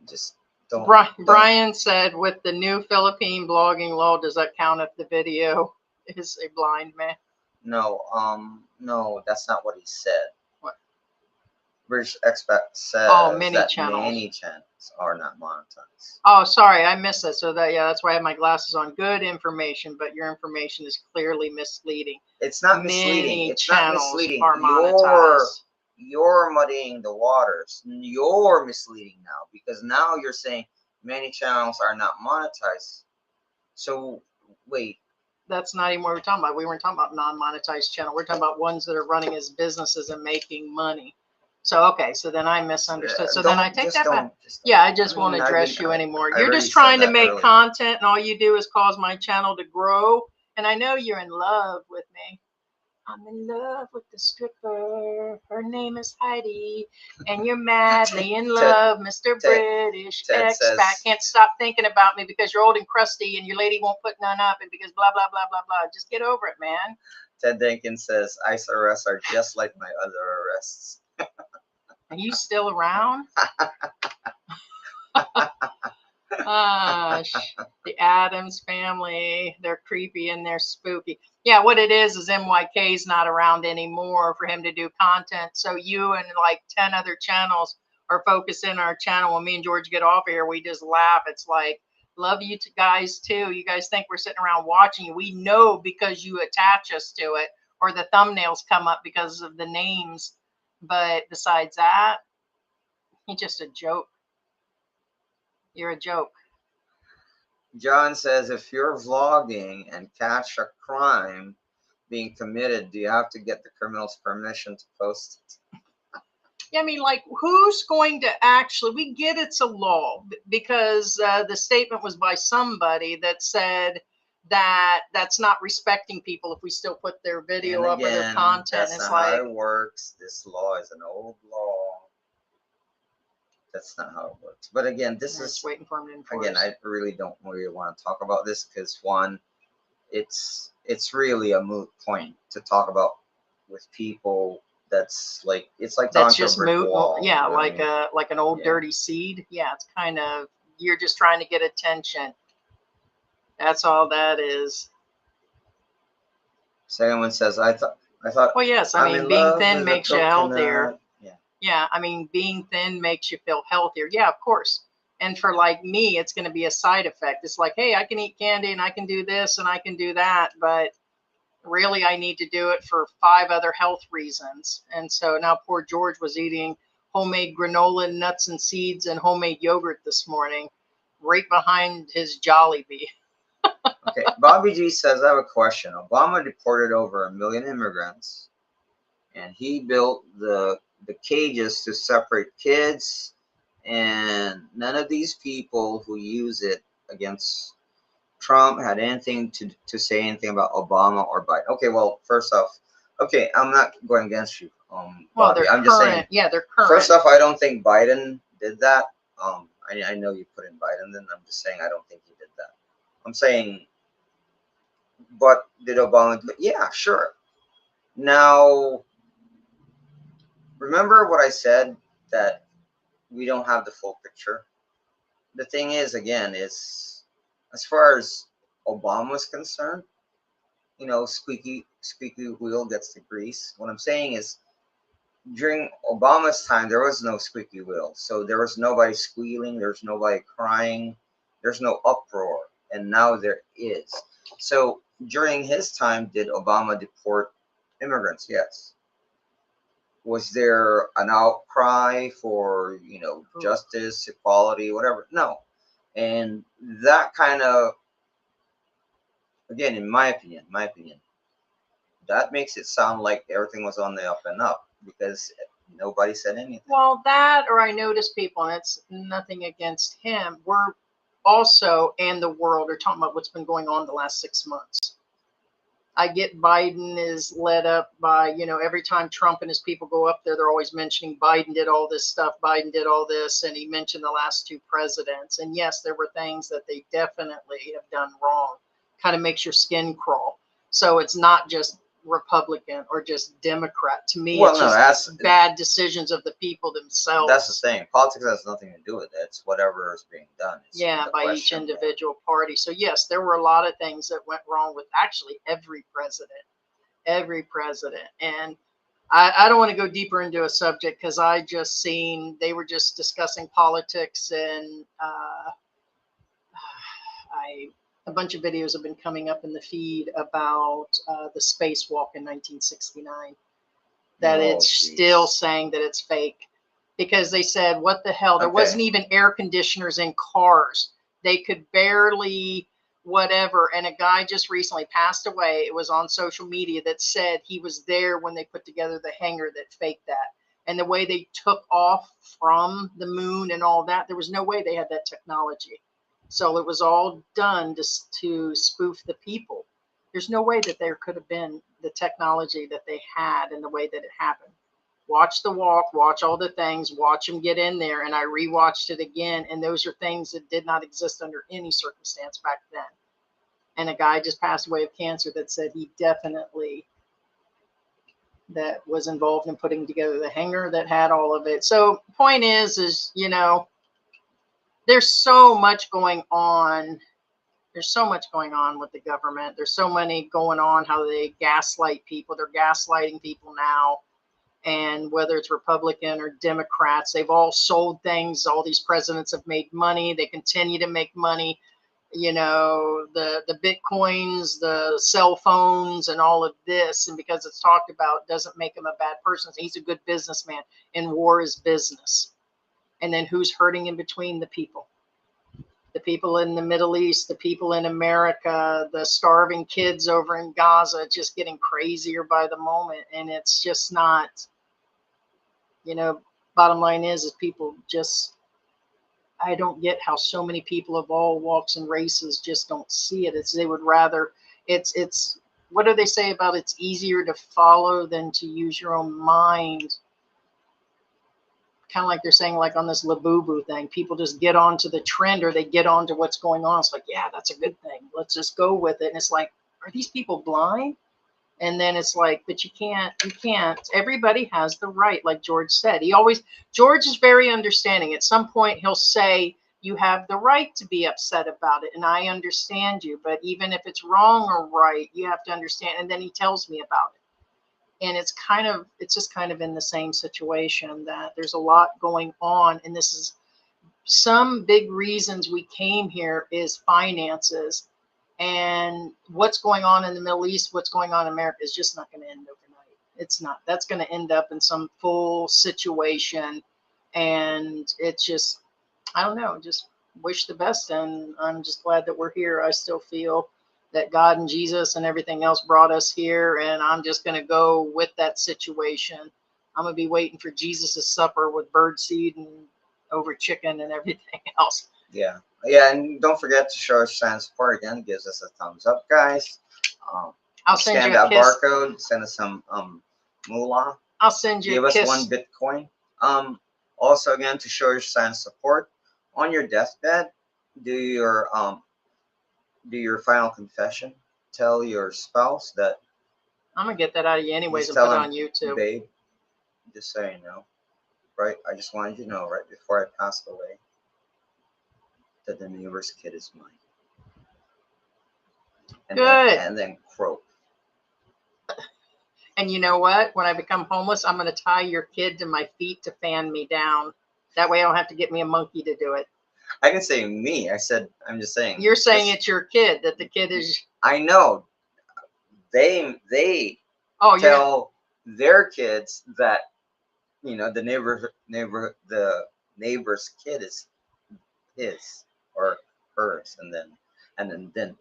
Just don't. Brian said, with the new Philippine blogging law, does that count if the video is a blind man? No, that's not what he said. What? British Expat says many that channels. many channels are not monetized. Oh, sorry, I missed that. So that, yeah, that's why I have my glasses on. Good information, but your information is clearly misleading. It's not misleading. Many It's not channels misleading. are monetized. You're muddying the waters. You're misleading now, because now you're saying many channels are not monetized. So wait. That's not even what we're talking about. We weren't talking about non-monetized channel. We're talking about ones that are running as businesses and making money. So, okay, so then I misunderstood. So then I take that back. Yeah, I just won't address you anymore. You're just trying to make content, and all you do is cause my channel to grow. And I know you're in love with me. I'm in love with the stripper. Her name is Heidi. And you're madly in love, Mr. British Expat. Can't stop thinking about me because you're old and crusty and your lady won't put none up, and because blah, blah, blah, blah, blah. Just get over it, man. Ted Jenkins says, ICE arrests are just like my other arrests. Are you still around? The Addams family, they're creepy and they're spooky. Yeah, what it is MYK's not around anymore for him to do content. So you and like 10 other channels are focusing our channel. When me and George get off here, we just laugh. It's like, love you guys too. You guys think we're sitting around watching you. We know because you attach us to it, or the thumbnails come up because of the names. But besides that, you're just a joke. You're a joke. John says, if you're vlogging and catch a crime being committed, do you have to get the criminal's permission to post it? Yeah, I mean, like, who's going to actually, we get it's a law because the statement was by somebody that said, that's not respecting people if we still put their video And up or their again, content. that's It's not like, how it works. This law is an old law. That's not how it works. But again, this we're is just waiting for them to enforce. again, I really don't really want to talk about this because one, it's really a moot point to talk about with people. That's like it's like That's talking to a just brick moot. wall. Yeah, you know what I like mean? like an old Yeah. dirty seed. Yeah, it's kind of, you're just trying to get attention. That's all that is. Second one says, I thought. Well, yes, I I'm mean, in being love thin with a makes you healthier. coconut. Yeah. Yeah, I mean, being thin makes you feel healthier. Yeah, of course. And for like me, it's going to be a side effect. It's like, hey, I can eat candy and I can do this and I can do that, but really I need to do it for 5 other health reasons. And so now poor George was eating homemade granola, nuts and seeds, and homemade yogurt this morning, right behind his Jollibee. Okay. Bobby G says, I have a question. Obama deported over 1 million immigrants, and he built the cages to separate kids, and none of these people who use it against Trump had anything to say anything about Obama or Biden. Okay, well, first off, okay, I'm not going against you, Well, Bobby. they're I'm just saying. Yeah, they're current. First off, I don't think Biden did that. I know you put in Biden, then I'm just saying I don't think he did that. I'm saying, but did Obama do it? Yeah, sure. Now, remember what I said, that we don't have the full picture. The thing is, again, is as far as Obama's concerned, you know, squeaky wheel gets the grease. What I'm saying is, during Obama's time, there was no squeaky wheel, so there was nobody squealing, there's nobody crying, there's no uproar, and now there is. So during his time, did Obama deport immigrants? Yes. Was there an outcry for, you know, justice, equality, whatever? No. And that kind of, again, in my opinion, that makes it sound like everything was on the up and up because nobody said anything. Well, that, or I notice people, and it's nothing against him, we're also, and the world, are talking about what's been going on the last 6 months. I get Biden is led up by, you know, every time Trump and his people go up there, they're always mentioning Biden did all this stuff, Biden did all this, and he mentioned the last 2 presidents. And yes, there were things that they definitely have done wrong. Kind of makes your skin crawl. So it's not just Republican or just Democrat. To me, Well, it's no, just bad decisions of the people themselves. That's the thing. Politics has nothing to do with it. It's whatever is being done. It's Yeah, the by each question. individual party. So yes, there were a lot of things that went wrong with actually every president. And I don't want to go deeper into a subject because I just seen, they were just discussing politics, and a bunch of videos have been coming up in the feed about the spacewalk in 1969. That it's still saying that it's fake, because they said, what the hell? There wasn't even air conditioners in cars. They could barely whatever. And a guy just recently passed away. It was on social media that said he was there when they put together the hangar that faked that. And the way they took off from the moon and all that, there was no way they had that technology. So it was all done just to spoof the people. There's no way that there could have been the technology that they had and the way that it happened. Watch the walk, watch all the things, watch them get in there. And I rewatched it again. And those are things that did not exist under any circumstance back then. And a guy just passed away of cancer that said he definitely that was involved in putting together the hangar that had all of it. So point is, you know, there's so much going on. There's so much going on with the government. There's so many going on, how they gaslight people. They're gaslighting people now. And whether it's Republican or Democrats, they've all sold things. All these presidents have made money. They continue to make money. You know, the Bitcoins, the cell phones, and all of this. And because it's talked about, doesn't make him a bad person. He's a good businessman. And war is business. And then who's hurting in between? The people. The people in the Middle East, the people in America, the starving kids over in Gaza. It's just getting crazier by the moment. And it's just not, you know, bottom line is people just I don't get how so many people of all walks and races just don't see it. It's they would rather it's what do they say about it's easier to follow than to use your own mind? Kind of like they're saying, like on this Labubu thing, people just get onto the trend or they get onto what's going on. It's like, yeah, that's a good thing. Let's just go with it. And it's like, are these people blind? And then it's like, but you can't. Everybody has the right, like George said. George is very understanding. At some point, he'll say, you have the right to be upset about it. And I understand you. But even if it's wrong or right, you have to understand. And then he tells me about it. And it's just kind of in the same situation that there's a lot going on. And this is some big reasons we came here is finances. And what's going on in the Middle East, what's going on in America is just not going to end overnight. It's not. That's going to end up in some full situation. And it's just, I don't know, just wish the best. And I'm just glad that we're here. I still feel that God and Jesus and everything else brought us here. And I'm just going to go with that situation. I'm going to be waiting for Jesus's supper with birdseed and over chicken and everything else. Yeah. Yeah, and don't forget to show us sign support again. Gives us a thumbs up, guys. I'll send Scan you a that kiss. barcode. Send us some moolah. I'll send you Give a us kiss. 1 Bitcoin. Also again to show your sign support on your deathbed. Do your final confession. Tell your spouse that. I'm gonna get that out of you anyways Just and put tell it him, on YouTube. babe. Just so you know, right? I just wanted you to know right before I passed away that the neighbor's kid is mine. And Good. And then croak. And you know what? When I become homeless, I'm gonna tie your kid to my feet to fan me down. That way I don't have to get me a monkey to do it. I can say me. I'm just saying. You're saying it's your kid, that the kid is. I know. They Oh, you're. tell their kids that the neighbor's kid is his or hers, and then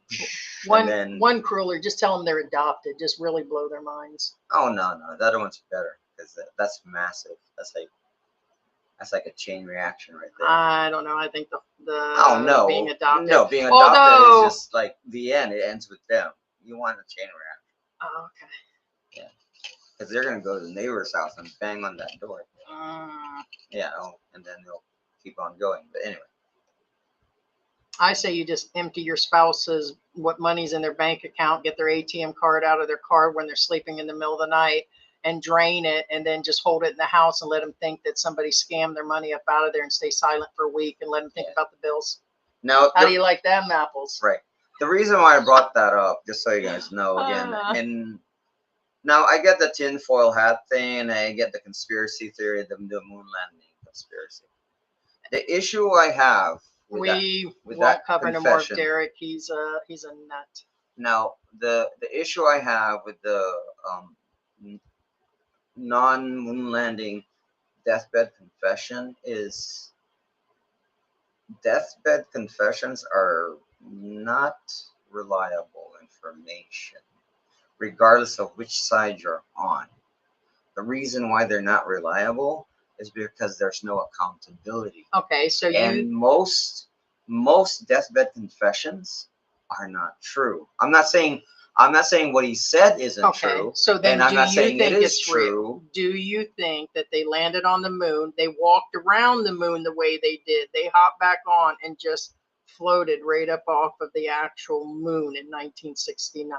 One crueler. Just tell them they're adopted. Just really blow their minds. oh no, the other one's better because that's massive. That's like a chain reaction right there. I don't know. I think the Oh no, being adopted. no, being adopted Although, is just like the end. It ends with them. You want a chain reaction. oh, okay. Yeah, because they're gonna go to the neighbor's house and bang on that door. Yeah, and then they'll keep on going. But anyway, I say you just empty your spouse's what money's in their bank account, get their ATM card out of their car when they're sleeping in the middle of the night, and drain it, and then just hold it in the house and let them think that somebody scammed their money up out of there, and stay silent for a week and let them think about the bills. now How do you like them apples? right. The reason why I brought that up, just so you guys know again, and now I get the tinfoil hat thing, and I get the conspiracy theory, the moon landing conspiracy. The issue I have with We with won't that cover no more of confession. Derek. He's a nut. Now, the issue I have with the non-moon landing deathbed confession is deathbed confessions are not reliable information, regardless of which side you're on. The reason why they're not reliable is because there's no accountability. Okay, so And most deathbed confessions are not true. I'm not saying what he said isn't true. So then and I'm do not you saying think it is it's true? Do you think that they landed on the moon, they walked around the moon the way they did, they hopped back on and just floated right up off of the actual moon in 1969?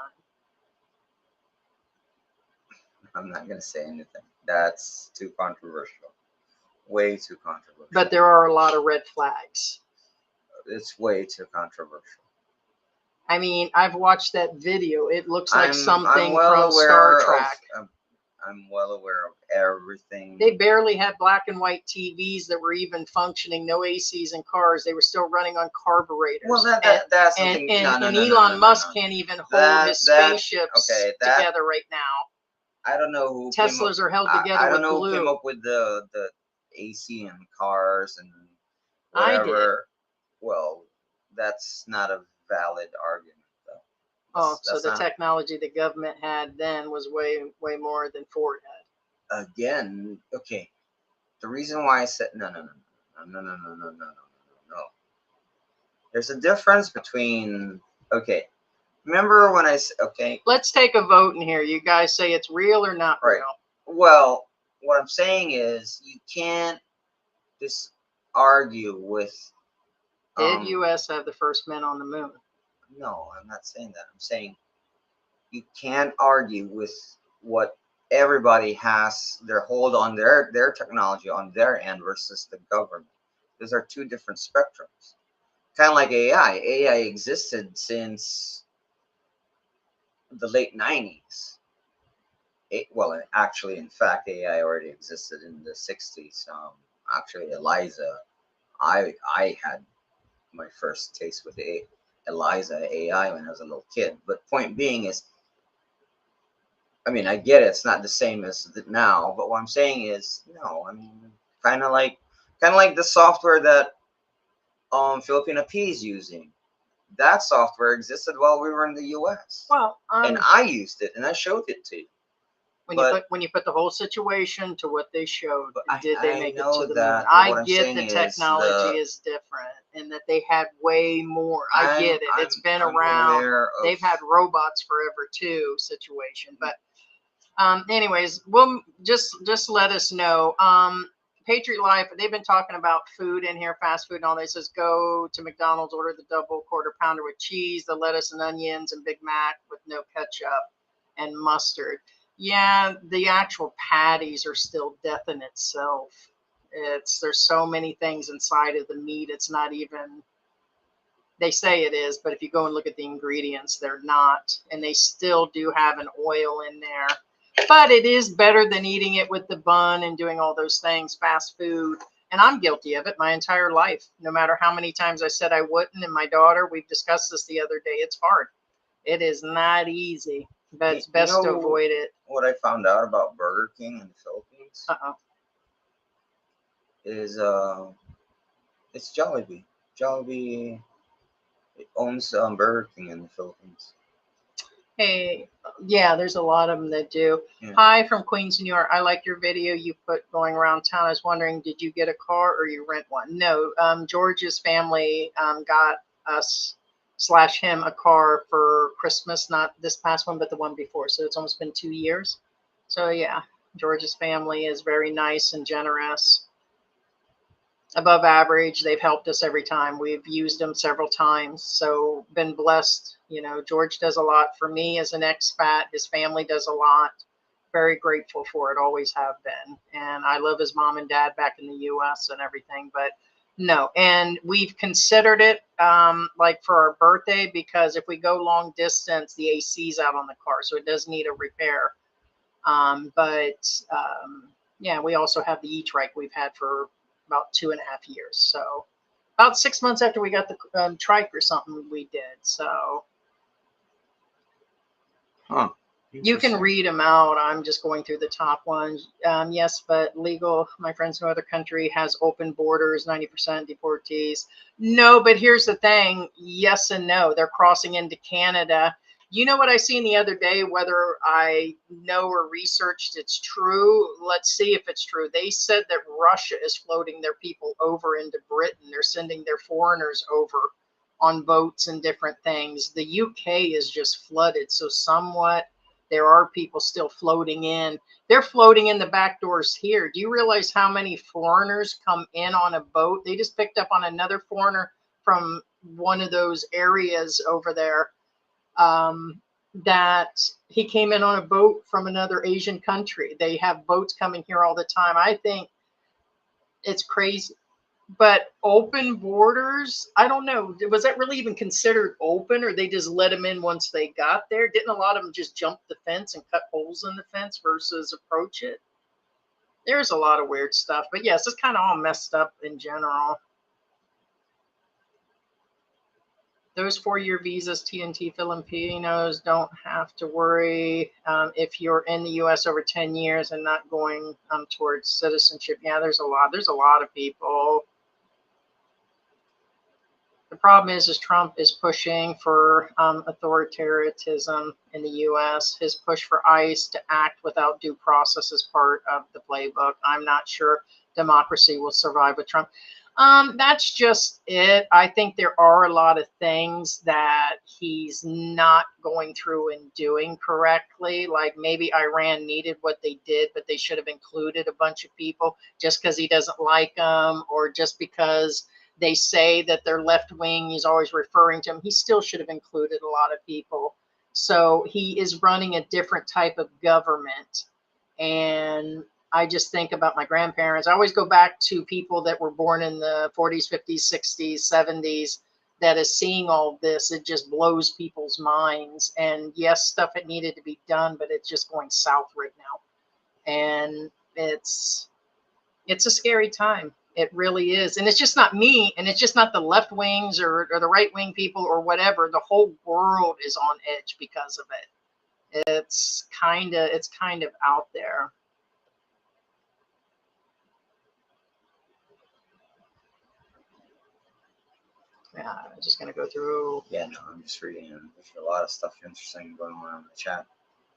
I'm not going to say anything. That's too controversial. Way too controversial. But there are a lot of red flags. It's way too controversial. I mean, I've watched that video. It looks like something I'm well from aware Star Trek. I'm well aware of everything. They barely had black and white TVs that were even functioning, no ACs in cars. They were still running on carburetors. Well, that's something. And Elon Musk can't even hold his spaceships together right now. I don't know who Teslas are held together I don't with know glue. who came up with the AC in cars and I whatever. Well, that's not a valid argument, though. So the technology the government had then was way more than Ford had. Again, okay. The reason why I said no. no. There's a difference between, okay, remember when I said, okay, Let's take a vote in here. You guys say it's real or not right. real? Well, what I'm saying is you can't just argue with, Did U.S. have the first men on the moon? no, I'm not saying that. I'm saying you can't argue with what everybody has their hold on their technology on their end versus the government. Those are two different spectrums. Kind of like AI. AI existed since the late 90s. Well, actually, in fact, AI already existed in the 60s. Actually, Eliza, I had my first taste with Eliza AI when I was a little kid. But point being is, I mean, I get it. It's not the same as now. But what I'm saying is, no. I mean, kind of like the software that Filipino P is using. That software existed while we were in the U.S. Well, and I used it and I showed it to you. when you put the whole situation to what they showed, But did they I make it know to the that, moon? but I what I'm get saying the is technology is different and that they had way more. I get it. It's been I'm around. aware of- They've had robots forever too situation. But anyways, we'll just let us know. Patriot Life, they've been talking about food in here, fast food and all. They says go to McDonald's, order the double quarter pounder with cheese, the lettuce and onions, and Big Mac with no ketchup and mustard. Yeah, the actual patties are still death in itself. There's so many things inside of the meat. It's not even, they say it is, but if you go and look at the ingredients, they're not. And they still do have an oil in there. But it is better than eating it with the bun and doing all those things, fast food. And I'm guilty of it my entire life. No matter how many times I said I wouldn't. And my daughter, we've discussed this the other day. It's hard. It is not easy, but it's best to avoid it. What I found out about Burger King in the Philippines is it's Jollibee. Jollibee owns Burger King in the Philippines. Hey, yeah, there's a lot of them that do. Yeah. Hi from Queens, New York. I like your video you put going around town. I was wondering, did you get a car or you rent one? No, George's family got us / him a car for Christmas, not this past one, but the one before. So it's almost been 2 years. So yeah, George's family is very nice and generous. Above average. They've helped us every time. We've used them several times. So been blessed. You know, George does a lot for me as an expat. His family does a lot. Very grateful for it. Always have been. And I love his mom and dad back in the US and everything. But no, and we've considered it like for our birthday, because if we go long distance, the AC's out on the car. So it does need a repair. Yeah, we also have the e-trike we've had for about 2.5 years. So about 6 months after we got the trike or something, we did. So you can read them out. I'm just going through the top ones. Yes, but legal. My friends in no other country has open borders, 90% deportees. No, but here's the thing. Yes and no. They're crossing into Canada. You know what I seen the other day, whether I know or researched it's true. Let's see if it's true. They said that Russia is floating their people over into Britain. They're sending their foreigners over on boats and different things. The UK is just flooded. So somewhat there are people still floating in. They're floating in the back doors here. Do you realize how many foreigners come in on a boat? They just picked up on another foreigner from one of those areas over there. That he came in on a boat from another Asian country. They have boats coming here all the time. I think it's crazy. But open borders, I don't know. Was that really even considered open, or they just let them in once they got there? Didn't a lot of them just jump the fence and cut holes in the fence versus approach it? There's a lot of weird stuff. But yes, it's kind of all messed up in general. Those 4-year visas, TNT Filipinos don't have to worry if you're in the U.S. over 10 years and not going towards citizenship. Yeah, there's a lot of people. The problem is Trump is pushing for authoritarianism in the U.S. His push for ICE to act without due process is part of the playbook. I'm not sure democracy will survive with Trump. That's just it. I think there are a lot of things that he's not going through and doing correctly. Like maybe Iran needed what they did, but they should have included a bunch of people just because he doesn't like them, or just because they say that they're left wing. He's always referring to them. He still should have included a lot of people. So he is running a different type of government. And I just think about my grandparents. I always go back to people that were born in the 40s, 50s, 60s, 70s that is seeing all this. It just blows people's minds. And yes, stuff that needed to be done, but it's just going south right now. And it's a scary time. It really is. And it's just not me, and it's just not the left wings or the right wing people or whatever. The whole world is on edge because of it. It's kind of out there. Yeah, I'm just going to go through. Yeah, no, I'm just reading. There's a lot of stuff interesting going on in the chat.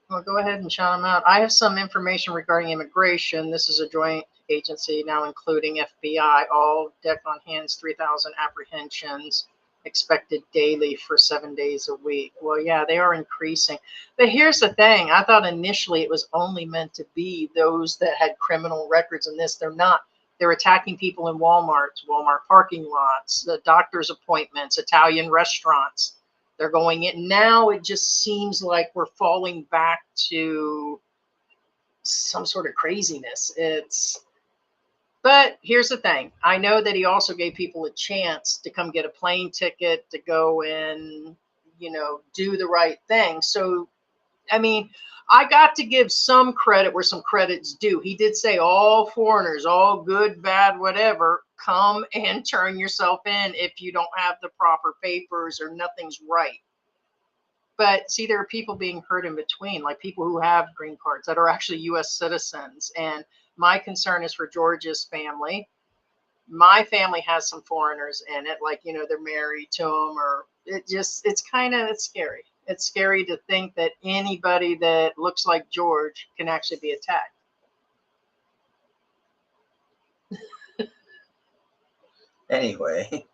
Well, go ahead and shout them out. I have some information regarding immigration. This is a joint agency now including FBI. All deck on hands, 3,000 apprehensions expected daily for 7 days a week. Well, yeah, they are increasing. But here's the thing. I thought initially it was only meant to be those that had criminal records, and this, they're not. They're attacking people in Walmart parking lots, the doctor's appointments, Italian restaurants. They're going in. Now it just seems like we're falling back to some sort of craziness. But here's the thing. I know that he also gave people a chance to come get a plane ticket, to go and, do the right thing. So, I mean, I got to give some credit where some credit's due. He did say all foreigners, all good, bad, whatever, come and turn yourself in if you don't have the proper papers or nothing's right. But see, there are people being hurt in between, like people who have green cards that are actually U.S. citizens. And my concern is for George's family. My family has some foreigners in it, like, they're married to them, or it's scary. It's scary to think that anybody that looks like George can actually be attacked. Anyway,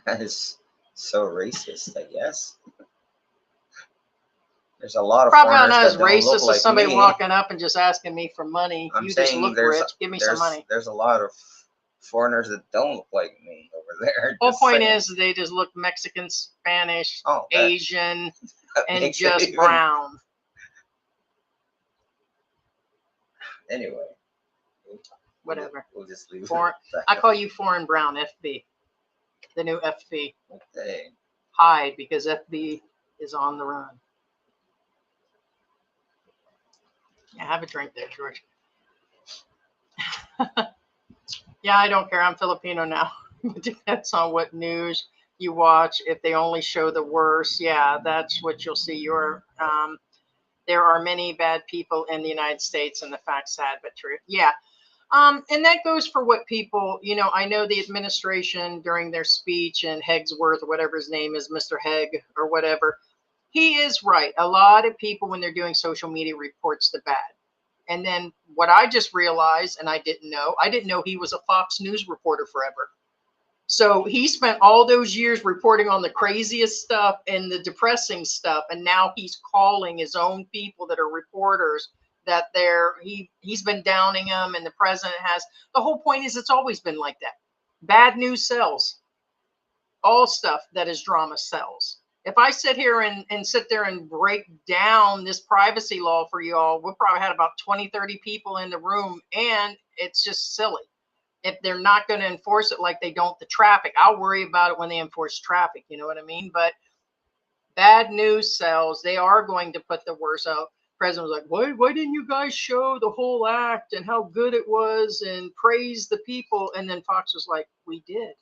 that is so racist, I guess. There's a lot of Probably foreigners not that as don't racist look as like somebody me. walking up and just asking me for money. I'm You just saying look there's rich. Give me some money. There's a lot of foreigners that don't look like me over there. Whole just point saying. is they just look Mexican, Spanish, Oh, that- Asian, that and makes it just even- brown. Anyway. Whatever. We'll just leave Foreign. it. I call you foreign brown, FB. The new FB. Okay. Hide, because FB is on the run. Yeah, have a drink there, George. Yeah, I don't care. I'm Filipino now. It depends on what news you watch. If they only show the worst, yeah, that's what you'll see. There are many bad people in the United States, and the fact's sad but true. Yeah. And that goes for what people, I know the administration during their speech, and Hegsworth, or whatever his name is, Mr. Heg or whatever, he is right. A lot of people, when they're doing social media, reports the bad. And then what I just realized, and I didn't know he was a Fox News reporter forever. So he spent all those years reporting on the craziest stuff and the depressing stuff. And now he's calling his own people that are reporters that he's been downing them, and the president has. The whole point is it's always been like that. Bad news sells. All stuff that is drama sells. If I sit here and sit there and break down this privacy law for you all, we'll probably have about 20, 30 people in the room, and it's just silly. If they're not going to enforce it like they don't the traffic, I'll worry about it when they enforce traffic. You know what I mean? But bad news sells. They are going to put the worst out. President was like, why didn't you guys show the whole act and how good it was and praise the people? And then Fox was like, we did.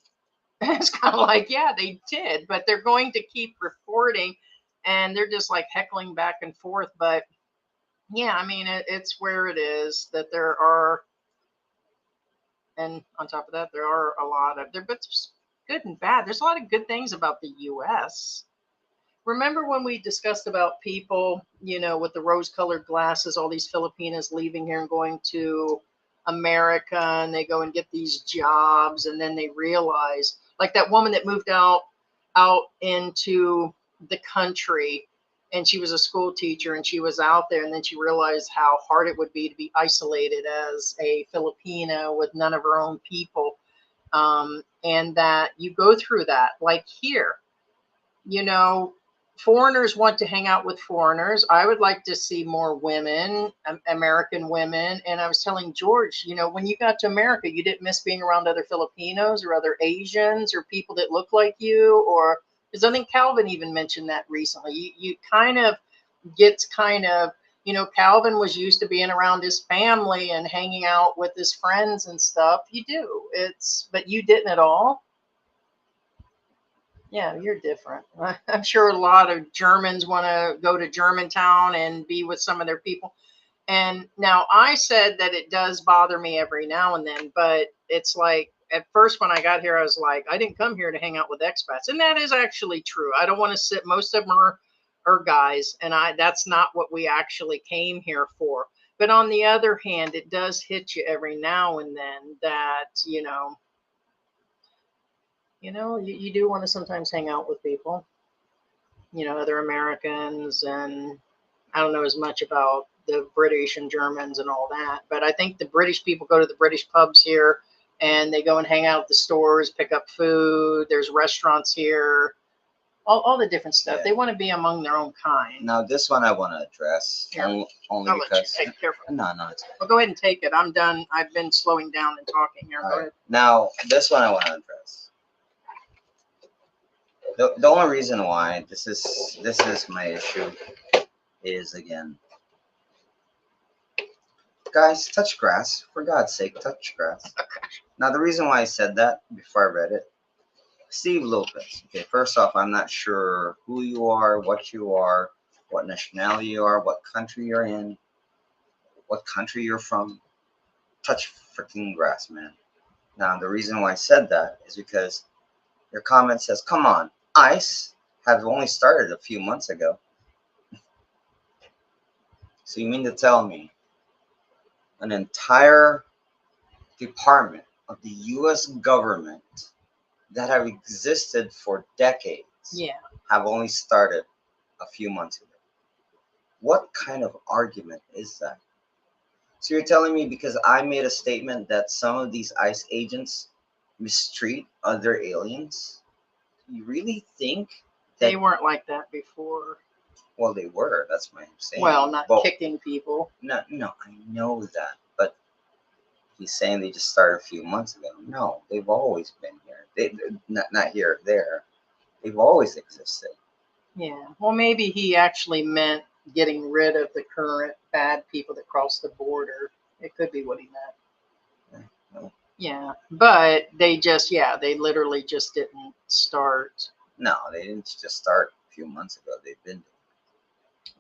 It's kind of like, yeah, they did, but they're going to keep reporting, and they're just like heckling back and forth. But yeah, I mean, it's where it is that there are, and on top of that, there are a lot of there, but there's good and bad. There's a lot of good things about the U.S. Remember when we discussed about people, with the rose-colored glasses, all these Filipinas leaving here and going to America and they go and get these jobs, and then they realize, like that woman that moved out into the country, and she was a school teacher, and she was out there, and then she realized how hard it would be to be isolated as a Filipino with none of her own people, and that you go through that. Like here, you know, foreigners want to hang out with foreigners. I would like to see more women, American women. And I was telling George, you know, when you got to America, you didn't miss being around other Filipinos or other Asians or people that look like you. Or, because I think Calvin even mentioned that recently. You kind of gets kind of, you know, Calvin was used to being around his family and hanging out with his friends and stuff. You do. But you didn't at all. Yeah, you're different. I'm sure a lot of Germans want to go to Germantown and be with some of their people. And now I said that it does bother me every now and then, but it's like at first when I got here, I was like, I didn't come here to hang out with expats. And that is actually true. I don't want to sit, most of them are guys, and that's not what we actually came here for. But on the other hand, it does hit you every now and then that, you do want to sometimes hang out with people, other Americans. And I don't know as much about the British and Germans and all that, but I think the British people go to the British pubs here and they go and hang out at the stores, pick up food. There's restaurants here, all the different stuff. Yeah. They want to be among their own kind. Now, this one I want to address only I'll let you because. take care of it. No, it's okay. Well, go ahead and take it. I'm done. I've been slowing down and talking here. Go ahead. Now, this one I want to address. The only reason why this is my issue is, again, guys, touch grass. For God's sake, touch grass. Now, the reason why I said that before I read it, Steve Lopez. Okay, first off, I'm not sure who you are, what nationality you are, what country you're in, what country you're from. Touch freaking grass, man. Now, the reason why I said that is because your comment says, come on, ICE have only started a few months ago. So you mean to tell me an entire department of the U.S. government that have existed for decades have only started a few months ago? What kind of argument is that? So you're telling me because I made a statement that some of these ICE agents mistreat other aliens? You really think that They weren't like that before. Well, they were. That's what I'm saying. Well, not kicking people. No, I know that. But he's saying they just started a few months ago. No, they've always been here. They not here, there. They've always existed. Yeah. Well, maybe he actually meant getting rid of the current bad people that cross the border. It could be what he meant. No. Yeah. But they literally just didn't start. No, they didn't just start a few months ago. They've been doing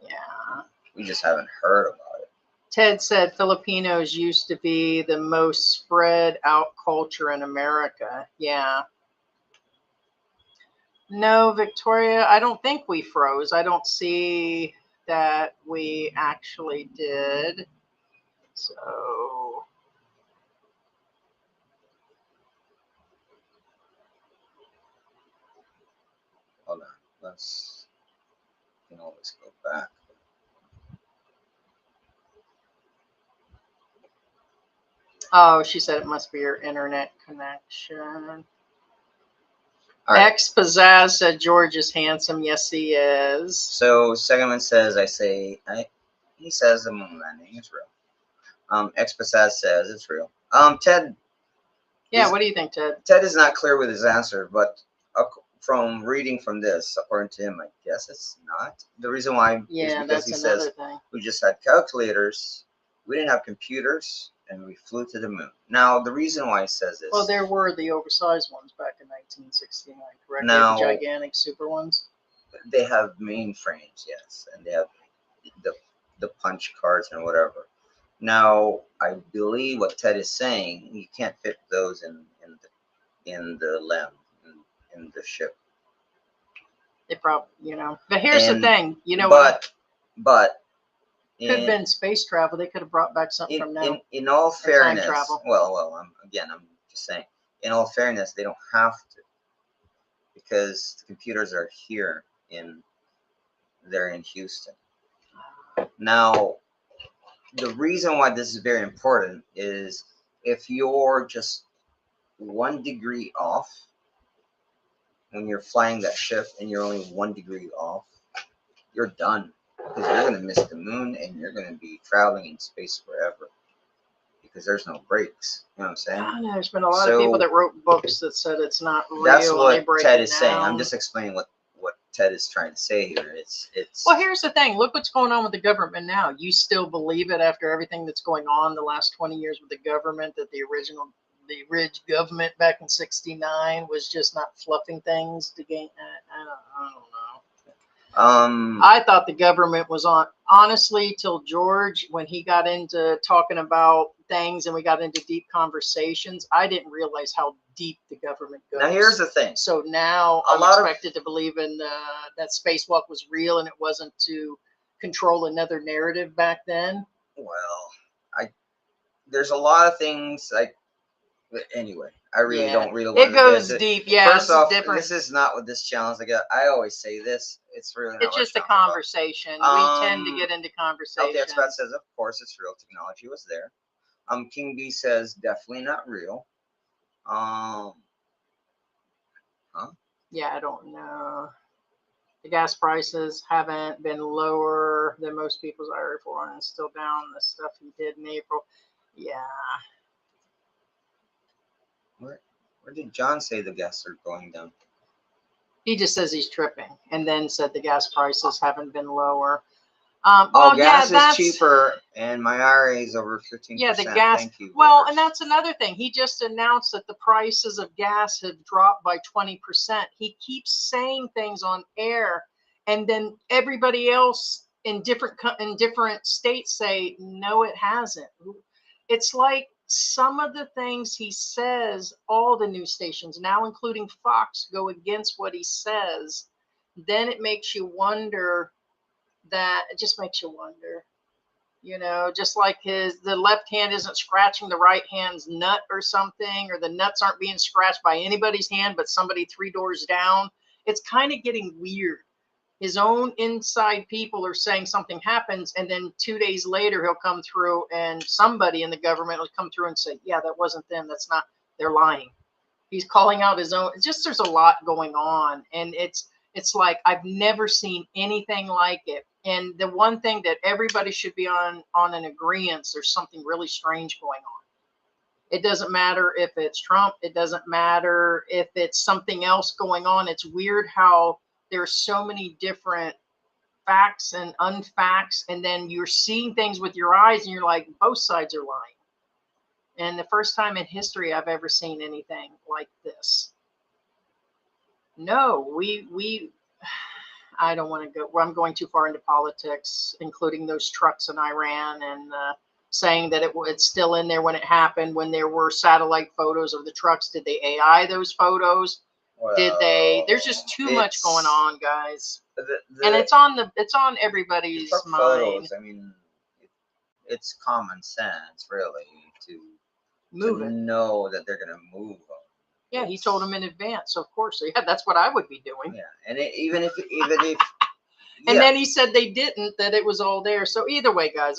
it. Yeah. We just haven't heard about it. Ted said Filipinos used to be the most spread out culture in America. Yeah. No, Victoria, I don't think we froze. I don't see that we actually did. So. Hold on. Let's. You can always go back. Oh, she said it must be your internet connection. All right. X Pizzazz said George is handsome. Yes, he is. So Segment says, he says the moon landing is real. Expats says it's real. Ted. Yeah, what do you think, Ted? Ted is not clear with his answer, but from reading from this, according to him, I guess it's not. The reason why is because he says we just had calculators, we didn't have computers, and we flew to the moon. Now, the reason why he says this. Well, there were the oversized ones back in 1969, correct? Now, the gigantic super ones. They have mainframes, yes, and they have the punch cards and whatever. Now, I believe what Ted is saying, you can't fit those in the LEM, in the ship. They probably, but here's the thing, But Could have in, been space travel. They could have brought back something from now. in all time fairness, travel. well, I'm just saying, in all fairness, they don't have to, because the computers are here they're in Houston. Now, the reason why this is very important is if you're just 1 degree off when you're flying that ship and you're only 1 degree off, you're done, because you're going to miss the moon and you're going to be traveling in space forever because there's no breaks. You know what I'm saying? I know there's been a lot of people that wrote books that said it's not real. That's and they what break Ted it is saying. down. I'm just explaining what Ted is trying to say here. It's Well, here's the thing. Look what's going on with the government now. You still believe it after everything that's going on the last 20 years with the government, that the original government back in '69 was just not fluffing things to gain. I don't know. I thought the government was on, honestly, till George, when he got into talking about things and we got into deep conversations, I didn't realize how deep the government goes. Now here's the thing. So now I'm expected to believe in that spacewalk was real and it wasn't to control another narrative back then. Well, there's a lot of things but anyway, I really don't really want it to goes get into deep. Yeah, First off, different. this is not what this challenge is. I always say this. It's really not It's just a what challenge conversation. about. We tend to get into conversation. Okay, Expat says, of course, it's real. Technology was there. King B says, definitely not real. Yeah, I don't know. The gas prices haven't been lower than most people's IRA for, and still down the stuff he did in April. Yeah. Where did John say the gas are going down? He just says he's tripping, and then said the gas prices haven't been lower. Gas is cheaper, and my IRA is over 15%. Yeah, the gas. Thank you. Well, and that's another thing. He just announced that the prices of gas have dropped by 20%. He keeps saying things on air, and then everybody else in different states say no, it hasn't. It's like some of the things he says, all the news stations now, including Fox, go against what he says. Then it makes you wonder. It just makes you wonder. You know, just like the left hand isn't scratching the right hand's nut or something, or the nuts aren't being scratched by anybody's hand but somebody 3 doors down. It's kind of getting weird. His own inside people are saying something happens, and then 2 days later he'll come through and somebody in the government will come through and say, yeah, that wasn't them. That's not, they're lying. He's calling out his own. It's just, there's a lot going on, and it's like I've never seen anything like it. And the one thing that everybody should be on an agreement, there's something really strange going on. It doesn't matter if it's Trump. It doesn't matter if it's something else going on. It's weird how there's so many different facts and unfacts, and then you're seeing things with your eyes and you're like, both sides are lying. And the first time in history I've ever seen anything like this. No, I don't want to go. Well, I'm going too far into politics, including those trucks in Iran, and saying that it's still in there when it happened, when there were satellite photos of the trucks. Did they AI those photos? Well, Did they? There's just too much going on, guys. And it's on everybody's mind. Photos, I mean, it's common sense, really, to know that they're going to move them. Yeah, he told them in advance, so of course. So yeah, that's what I would be doing. Yeah, and even if and then he said they didn't, that it was all there. So either way, guys,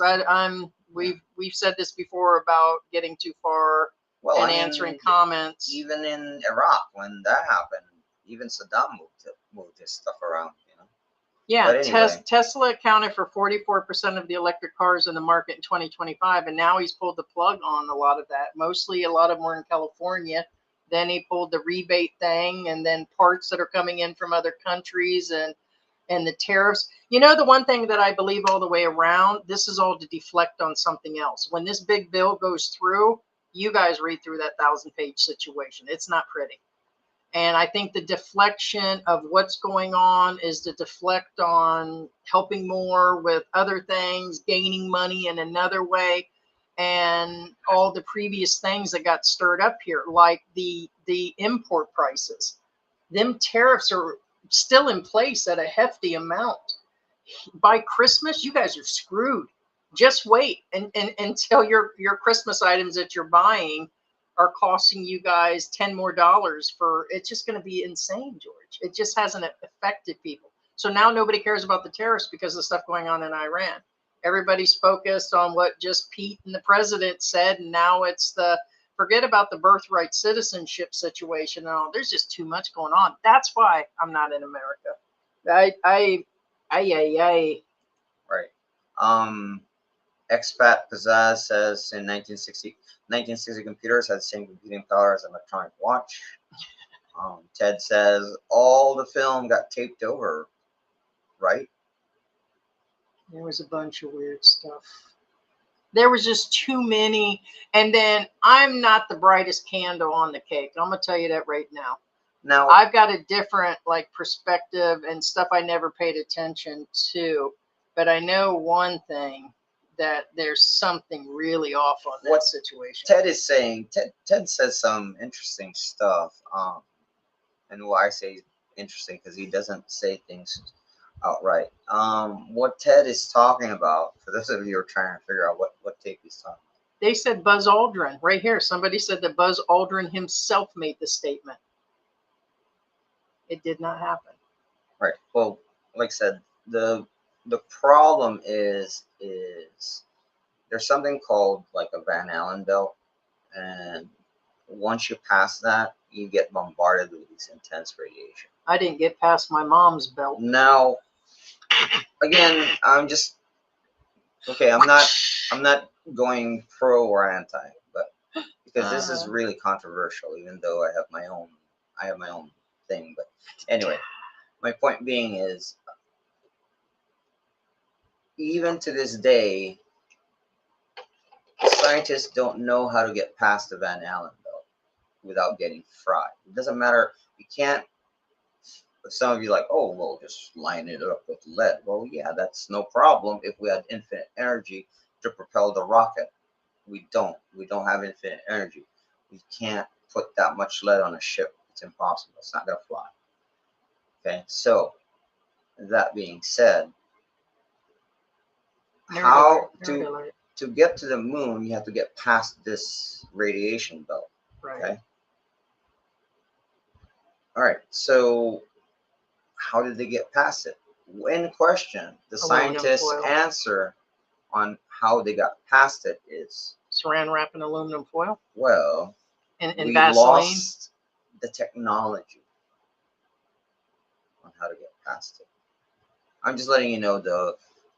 we've said this before about getting too far and answering comments. Even in Iraq, when that happened, even Saddam moved his stuff around, you know. Yeah, anyway. Tesla accounted for 44% of the electric cars in the market in 2025, and now he's pulled the plug on a lot of that. Mostly, a lot of them were in California. Then he pulled the rebate thing, and then parts that are coming in from other countries, and the tariffs. You know, the one thing that I believe all the way around, this is all to deflect on something else. When this big bill goes through, you guys read through that 1,000-page situation. It's not pretty. And I think the deflection of what's going on is to deflect on helping more with other things, gaining money in another way, and all the previous things that got stirred up here, like the import prices. Them tariffs are still in place at a hefty amount. By Christmas, you guys are screwed. Just wait until your Christmas items that you're buying are costing you guys $10 more for. It's just going to be insane, George. It just hasn't affected people. So now nobody cares about the tariffs because of the stuff going on in Iran. Everybody's focused on what just Pete and the president said, and now it's the forget about the birthright citizenship situation. Oh, there's just too much going on. That's why I'm not in America. I. Right. Expat Pizzazz says in 1960 computers had the same computing power as an electronic watch. Ted says all the film got taped over, right? There was a bunch of weird stuff. There was just too many. And then I'm not the brightest candle on the cake. I'm going to tell you that right now. Now, I've got a different perspective and stuff I never paid attention to. But I know one thing, that there's something really off on that situation. Ted is saying, Ted says some interesting stuff. And why I say interesting, because he doesn't say things outright. What Ted is talking about, for those of you who are trying to figure out what tape he's talking about. They said Buzz Aldrin right here. Somebody said that Buzz Aldrin himself made the statement. It did not happen. Right. Well, like I said, the problem is there's something called like a Van Allen belt, and once you pass that, you get bombarded with these intense radiation. I didn't get past my mom's belt. Now, again, I'm just okay. I'm not going pro or anti, but because this is really controversial, even though I have my own thing. But anyway, my point being is, even to this day, scientists don't know how to get past the Van Allen belt without getting fried. It doesn't matter. You can't. Some of you are like, oh, well, just line it up with lead. Well, yeah, that's no problem if we had infinite energy to propel the rocket. We don't. We don't have infinite energy. We can't put that much lead on a ship. It's impossible. It's not going to fly. Okay, so that being said, to get to the moon, you have to get past this radiation belt. Right. Okay. All right. So, how did they get past it? When questioned, the scientists' answer on how they got past it is saran wrap and aluminum foil. Well, and we Vaseline. Lost the technology on how to get past it. I'm just letting you know the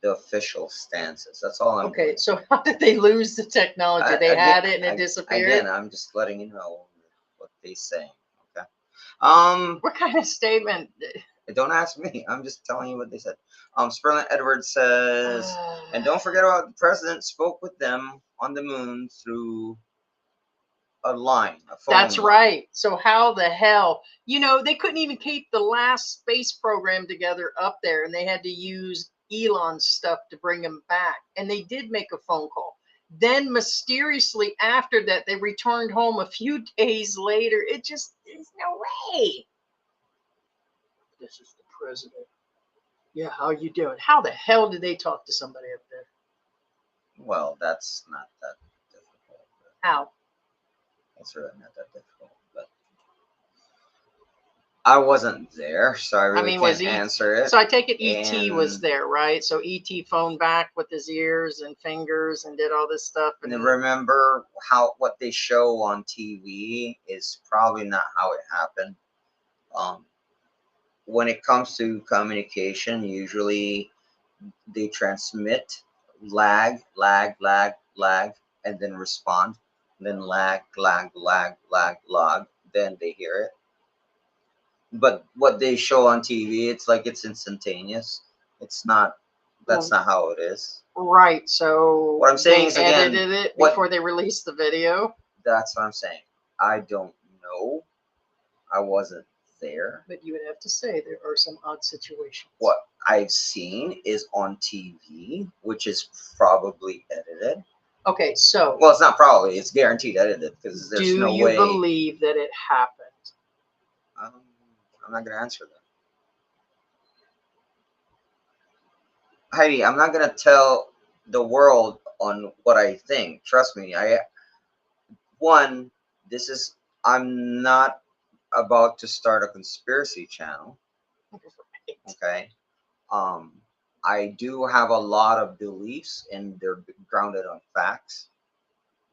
official stances. That's all I'm doing. So how did they lose the technology? They had it and it disappeared? Again, I'm just letting you know what they say. Okay. What kind of statement? Don't ask me. I'm just telling you what they said. Sperlin Edwards says, and don't forget about the president spoke with them on the moon through a line, a phone That's line. right. So how the hell, they couldn't even keep the last space program together up there, and they had to use Elon's stuff to bring him back. And they did make a phone call. Then mysteriously after that, they returned home a few days later. It just, there's no way. This is the president. Yeah, how you doing? How the hell did they talk to somebody up there? Well, that's not that difficult. How? It's really not that difficult. But I wasn't there, so I really can't answer it. So I take it E.T. was there, right? So E.T. phoned back with his ears and fingers and did all this stuff. And remember what they show on TV is probably not how it happened. When it comes to communication, usually they transmit, lag, and then respond. Then lag, then they hear it. But what they show on TV, it's like it's instantaneous. It's not. That's not how it is. Right. So what I'm saying is, again, edited it before they released the video. That's what I'm saying. I don't know. I wasn't there. But you would have to say there are some odd situations. What I've seen is on TV, which is probably edited. Okay, so. Well, it's not probably. It's guaranteed edited because there's no way. Do you believe that it happened? I'm not going to answer that. Heidi, I'm not going to tell the world on what I think. Trust me. This is, I'm not about to start a conspiracy channel. Okay. Um, I do have a lot of beliefs and they're grounded on facts,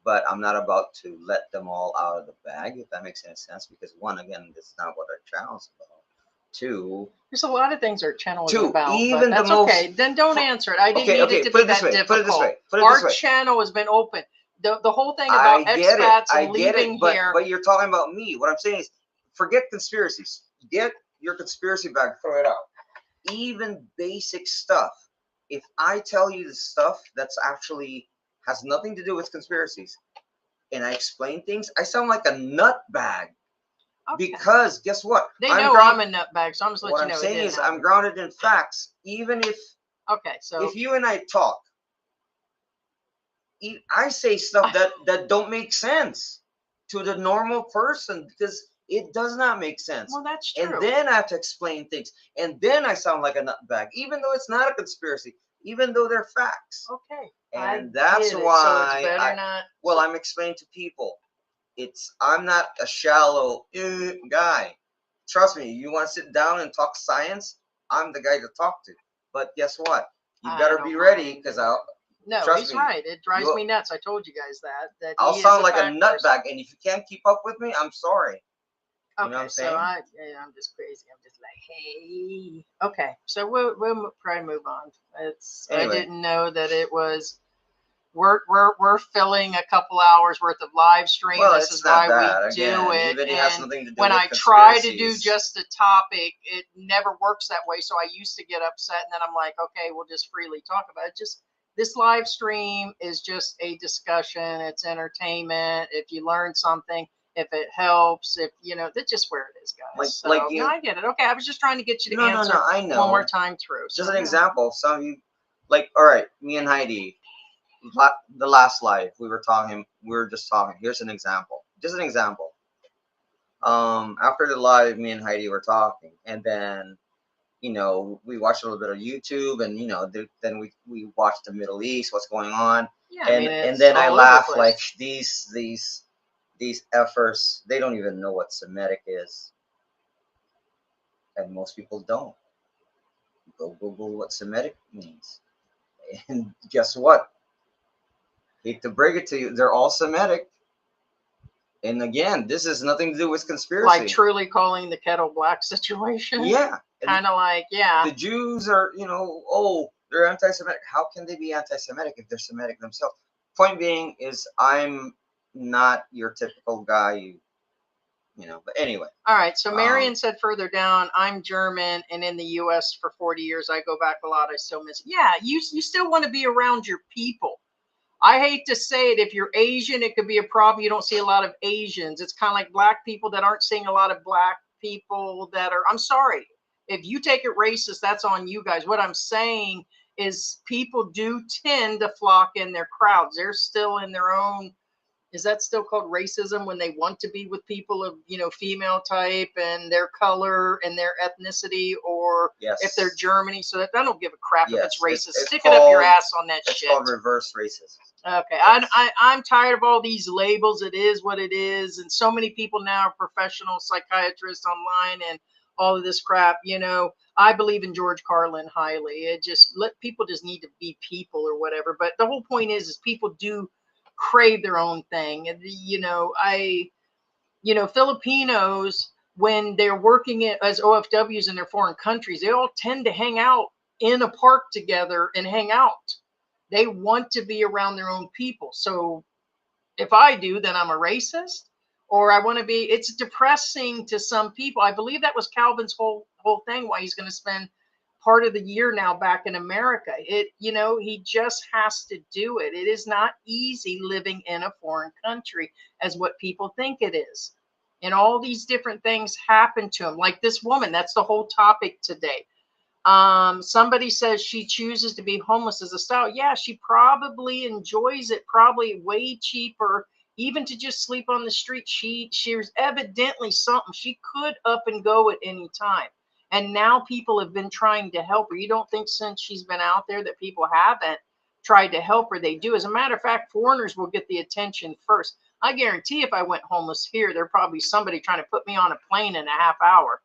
but I'm not about to let them all out of the bag, if that makes any sense. Because one, again, that's not what our channel's about. Two, There's a lot of things our channel isn't about, even but that's the most, okay. Then don't answer it. I didn't okay, need okay, it to put be it this that way, put it this difficult. way, put it this Our way. channel has been open. The whole thing I about get it. expats I and get leaving it. But here. but you're talking about me. What I'm saying is, forget conspiracies. Get your conspiracy bag, throw it out. Even basic stuff. If I tell you the stuff that's actually has nothing to do with conspiracies, and I explain things, I sound like a nutbag. Okay. Because guess what? They know I'm a nutbag, so I'm just letting What you I'm know. saying is, I'm grounded in facts. Even if okay, so if you and I talk, I say stuff that don't make sense to the normal person because it does not make sense. well, that's true. And then I have to explain things, and then I sound like a nutbag, even though it's not a conspiracy, even though they're facts. Okay, And that's get it. why So it's better not. well, I'm explaining to people. I'm not a shallow guy. Trust me, you want to sit down and talk science, I'm the guy to talk to. But guess what? You better be ready because No, trust he's me, right. It drives me nuts. I told you guys that I'll he sound is like a fact nutbag, person. and if you can't keep up with me, I'm sorry. You know what I'm saying? So I'm just crazy. I'm just like, hey. Okay, so we'll probably move on. Anyway. I didn't know that it was. We're filling a couple hours worth of live stream. Well, this it's is not why that. we Again, do it. even it has nothing to do when with I try to do conspiracies. just a topic, it never works that way. So I used to get upset, and then I'm like, okay, we'll just freely talk about it. Just this live stream is just a discussion. It's entertainment. If you learn something, if it helps, if you know, that's just where it is, guys. No, I get it. Okay, I was just trying to get you to answer I know. one more time through. Just an example. Some of you, like, all right, me and Heidi, the last live we were just talking. Here's an example. Just an example. After the live, me and Heidi were talking, and then we watched a little bit of YouTube, and then we watched the Middle East, what's going on, Yeah, and then I laugh like these effers, they don't even know what Semitic is, and most people don't. Go Google what Semitic means, and guess what? Hate to break it to you, they're all Semitic. And again, this has nothing to do with conspiracy. Like truly calling the kettle black situation. Yeah. Kind of like, yeah. The Jews are, they're anti-Semitic. How can they be anti-Semitic if they're Semitic themselves? Point being is, I'm not your typical guy, but anyway. All right. So Marion said further down, I'm German and in the U.S. for 40 years. I go back a lot. I still miss it. Yeah, you still want to be around your people. I hate to say it. If you're Asian, it could be a problem. You don't see a lot of Asians. It's kind of like black people that aren't seeing a lot of black people that are, I'm sorry. If you take it racist, that's on you guys. What I'm saying is people do tend to flock in their crowds. They're still in their own. Is that still called racism when they want to be with people of, female type and their color and their ethnicity, or if they're Germany? So that I don't give a crap if it's racist. Stick it up your ass on that shit. It's called reverse racism. Okay, I'm tired of all these labels. It is what it is, and so many people now are professional psychiatrists online and all of this crap. I believe in George Carlin highly. It just people just need to be people or whatever. But the whole point is people do crave their own thing. And Filipinos, when they're working as OFWs in their foreign countries, they all tend to hang out in a park together and hang out. They want to be around their own people. So if I do, then I'm a racist, or I want to be. It's depressing to some people. I believe that was Calvin's whole thing, why he's going to spend part of the year now back in America. He just has to do it. It is not easy living in a foreign country as what people think it is. And all these different things happen to him. Like this woman, that's the whole topic today. Somebody says she chooses to be homeless as a style. Yeah, she probably enjoys it, probably way cheaper, even to just sleep on the street. She's evidently something. She could up and go at any time. And now people have been trying to help her. You don't think since she's been out there that people haven't tried to help her, they do. As a matter of fact, foreigners will get the attention first. I guarantee if I went homeless here, there'd probably be somebody trying to put me on a plane in a half hour.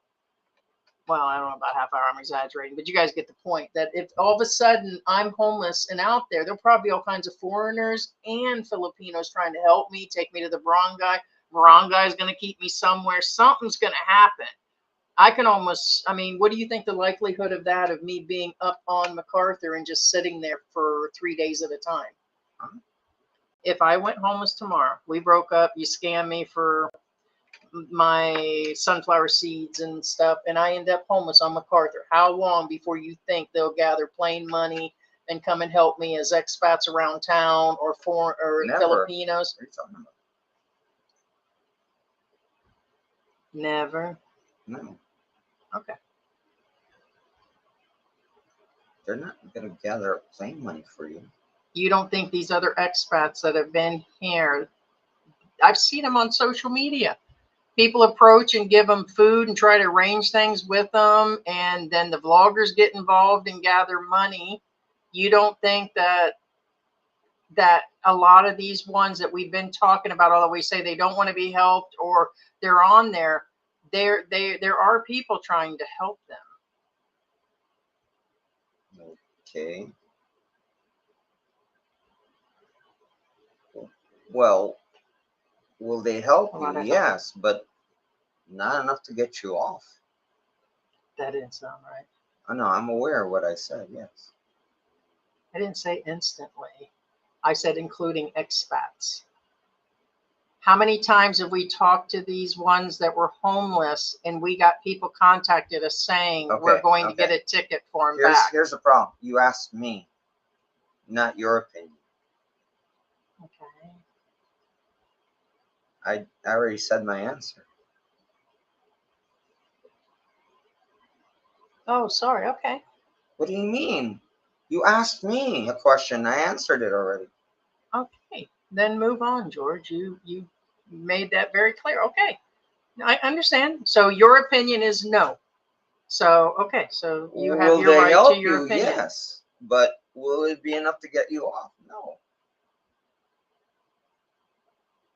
Well, I don't know about half hour, I'm exaggerating, but you guys get the point that if all of a sudden I'm homeless and out there, there'll probably be all kinds of foreigners and Filipinos trying to help me, take me to the barangay. Barangay is going to keep me somewhere. Something's going to happen. I can almost, I mean, what do you think the likelihood of that, of me being up on MacArthur and just sitting there for 3 days at a time? If I went homeless tomorrow, we broke up, you scam me for my sunflower seeds and stuff, and I end up homeless on MacArthur, how long before you think they'll gather plane money and come and help me as expats around town, or foreign or Never. Filipinos? What are you talking about? Never. No, Okay. they're not going to gather up plane money for you. You don't think these other expats that have been here, I've seen them on social media. People approach and give them food and try to arrange things with them, and then the vloggers get involved and gather money. You don't think that a lot of these ones that we've been talking about, although we say they don't want to be helped or they're on there, there are people trying to help them. Okay. Well, will they help A lot you? of help. Yes, but not enough to get you off. That didn't sound right. I know, I'm aware of what I said, yes. I didn't say instantly. I said including expats. How many times have we talked to these ones that were homeless and we got people contacted us saying we're Okay, going to okay. get a ticket for them back? Here's the problem. You asked me, not your opinion. Okay. I already said my answer. Oh, sorry. Okay. What do you mean? You asked me a question. I answered it already. Okay. Then move on, George. You made that very clear. Okay. I understand. So your opinion is no. So, okay. So you have Will your they right help to your you? opinion. Yes. But will it be enough to get you off? No.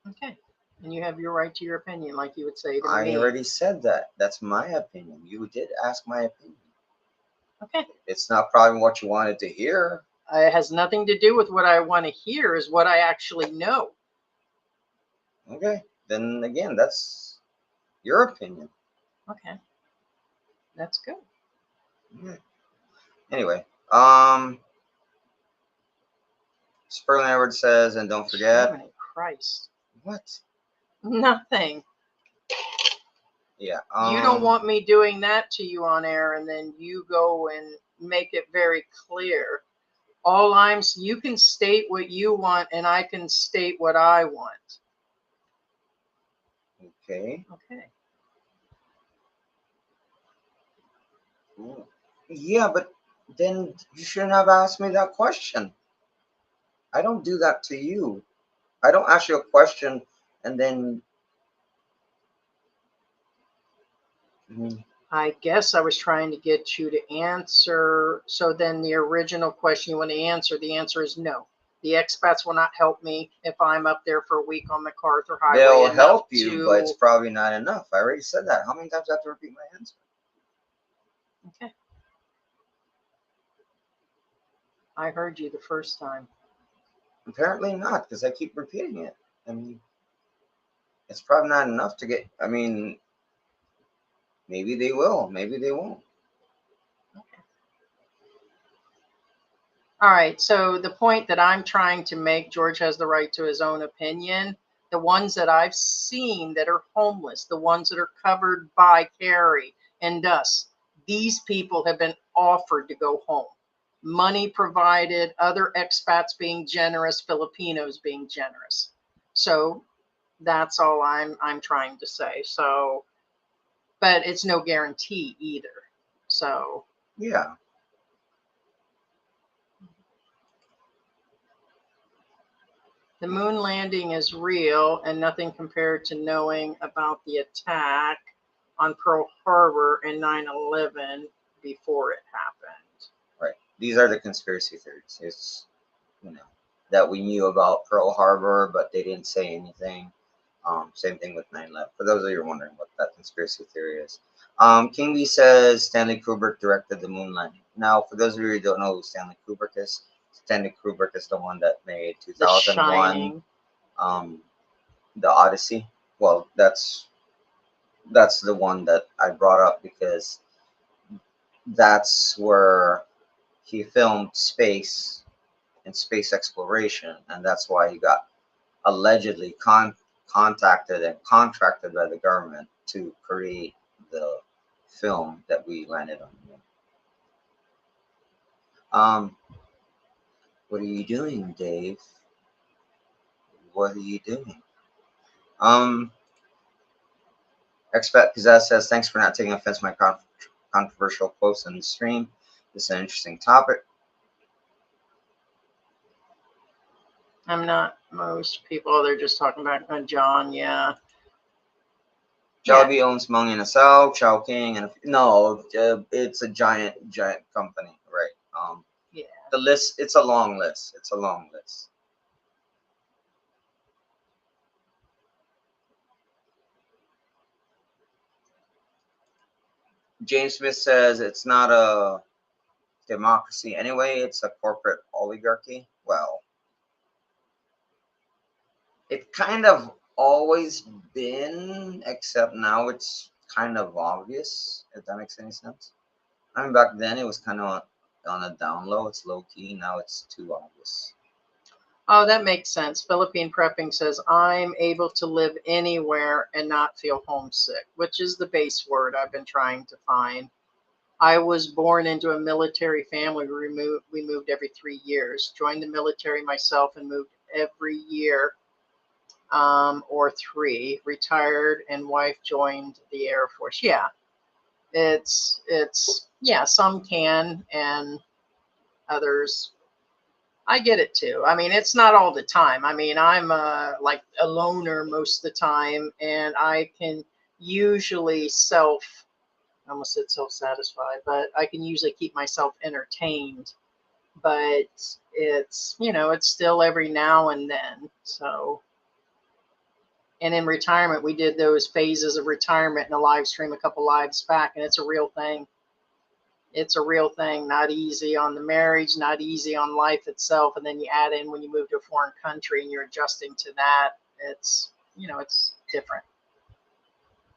Okay. And you have your right to your opinion, like you would say to I me. already said that. That's my opinion. You did ask my opinion. Okay. It's not probably what you wanted to hear. It has nothing to do with what I want to hear, is what I actually know. Okay. Then again, that's your opinion. Okay. That's good. Okay. Anyway, Sperling Edward says, and don't forget. Jiminy Christ. What? Nothing. Yeah. You don't want me doing that to you on air and then you go and make it very clear. You can state what you want and I can state what I want. Okay. Okay. Yeah, but then you shouldn't have asked me that question. I don't do that to you. I don't ask you a question and then. I guess I was trying to get you to answer. So then the original question you want to answer, the answer is no. The expats will not help me if I'm up there for a week on MacArthur Highway. They'll enough help you, to- but it's probably not enough. I already said that. How many times do I have to repeat my answer? Okay. I heard you the first time. Apparently not, because I keep repeating it. I mean, it's probably not enough to get. I mean, maybe they will. Maybe they won't. Okay. All right. So the point that I'm trying to make, George has the right to his own opinion. The ones that I've seen that are homeless, the ones that are covered by Carrie and us, these people have been offered to go home. Money provided, other expats being generous, Filipinos being generous. So that's all I'm trying to say. So, but it's no guarantee either. So Yeah. the moon landing is real and nothing compared to knowing about the attack on Pearl Harbor and 9/11 before it happened. Right. These are the conspiracy theories. It's you know, that we knew about Pearl Harbor, but they didn't say anything. Same thing with 9/11. For those of you who are wondering what that conspiracy theory is. King B says Stanley Kubrick directed the moon landing. Now, for those of you who don't know who Stanley Kubrick is, Stanley Kubrick is the one that made The 2001, Shining. The Odyssey. Well, that's the one that I brought up because that's where he filmed space and space exploration, and that's why he got allegedly contacted and contracted by the government to create the film that we landed on. What are you doing, Dave? What are you doing? Expat Pizzazz says, thanks for not taking offense to my controversial post on the stream. This is an interesting topic. I'm not most people. They're just talking about John. Yeah. Jollibee owns Mung and Asao, Chow King, and no, it's a giant company, right? Yeah. The list, it's a long list. It's a long list. James Smith says it's not a democracy anyway, it's a corporate oligarchy. Well, it kind of always been, except now it's kind of obvious, if that makes any sense. I mean, back then it was kind of on a down low, it's low key, now it's too obvious. Oh, that makes sense. Philippine Prepping says, I'm able to live anywhere and not feel homesick, which is the base word I've been trying to find. I was born into a military family. We moved every 3 years. Joined the military myself and moved every year or 3. Retired and wife joined the Air Force. Yeah, it's yeah. Some can and others. I get it too. I mean, it's not all the time. I mean, I'm like a loner most of the time, and I can usually I almost said self-satisfied, but I can usually keep myself entertained. But it's, it's still every now and then. So, and in retirement, we did those phases of retirement in a live stream a couple lives back, and it's a real thing. It's a real thing. Not easy on the marriage, not easy on life itself. And then you add in when you move to a foreign country and you're adjusting to that. It's, it's different.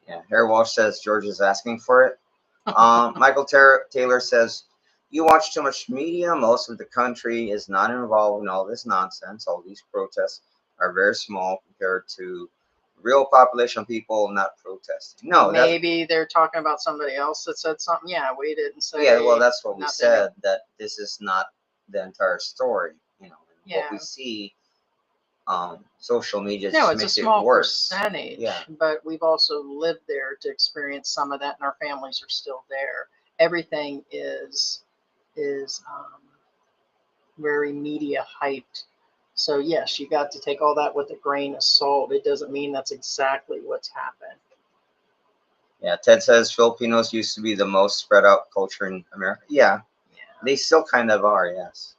Yeah, Harry Walsh says George is asking for it. Michael Taylor says, you watch too much media. Most of the country is not involved in all this nonsense. All these protests are very small compared to real population of people not protesting. No, maybe they're talking about somebody else that said something. Yeah, we didn't say. Yeah, well, that's what we nothing. said, that this is not the entire story. Yeah. What we see, social media No, just it's a makes small it worse. percentage. Yeah. But we've also lived there to experience some of that, and our families are still there. Everything is very media hyped. So yes, you got to take all that with a grain of salt. It doesn't mean that's exactly what's happened. Yeah, Ted says Filipinos used to be the most spread out culture in America. Yeah, they still kind of are. Yes.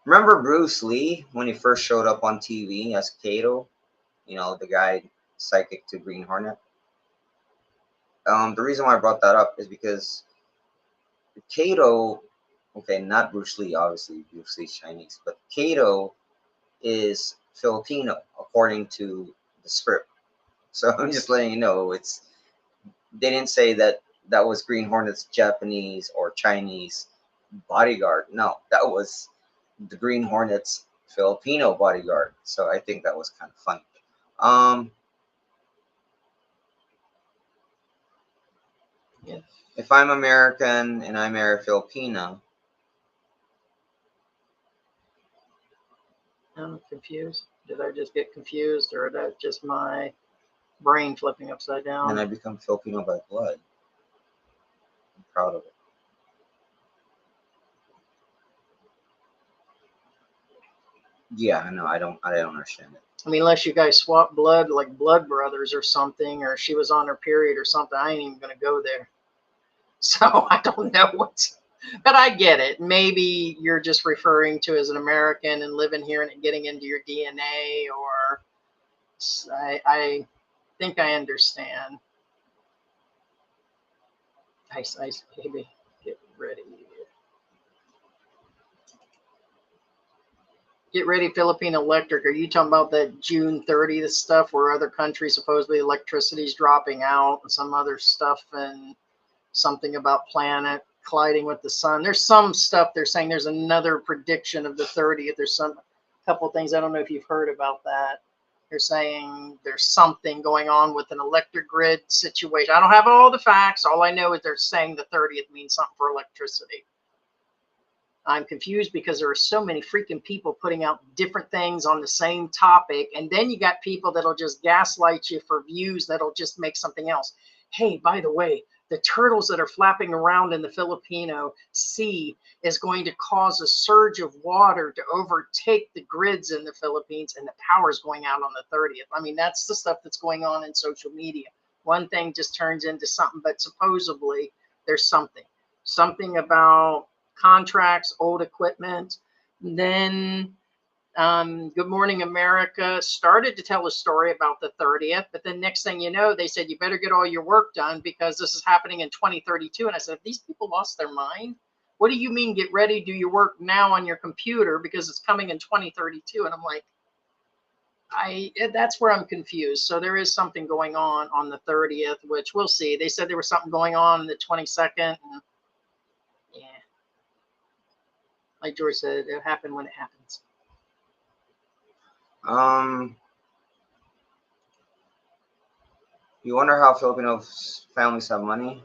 Remember Bruce Lee when he first showed up on TV as Kato? The guy psychic to Green Hornet. The reason why I brought that up is because Kato, okay, not Bruce Lee, obviously Bruce Lee's Chinese, but Kato is Filipino according to the script. So I'm just letting you know, they didn't say that was Green Hornet's Japanese or Chinese bodyguard. No, that was the Green Hornet's Filipino bodyguard. So I think that was kind of funny. Yeah. If I'm American and I marry a Filipino, I'm confused. Did I just get confused, or is that just my brain flipping upside down? and I become Filipino by blood. I'm proud of it. Yeah, I know. I don't understand it. I mean, unless you guys swap blood, like blood brothers or something, or she was on her period or something, I ain't even gonna go there. So I don't know But I get it. Maybe you're just referring to as an American and living here and it getting into your DNA, or I think I understand. Ice, ice, baby, get ready. Get ready, Philippine Electric. Are you talking about that June 30th stuff where other countries supposedly electricity is dropping out and some other stuff and something about planet colliding with the sun? There's some stuff they're saying there's another prediction of the 30th. There's some couple of things. I don't know if you've heard about that. They're saying there's something going on with an electric grid situation. I don't have all the facts. All I know is they're saying the 30th means something for electricity. I'm confused because there are so many freaking people putting out different things on the same topic. And then you got people that'll just gaslight you for views that'll just make something else. Hey, by the way, the turtles that are flapping around in the Filipino Sea is going to cause a surge of water to overtake the grids in the Philippines, and the power is going out on the 30th. I mean, that's the stuff that's going on in social media. One thing just turns into something, but supposedly there's something about contracts, old equipment. Then Good Morning America started to tell a story about the 30th, but then next thing you know, they said, you better get all your work done because this is happening in 2032. And I said, these people lost their mind. What do you mean get ready, do your work now on your computer because it's coming in 2032? And I'm like, that's where I'm confused. So there is something going on the 30th, which we'll see. They said there was something going on the 22nd. And yeah, like George said, it happened when it happens. You wonder how Filipino families have money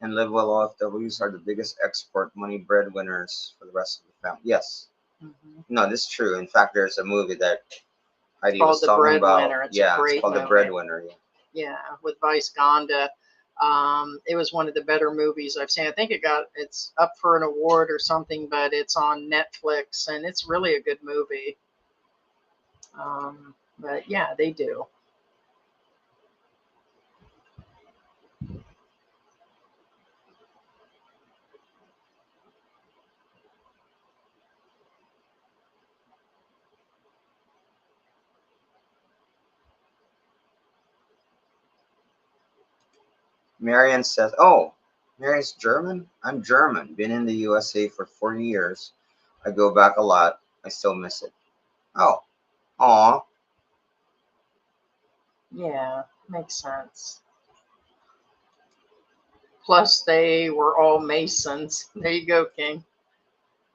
and live well. OFWs are the biggest export money breadwinners for the rest of the family. Yes. Mm-hmm. No, this is true. In fact, there's a movie that Heidi Called was The talking about. Breadwinner. It's Yeah, a great it's called movie. The Breadwinner. Yeah. Yeah, with Vice Ganda. It was one of the better movies I've seen. I think it's up for an award or something, but it's on Netflix and it's really a good movie. But yeah, they do. Marion says, "Oh, Mary's German? I'm German. Been in the USA for 40 years. I go back a lot. I still miss it." Oh, aw. Yeah, makes sense. Plus, they were all Masons. There you go, King.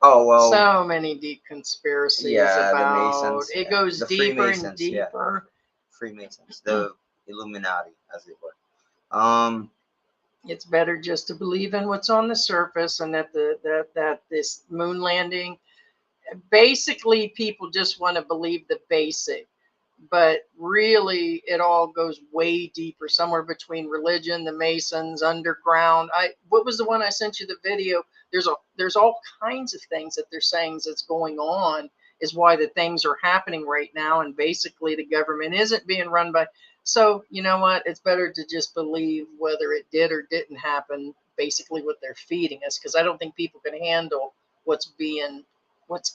Oh, well. So many deep conspiracies Yeah, about the Masons. it Yeah. goes The deeper and Freemasons, deeper. Yeah. Freemasons, the Illuminati, as it were. It's better just to believe in what's on the surface, and that that this moon landing, basically people just want to believe the basic, but really it all goes way deeper, somewhere between religion, the Masons, underground. What was the one I sent you the video? There's all kinds of things that they're saying that's going on, is why the things are happening right now, and basically the government isn't being run by. So you know what, it's better to just believe whether it did or didn't happen, basically what they're feeding us, because I don't think people can handle what's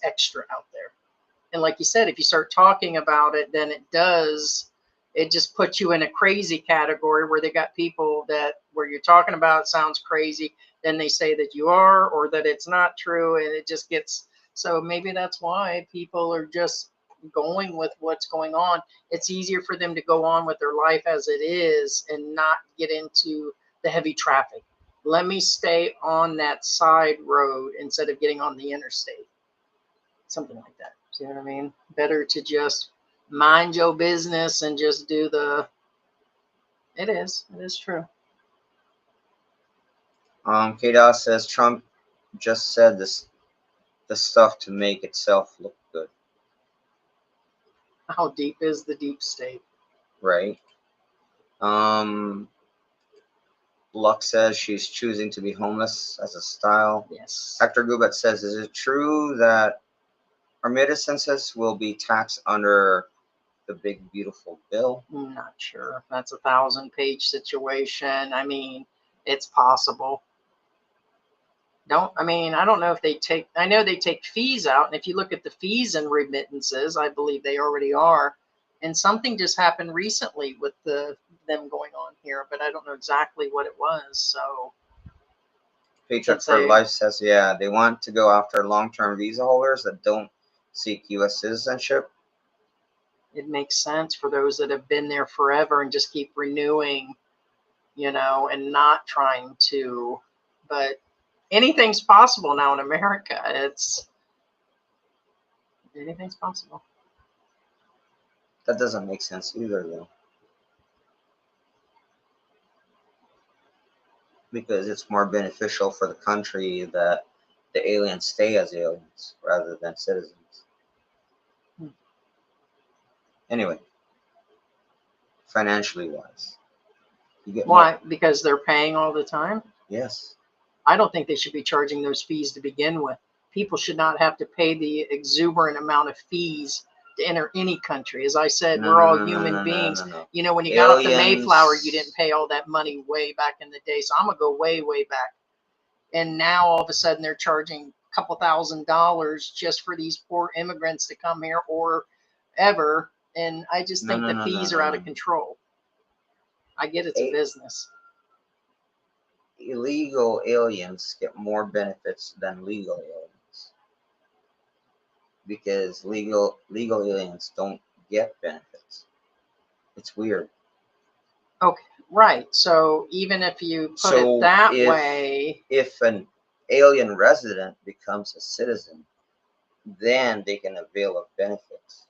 extra out there. And like you said, if you start talking about it, then it just puts you in a crazy category where they got people that where you're talking about sounds crazy, then they say that you are, or that it's not true, and it just gets, so maybe that's why people are just going with what's going on. It's easier for them to go on with their life as it is and not get into the heavy traffic. Let me stay on that side road instead of getting on the interstate. Something like that. See what I mean? Better to just mind your business and just do it is true. K-Dot says Trump just said the stuff to make itself look good. How deep is the deep state? Right. Luck says she's choosing to be homeless as a style. Yes. Hector Gubat says, is it true that remittances will be taxed under the big beautiful bill? I'm not sure. That's a 1,000-page situation. I mean, it's possible. I don't know if they take, I know they take fees out. And if you look at the fees and remittances, I believe they already are. And something just happened recently with them going on here, but I don't know exactly what it was. So Paycheck Let's for say- Life says, yeah, they want to go after long-term visa holders that don't seek U.S. citizenship. it makes sense for those that have been there forever and just keep renewing, and not trying to, but anything's possible now in America. Anything's possible. That doesn't make sense either, though. Because it's more beneficial for the country that the aliens stay as aliens rather than citizens. Anyway, financially wise, you get Why? more. Because they're paying all the time? Yes. I don't think they should be charging those fees to begin with. People should not have to pay the exuberant amount of fees to enter any country. As I said, No, we're no, all no, no, human no, no, beings. no, no. When you got off the Aliens- Mayflower, you didn't pay all that money way back in the day. So I'm going to go way, way back. And now all of a sudden they're charging a couple $1,000s just for these poor immigrants to come here or ever. And I just No, think no, the no, fees no, are no, out of no. control. I get it's a business. Illegal aliens get more benefits than legal aliens because legal aliens don't get benefits. It's weird. Okay, right. So even if you put So it that if- way, If an alien resident becomes a citizen, then they can avail of benefits,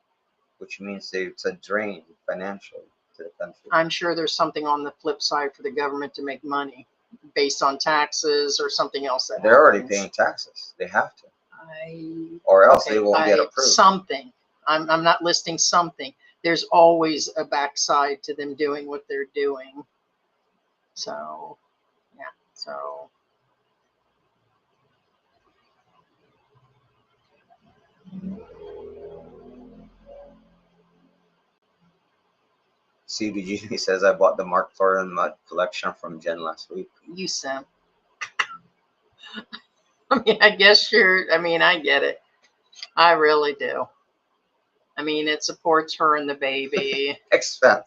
which means it's a drain financially to the country. I'm sure there's something on the flip side for the government to make money based on taxes or something else that They're already happens. paying taxes. They have to, I or else okay, they won't get approved. something. I'm not listing something. There's always a backside to them doing what they're doing. So, yeah. So, CBG says I bought the Mark Thornton mud collection from Jen last week. you simp. I guess I get it. I really do. It supports her and the baby. Expat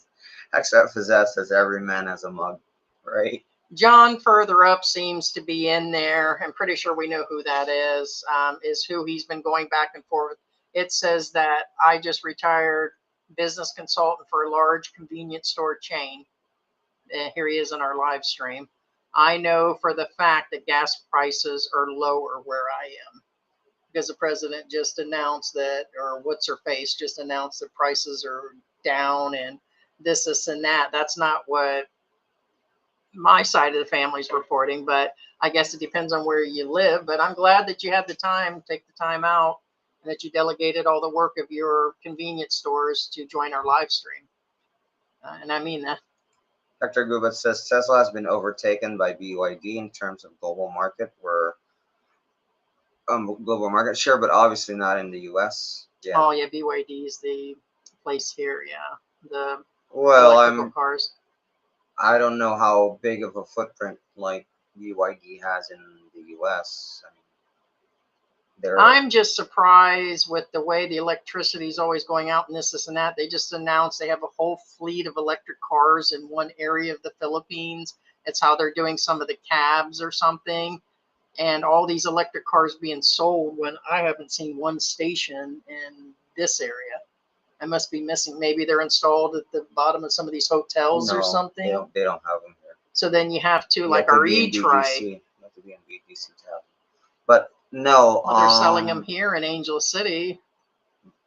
Pizzazz says every man has a mug, right? John further up seems to be in there. I'm pretty sure we know who that is who he's been going back and forth. It says that I just retired business consultant for a large convenience store chain. Here he is in our live stream. I know for the fact that gas prices are lower where I am because the president just announced that, or what's her face just announced that prices are down and this and that. That's not what my side of the family's reporting, but I guess it depends on where you live. But I'm glad that you had the time, take the time out, and that you delegated all the work of your convenience stores to join our live stream. And I mean that. Dr. Gubat says Tesla has been overtaken by BYD in terms of global market share, but obviously not in the US. Yeah. Oh yeah, BYD is the place here. Yeah, the Well, electrical cars. I don't know how big of a footprint like BYD has in the US. I'm just surprised with the way the electricity is always going out and this and that. They just announced they have a whole fleet of electric cars in one area of the Philippines. It's how they're doing some of the cabs or something. And all these electric cars being sold when I haven't seen one station in this area. I must be missing. Maybe they're installed at the bottom of some of these hotels or something. They don't have them here. So then you have to, You like have to our be in E-Trike. BGC. You have to be in BGC to have them. But no, Well, they're selling them here in Angel City.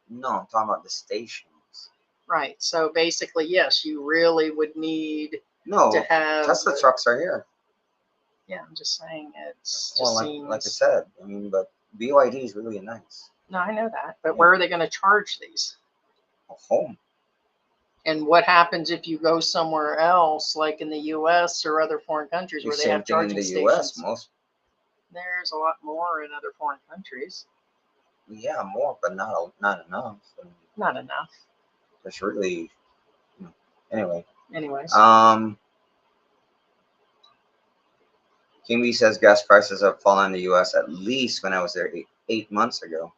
No, I'm talking about the stations. Right. So basically, yes, you really would need No, to have Tesla trucks are here. Yeah, I'm just saying it's just Well, like I said, but BYD is really nice. No, I know that. But where are they going to charge these? Home. And what happens if you go somewhere else, like in the U.S. or other foreign countries where they have charging in the stations? US, There's a lot more in other foreign countries. Yeah, more, but not enough. Not enough. It's really, anyway. Anyways. King B says gas prices have fallen in the U.S. at least when I was there 8 months ago.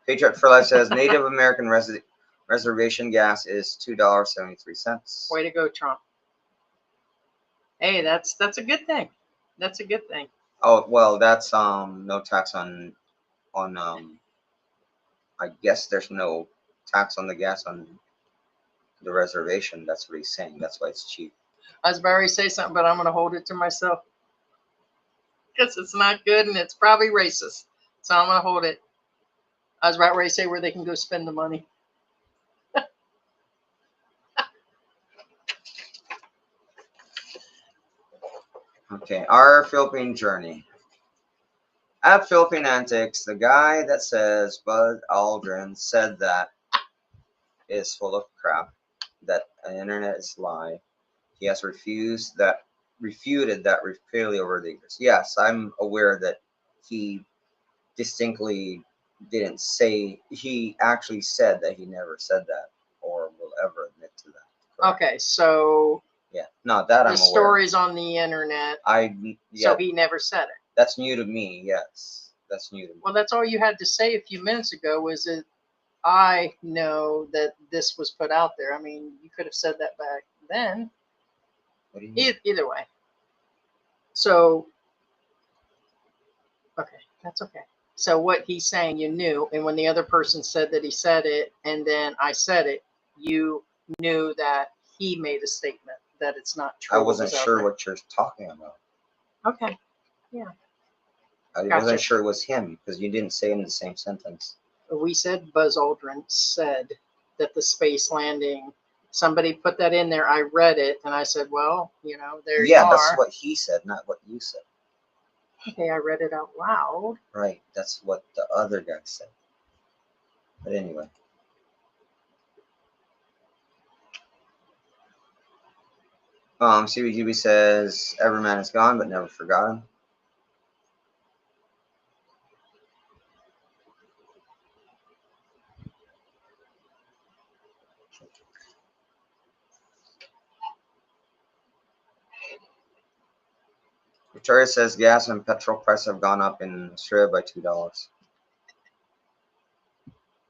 Patriot for Life says Native American reservation gas is $2.73. Way to go, Trump. Hey, that's a good thing. That's a good thing. Oh well, that's no tax on I guess there's no tax on the gas on the reservation. That's what he's saying. That's why it's cheap. I was about to say something, but I'm going to hold it to myself because it's not good and it's probably racist. So I'm going to hold it. I was about ready to say where they can go spend the money. Okay, our Philippine journey. At Philippine Antics, the guy that says Bud Aldrin said that is full of crap, that the internet is lie. He has refuted that repeatedly over the years. Yes, I'm aware that he distinctly didn't say, he actually said that he never said that or will ever admit to that. Correct? Okay, so Yeah, no, that I'm the aware. story's on the internet, Yeah, so he never said it. that's new to me. Yes, that's new to me. Well, that's all you had to say a few minutes ago was that I know that this was put out there. I mean, you could have said that back then. What do you mean? Either way. So, okay, that's okay. So what he's saying, you knew, and when the other person said that he said it, and then I said it, you knew that he made a statement that it's not true. I what wasn't was out sure there. what you're talking about. Okay. I Gotcha. wasn't sure it was him because you didn't say it in the same sentence. We said Buzz Aldrin said that the space landing, somebody put that in there. I read it and I said, well, there you Yeah, are. that's what he said, not what you said. Okay, I read it out loud. Right, that's what the other guy said. But anyway. CBGB says, every man is gone but never forgotten. Victoria says gas and petrol prices have gone up in Australia by $2.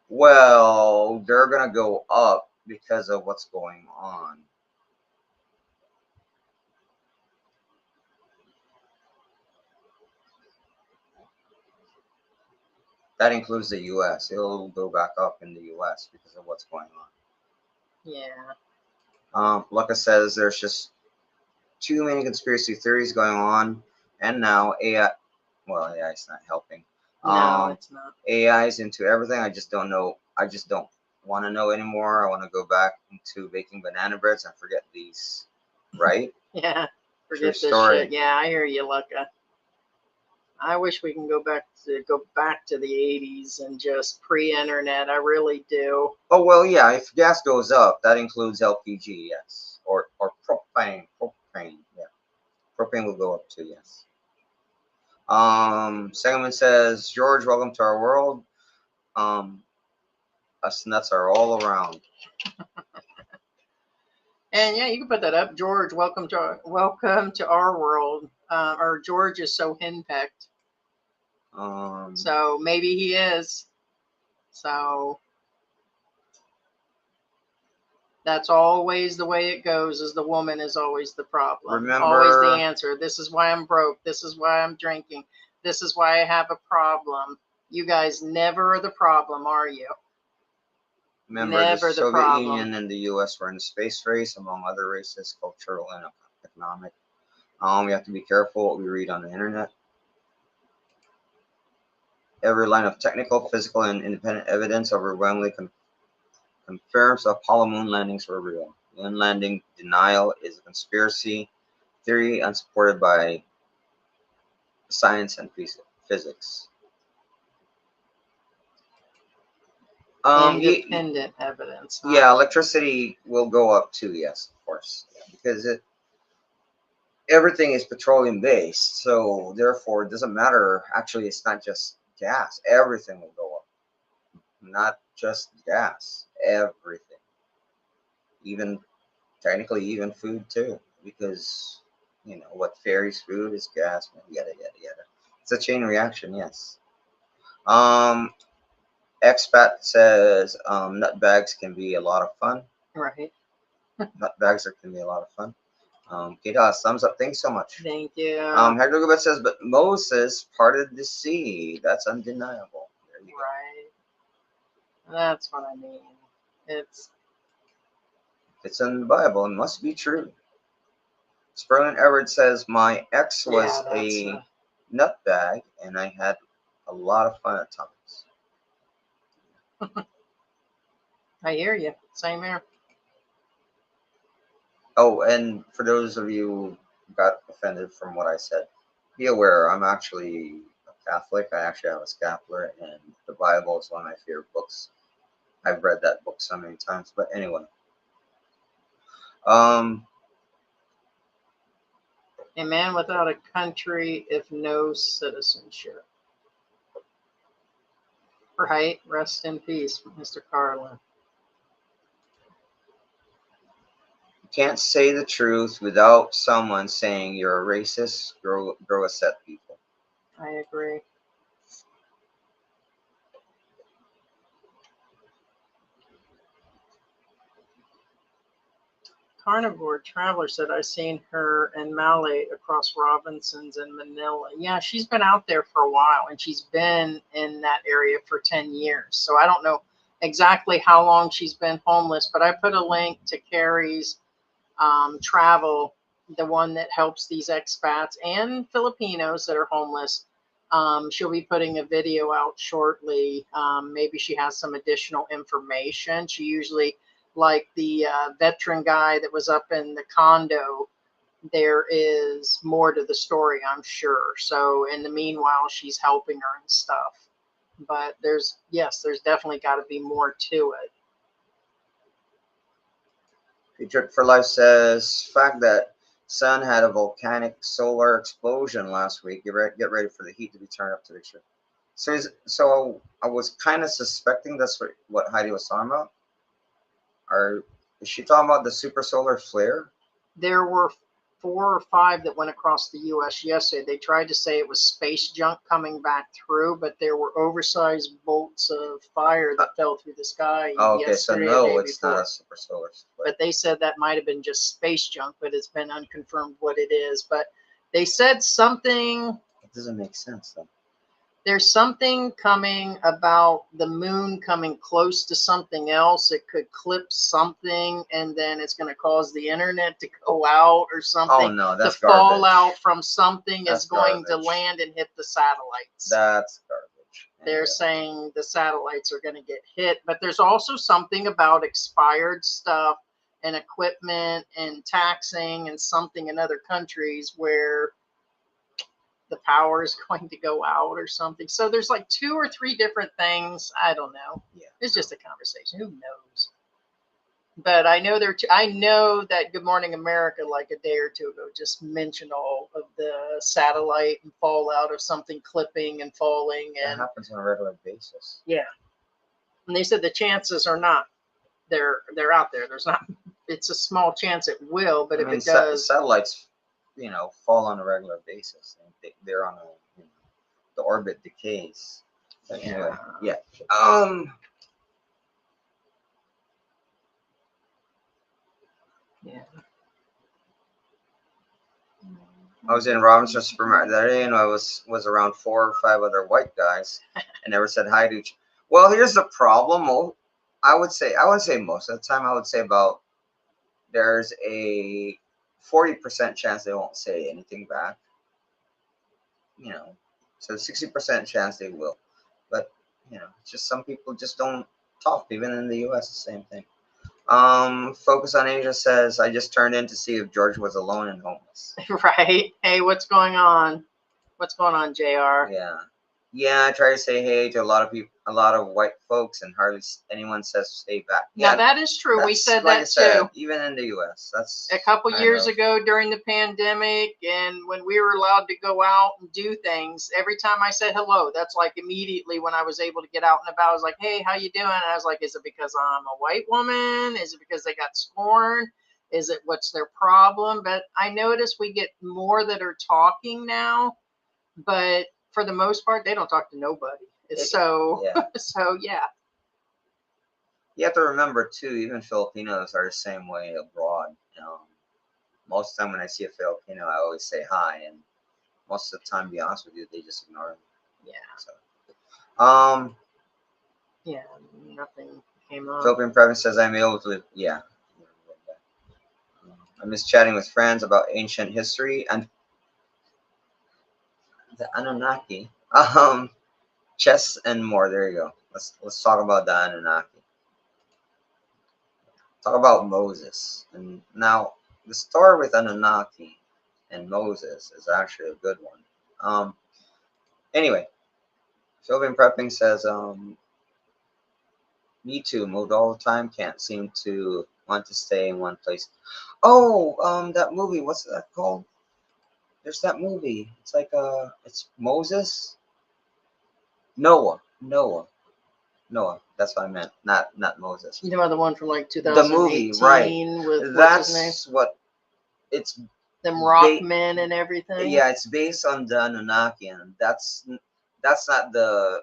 Well, they're gonna go up because of what's going on. That includes the U.S. It'll go back up in the U.S. because of what's going on. Yeah. Like I says, there's just too many conspiracy theories going on, and now AI. Well, AI is not helping. No, it's not. AI is into everything. I just don't know. I just don't want to know anymore. I want to go back into baking banana breads and forget these. Right? Yeah. Forget True this story. shit. Yeah, I hear you, Lucca. I wish we can go back to the 80s and just pre-internet. I really do. Oh well, yeah. If gas goes up, that includes LPG, yes, or propane. Propane, yeah. Propane will go up too, yes. Segment says, George, welcome to our world. Us nuts are all around. And yeah, you can put that up, George. Welcome to our world. Or George is so henpecked. So maybe he is. So that's always the way it goes. Is the woman is always the problem. Remember, always the answer. This is why I'm broke. This is why I'm drinking. This is why I have a problem. You guys never are the problem, are you? remember Never the the Soviet problem. Union and the U.S. were in the space race, among other races, cultural and economic. We have to be careful what we read on the internet. Every line of technical, physical, and independent evidence overwhelmingly confirms the Apollo moon landings were real. Moon landing denial is a conspiracy theory unsupported by science and physics. Independent evidence. Huh? Yeah, electricity will go up too. Yes, of course, because everything is petroleum based, so therefore it doesn't matter. Actually, it's not just gas. Everything will go up. Not just gas. Everything. Even technically, even food too, because You know, what fairies food is gas, yada, yada, yada. It's a chain reaction, yes. Um, Expat says nut bags can be a lot of fun. Right. Nut bags can be a lot of fun. Kita, thumbs up. Thanks so much. Thank you. Hector Gubet says, but Moses parted the sea. That's undeniable. There you go. Right. That's what I mean. It's It's in the Bible. It must be true. Sperlin Everett says, my ex was yeah, that's a nut bag, and I had a lot of fun at times. I hear you. Same here. Oh, and for those of you who got offended from what I said, be aware I'm actually a Catholic. I actually have a scapular, and the Bible is one of my favorite books. I've read that book so many times. But anyway, A man without a country, if no citizenship. Right. Rest in peace, Mr. Carlin. you can't say the truth without someone saying you're a racist. Grow a set, people. I agree. Carnivore Traveler said, I seen her in Malay across Robinson's in Manila. Yeah, she's been out there for a while, and she's been in that area for 10 years. So I don't know exactly how long she's been homeless, but I put a link to Carrie's travel, the one that helps these expats and Filipinos that are homeless. She'll be putting a video out shortly. Maybe she has some additional information. She usually, like the veteran guy that was up in the condo, there is more to the story, I'm sure. So in the meanwhile, she's helping her and stuff. But there's definitely got to be more to it. Patriot for Life says, fact that sun had a volcanic solar explosion last week. Get ready for the heat to be turned up to the extreme. So I was kind of suspecting that's what Heidi was talking about. Or is she talking about the super solar flare? There were 4 or 5 that went across the U.S. yesterday. They tried to say it was space junk coming back through, but there were oversized bolts of fire that fell through the sky. Oh, okay, so yesterday, no, day it's before. not a super solar flare. But they said that might have been just space junk, but it's been unconfirmed what it is. But they said something. It doesn't make sense, though. There's something coming about the moon coming close to something else. It could clip something, and then it's going to cause the internet to go out or something. Oh, no, that's the garbage. fallout from something That's is going to garbage. land and hit the satellites. That's garbage. They're saying the satellites are going to get hit, but there's also something about expired stuff and equipment and taxing and something in other countries where the power is going to go out or something. So there's like 2 or 3 different things. I don't know. Yeah. It's just a conversation. Who knows? But I know I know that Good Morning America, like a day or 2 ago, just mentioned all of the satellite and fallout of something clipping and falling. That And happens on a regular basis. yeah. And they said the chances are not. They're out there. There's not. It's a small chance it will, but if it does, satellites, fall on a regular basis. They're on the orbit decays. But anyway, yeah. yeah. I was in Robinson supermarket that day, and I was around 4 or 5 other white guys, and never said hi to each. Well, here's the problem. I would say most of the time, I would say about there's a 40% chance they won't say anything back. So 60% chance they will. But it's just some people just don't talk. Even in the U.S., the same thing. Focus on Asia says, I just turned in to see if George was alone and homeless. Right. Hey, what's going on? What's going on, JR? Yeah, I try to say hey to a lot of people, a lot of white folks, and hardly anyone says stay back. Now that is true. We said like that I said, too. Even in the U.S., that's A couple years ago during the pandemic, and when we were allowed to go out and do things, every time I said hello, that's like immediately when I was able to get out and about, I was like, hey, how you doing? And I was like, is it because I'm a white woman? Is it because they got scorned? Is it what's their problem? But I notice we get more that are talking now, but for the most part, they don't talk to nobody. So, Yeah. so yeah. You have to remember too, even Filipinos are the same way abroad. Most of the time when I see a Filipino, I always say hi, and most of the time, to be honest with you, they just ignore me. Yeah. So, Yeah, nothing came up. Philippine Province says I'm able to. Yeah. I miss chatting with friends about ancient history and the Anunnaki, chess and more. There you go. Let's talk about the Anunnaki. Talk about Moses. And now the story with Anunnaki and Moses is actually a good one. Anyway, Philippine Prepping says, me too, moved all the time, can't seem to want to stay in one place. Oh, that movie, what's that called? There's that movie. It's like it's Moses. Noah. That's what I meant. Not Moses. You know the one from like The 2018 movie, right? with what's his name? That's what it's. Them rock men and everything. Yeah, it's based on the Anunnaki, and that's not the.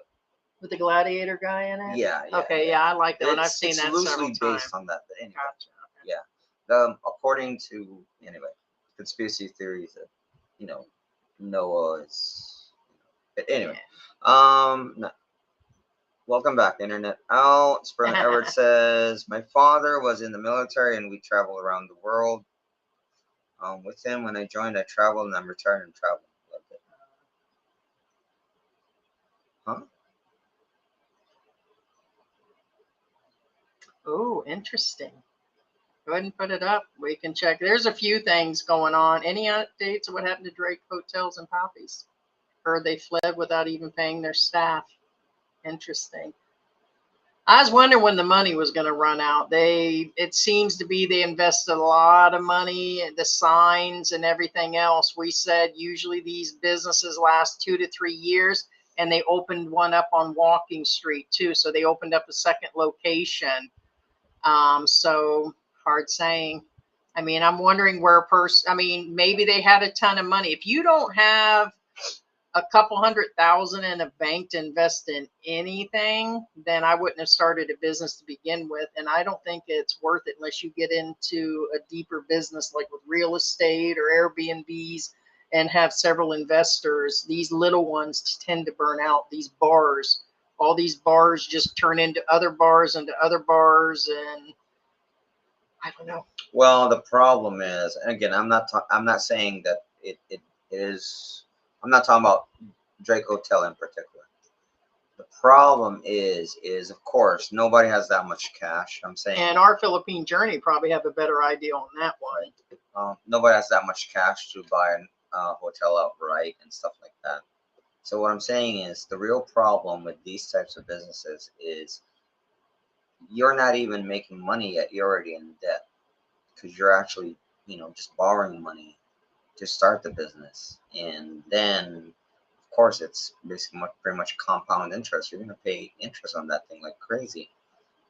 With the gladiator guy in it. Yeah. Okay, yeah, I like that one. I've It's seen that loosely several times. based on that, but anyway. Gotcha. Okay. Yeah. According to conspiracy theories that Noah is. But anyway, no. Welcome back, internet. Spurman Edwards says my father was in the military and we traveled around the world. With him, when I joined, I traveled and I'm retired and traveled. Loved it. Huh? Oh, interesting. Go ahead and put it up. We can check. There's a few things going on. Any updates of what happened to Drake Hotels and Poppies? Heard they fled without even paying their staff. Interesting. I was wondering when the money was going to run out. It seems to be they invested a lot of money in the signs and everything else. We said usually these businesses last 2 to 3 years, and they opened one up on Walking Street too. So they opened up a second location. So hard saying. I mean, I'm wondering where maybe they had a ton of money. If you don't have a couple $100,000 in a bank to invest in anything, then I wouldn't have started a business to begin with. And I don't think it's worth it unless you get into a deeper business like with real estate or Airbnbs and have several investors. These little ones tend to burn out. These bars, all these bars just turn into other bars, and I don't know. Well, the problem is, and again, I'm not saying that it is. I'm not talking about Drake Hotel in particular. The problem is of course nobody has that much cash. I'm saying, and our Philippine journey probably have a better idea on that one. Nobody has that much cash to buy a hotel outright and stuff like that. So what I'm saying is the real problem with these types of businesses is you're not even making money yet. You're already in debt because you're actually just borrowing money to start the business, and then of course it's basically pretty much compound interest. You're going to pay interest on that thing like crazy.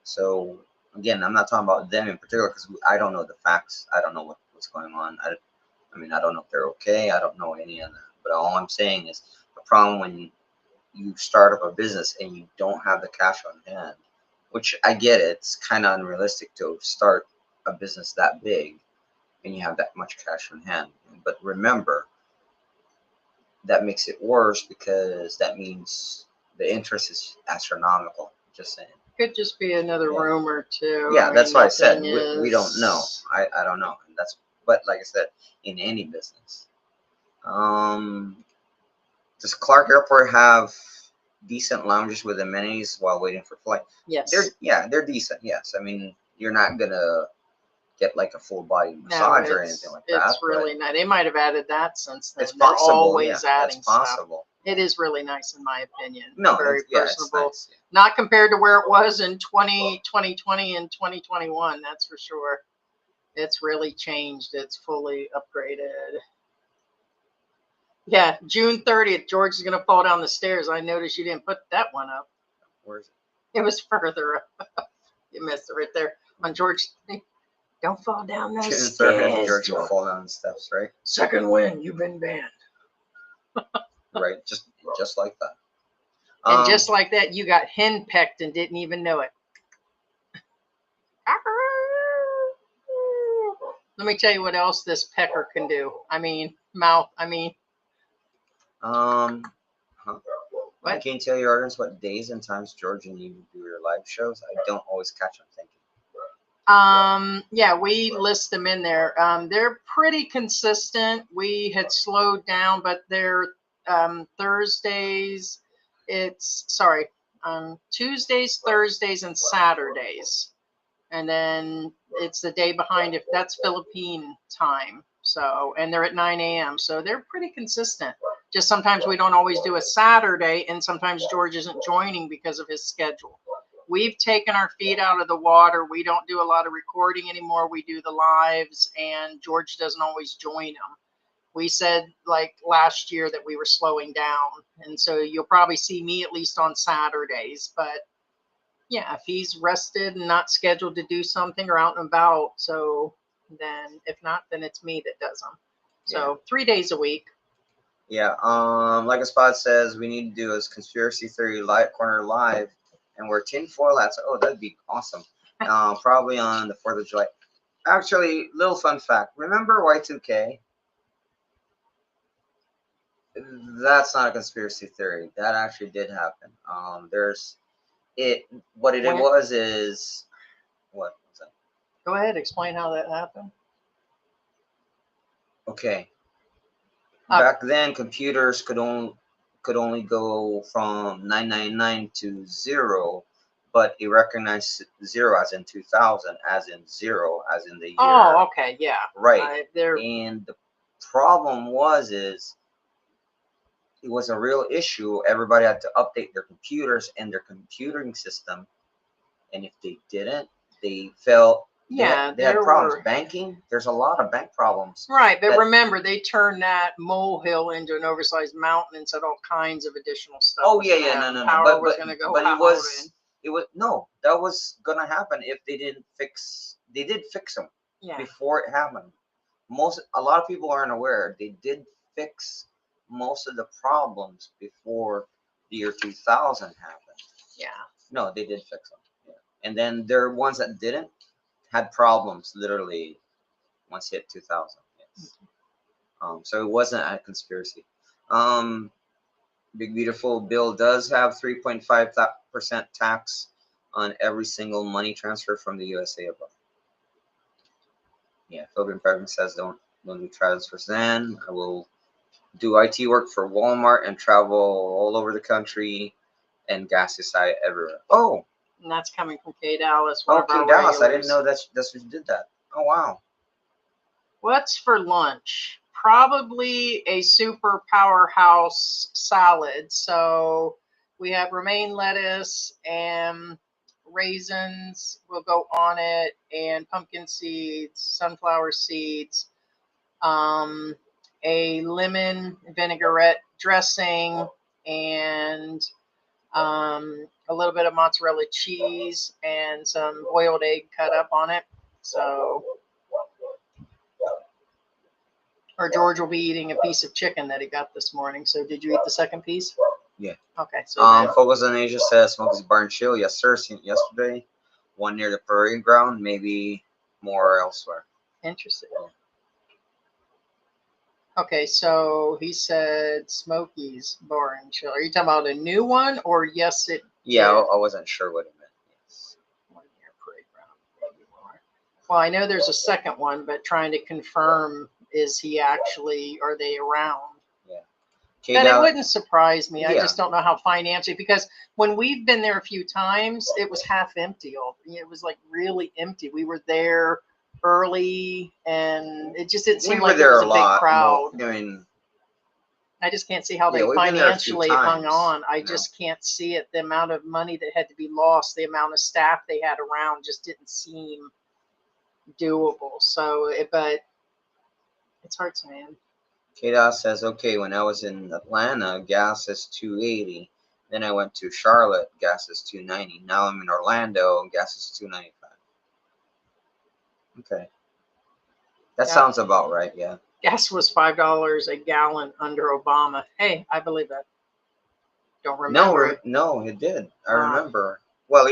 So again, I'm not talking about them in particular because I don't know the facts. I don't know what's going on. I mean, I don't know if they're okay. I don't know any of that. But all I'm saying is the problem when you start up a business and you don't have the cash on hand, which I get it, it's kind of unrealistic to start a business that big and you have that much cash on hand. But remember, that makes it worse because that means the interest is astronomical. Just saying. Could just be another rumor too. Yeah, that's why I said we don't know. I don't know. And but like I said, in any business. Does Clark Airport have decent lounges with amenities while waiting for flight? Yes. They're decent. Yes. I mean, you're not gonna get like a full body massage or anything like that. It's really nice. They might have added that since then. It's possible. They're always adding it's possible. Stuff. It is really nice in my opinion. No, very personable. It's nice, Not compared to where it was in 2020 and 2021. That's for sure. It's really changed. It's fully upgraded. Yeah, June 30th, George is going to fall down the stairs. I noticed you didn't put that one up. Where is it? It was further up. You missed it right there on George. Don't fall down those Instead of stairs. George will fall down the steps, right? Second win, you've been banned. Right, just like that. And just like that, you got henpecked and didn't even know it. Let me tell you what else this pecker can do. I mean, mouth. I mean, Huh? What? Can you tell your audience what days and times, George, and you do your live shows? I don't always catch them. Thank you. yeah, we list them in there. They're pretty consistent. We had slowed down, but they're Thursdays. Tuesdays, Thursdays, and Saturdays. And then it's the day behind if that's Philippine time. So, and they're at 9 a.m. So they're pretty consistent. Just sometimes we don't always do a Saturday, and sometimes George isn't joining because of his schedule. We've taken our feet out of the water. We don't do a lot of recording anymore. We do the lives, and George doesn't always join them. We said like last year that we were slowing down, and so you'll probably see me at least on Saturdays. But yeah, if he's rested and not scheduled to do something or out and about, so then if not, then it's me that does them. So 3 days a week. Yeah. Like a spot says, we need to do is conspiracy theory light corner live, and we're tinfoil hats. Oh, that'd be awesome. Probably on the 4th of July. Actually, little fun fact. Remember Y2K? That's not a conspiracy theory. That actually did happen. What it was is, what was that? Go ahead, explain how that happened. Okay. Back then, computers could only go from 999 to 0, but it recognized 0 as in 2000, as in 0 as in the year. Oh, okay, yeah. Right. And the problem is it was a real issue. Everybody had to update their computers and their computing system, and if they didn't, they felt they had problems. Banking, there's a lot of bank problems. Right, but remember, they turned that molehill into an oversized mountain and said all kinds of additional stuff. Oh yeah, no. Power was going to go out. That was gonna happen if they didn't fix. They did fix them before it happened. A lot of people aren't aware. They did fix most of the problems before the year 2000 happened. Yeah. No, they did fix them. Yeah. And then there are ones that didn't, had problems literally once hit 2000. Yes. So it wasn't a conspiracy. Big Beautiful Bill does have 3.5% tax on every single money transfer from the USA above. Yeah, Philippine President says don't do transfers. Then I will do IT work for Walmart and travel all over the country and gas is high everywhere. Oh. And that's coming from Kay Dallas. Oh, Kay Dallas. I didn't know that's what you did that. Oh, wow. What's for lunch? Probably a super powerhouse salad. So we have romaine lettuce and raisins will go on it, and pumpkin seeds, sunflower seeds, a lemon vinaigrette dressing, and a little bit of mozzarella cheese and some boiled egg cut up on it. So, or George will be eating a piece of chicken that he got this morning. So did you eat the second piece? Yeah. Okay. So Focus on Asia says Smokey's Bar and Chill. Yes, sir. Seen it yesterday. One near the parade ground, maybe more elsewhere. Interesting. Okay, so he said Smokey's Bar and Chill. Are you talking about a new one, or yes, it? Yeah, I wasn't sure what it meant. Yes. One near parade ground, maybe more. Well, I know there's a second one, but trying to confirm, is he actually? Are they around? Yeah. But it wouldn't surprise me. I just don't know how financially, because when we've been there a few times, it was half empty. It was like really empty. We were there early, and it just didn't seem like there was a big crowd. I mean, I just can't see how they financially hung on. I just can't see it. The amount of money that had to be lost, the amount of staff they had around just didn't seem doable. So, but it's hard to man. KDOS says, okay, when I was in Atlanta, gas is $2.80. Then I went to Charlotte, gas is $2.90. Now I'm in Orlando, gas is $2.95. Okay. That Yeah. sounds about right. Yeah. Gas was $5 a gallon under Obama. Hey, I believe that. Don't remember it. No, it did. I Ah. remember. Well,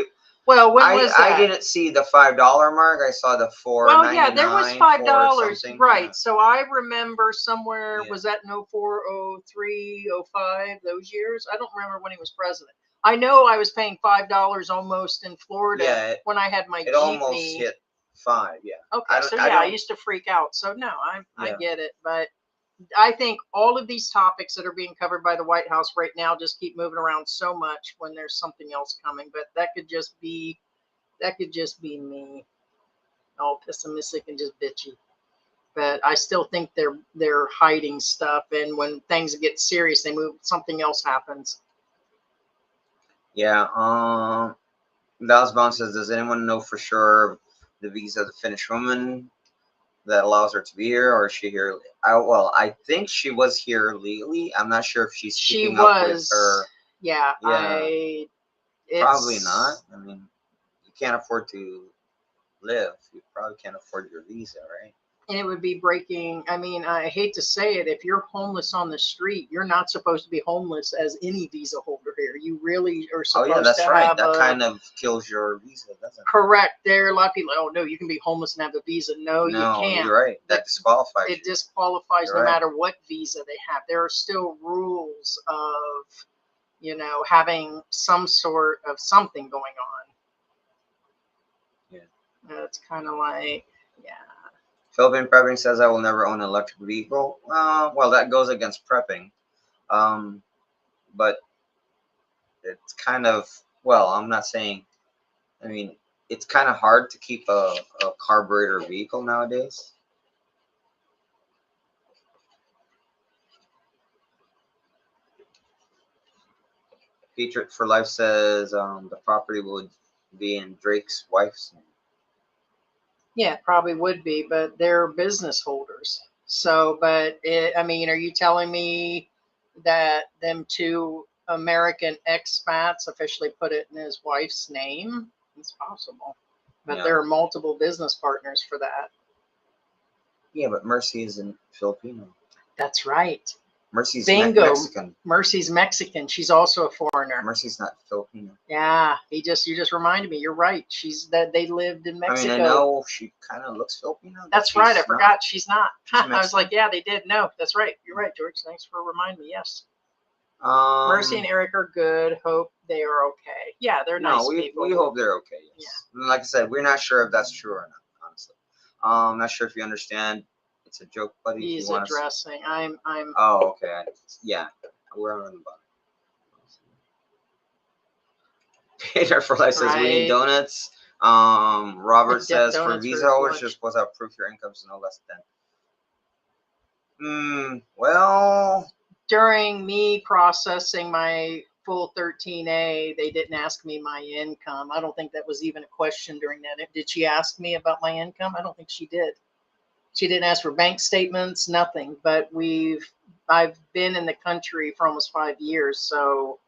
Well, when was that? I didn't see the $5 mark. I saw the Well, yeah, there was $5, something, right? yeah. So I remember somewhere, Yeah. was that in 04, 03, 05, those years? I don't remember when he was president. I know I was paying $5 almost in Florida Yeah, when I had my It jeepney. almost hit 5. Yeah. Okay, so I yeah, I don't- used to freak out. So no, I Yeah. get it, but I think all of these topics that are being covered by the White House right now just keep moving around so much when there's something else coming. But that could just be me, all pessimistic and just bitchy. But I still think they're hiding stuff, and when things get serious, they move. Something else happens. Yeah. Dallas Bound says, does anyone know for sure the visa of the Finnish woman that allows her to be here, or is she here? I think she was here legally. I'm not sure if she's She keeping up with was, her. yeah. Probably not. I mean, you can't afford to live. You probably can't afford your visa, right? And it would be breaking. I mean, I hate to say it, if you're homeless on the street, you're not supposed to be homeless as any visa holder here. You really are Oh supposed yeah, that's to right. have That a, kind of kills your visa, doesn't it? correct. There are a lot of people, oh no, you can be homeless and have a visa. No, you No, can't. you're right. That disqualifies It you. disqualifies You're no right. matter what visa they have. There are still rules of, having some sort of something going on. Yeah. It's kind of like, yeah. Philippine prepping says I will never own an electric vehicle. Well, that goes against prepping. But it's kind of, well, I'm not saying, I mean, it's kind of hard to keep a carburetor vehicle nowadays. Patriot for Life says the property would be in Drake's wife's name. Yeah, it probably would be, but they're business holders. So, but I mean, are you telling me that them two American expats officially put it in his wife's name? It's possible, but Yeah. there are multiple business partners for that. Yeah, but Mercy isn't Filipino. That's right. Mercy's Bingo. Mexican. Mercy's Mexican. She's also a foreigner. Mercy's not Filipino. Yeah, you just reminded me. You're right. They lived in Mexico. I mean, I know she kind of looks Filipino. That's right. I forgot she's not. I was Mexican. like, yeah, they did. No, that's right. You're right, George. Thanks for reminding me. Yes. Mercy and Eric are good. Hope they are okay. Yeah, they're nice people. We hope they're okay. Yes. Yeah. Like I said, we're not sure if that's true or not. Honestly, I'm not sure if you understand. It's a joke, buddy. He's addressing. I'm. Oh, okay. Yeah, we're on the bottom. Peter for Life says we need donuts. Robert says for visa holders, you're supposed to have proof your income is no less than. Well, during me processing my full 13A, they didn't ask me my income. I don't think that was even a question during that. Did she ask me about my income? I don't think she did. She didn't ask for bank statements, nothing. But I've been in the country for almost 5 years. So,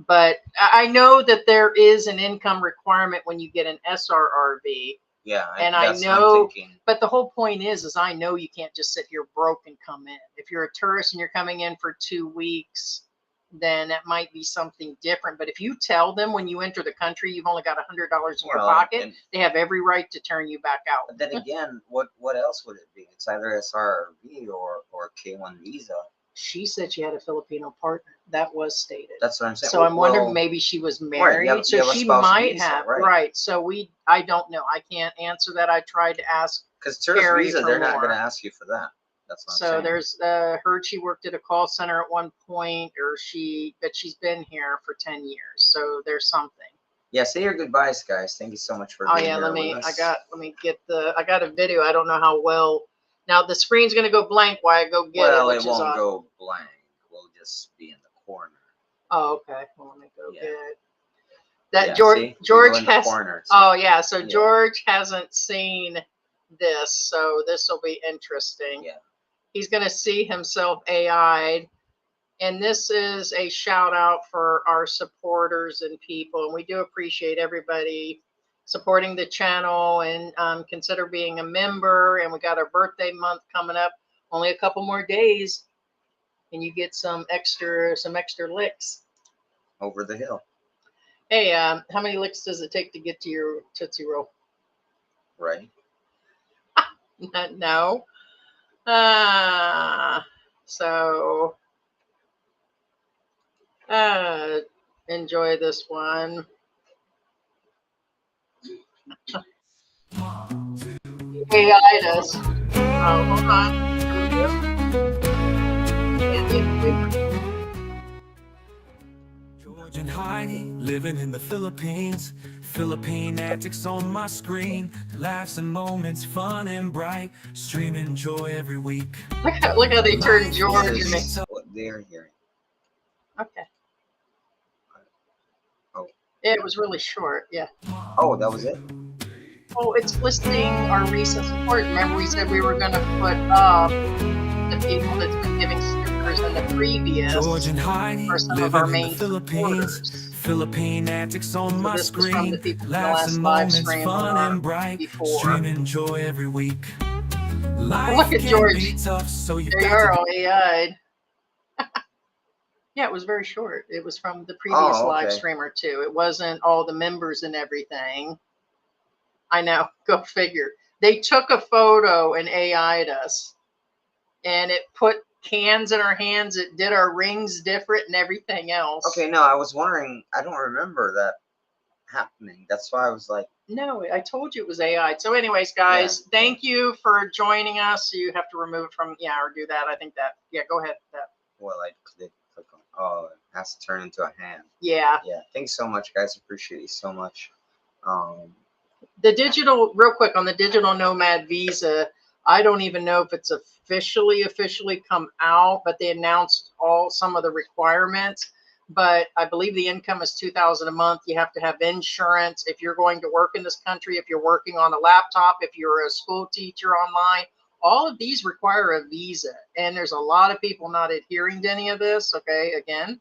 but I know that there is an income requirement when you get an SRRB. Yeah, and I know, but the whole point is I know you can't just sit here broke and come in. If you're a tourist and you're coming in for 2 weeks, then that might be something different. But if you tell them when you enter the country you've only got $100 in your pocket, they have every right to turn you back out. But then again, what else would it be? It's either SRV or K1 visa. She said she had a Filipino partner. That was stated. That's what I'm saying. So I'm wondering maybe she was married. Right, so she might have. Right. So I don't know. I can't answer that. I tried to ask. Because tourist visa, they're not going to ask you for that. That's what I'm saying. So there's heard she worked at a call center at one point, but she's been here for 10 years. So there's something. Yeah, say your goodbyes, guys. Thank you so much for being here. Let me get I got a video. I don't know how well. Now the screen's gonna go blank while I go get it. Well, it won't go blank. We'll just be in the corner. Oh, okay. Well, let me go get that. Yeah, George has. Corner, oh yeah, so yeah. George hasn't seen this, so this will be interesting. Yeah. He's gonna see himself AI'd, and this is a shout out for our supporters and people, and we do appreciate everybody supporting the channel and consider being a member. And we got our birthday month coming up. Only a couple more days, and you get some extra licks. Over the hill. Hey, how many licks does it take to get to your Tootsie Roll? Right. No. So enjoy this one. AI does. Oh, hold on. George and Heidi, living in the Philippines. Philippine antics on my screen. Laughs and moments, fun and bright. Stream and joy every week. Look how they turned George This into. is what they're hearing. Okay. Oh. Yeah, it was really short. Yeah. Oh, that was it? Oh, it's listing our recent support. Remember, we said we were going to put up the people that's been giving stickers in the previous George and Heidi, for some of our living in the main Philippines. supporters. Philippine antics on my This was from the screen. people from the Laughs last and live moments, stream fun and bright. before. Stream and joy every week. Life Look at can George. be tough, so you've There you got are, to all AI'd. Yeah, it was very short. It was from the previous Oh, live okay. streamer too. It wasn't all the members and everything. I know, go figure. They took a photo and AI'd us, and it put cans in our hands. It did our rings different and everything else. Okay, no, I was wondering. I don't remember that happening. That's why I was like, No, I told you it was AI. So anyways, guys, Yeah, thank you for joining us. You have to remove it from, yeah, or do that. I think that, yeah, go ahead. That. well, I did click on. Oh, it has to turn into a hand. Yeah. Yeah. Thanks so much, guys. Appreciate you so much. The digital, real quick on the digital nomad visa, I don't even know if it's officially come out, but they announced some of the requirements. But I believe the income is $2,000 a month. You have to have insurance if you're going to work in this country, if you're working on a laptop, if you're a school teacher online. All of these require a visa, and there's a lot of people not adhering to any of this. Okay, again,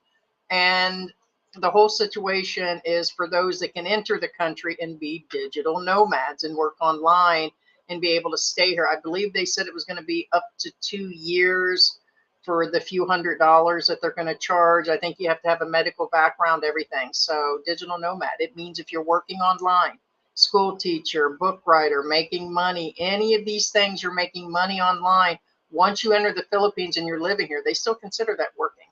and the whole situation is for those that can enter the country and be digital nomads and work online and be able to stay here. I believe they said it was going to be up to 2 years for the few $100s that they're going to charge. I think you have to have a medical background, everything. So digital nomad, it means if you're working online, school teacher, book writer, making money, any of these things, you're making money online. Once you enter the Philippines and you're living here, they still consider that working.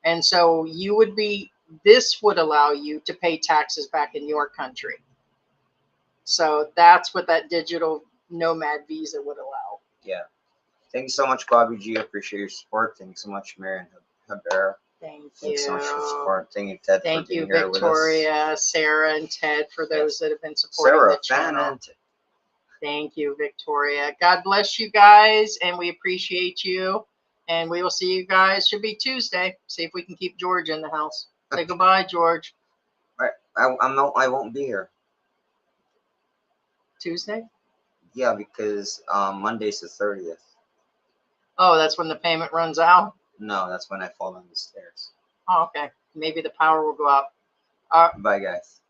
And so you would be, this would allow you to pay taxes back in your country. So that's what that digital nomad visa would allow. Yeah. Thank you so much, Bobby G. I appreciate your support. Thank you so much, Marian Habera. Thank you. Thanks so much for support. Thank you, Ted, Thank for being you, here with us. Victoria, Sarah, and Ted for those that have been supporting Sarah, the channel. fan and Thank you, Victoria. God bless you guys, and we appreciate you. And we will see you guys. Should be Tuesday. See if we can keep George in the house. Say goodbye, George. Right. I won't be here. Tuesday? Yeah, because Monday's the 30th. Oh, that's when the payment runs out? No, that's when I fall down the stairs. Oh, okay. Maybe the power will go out. Bye, guys.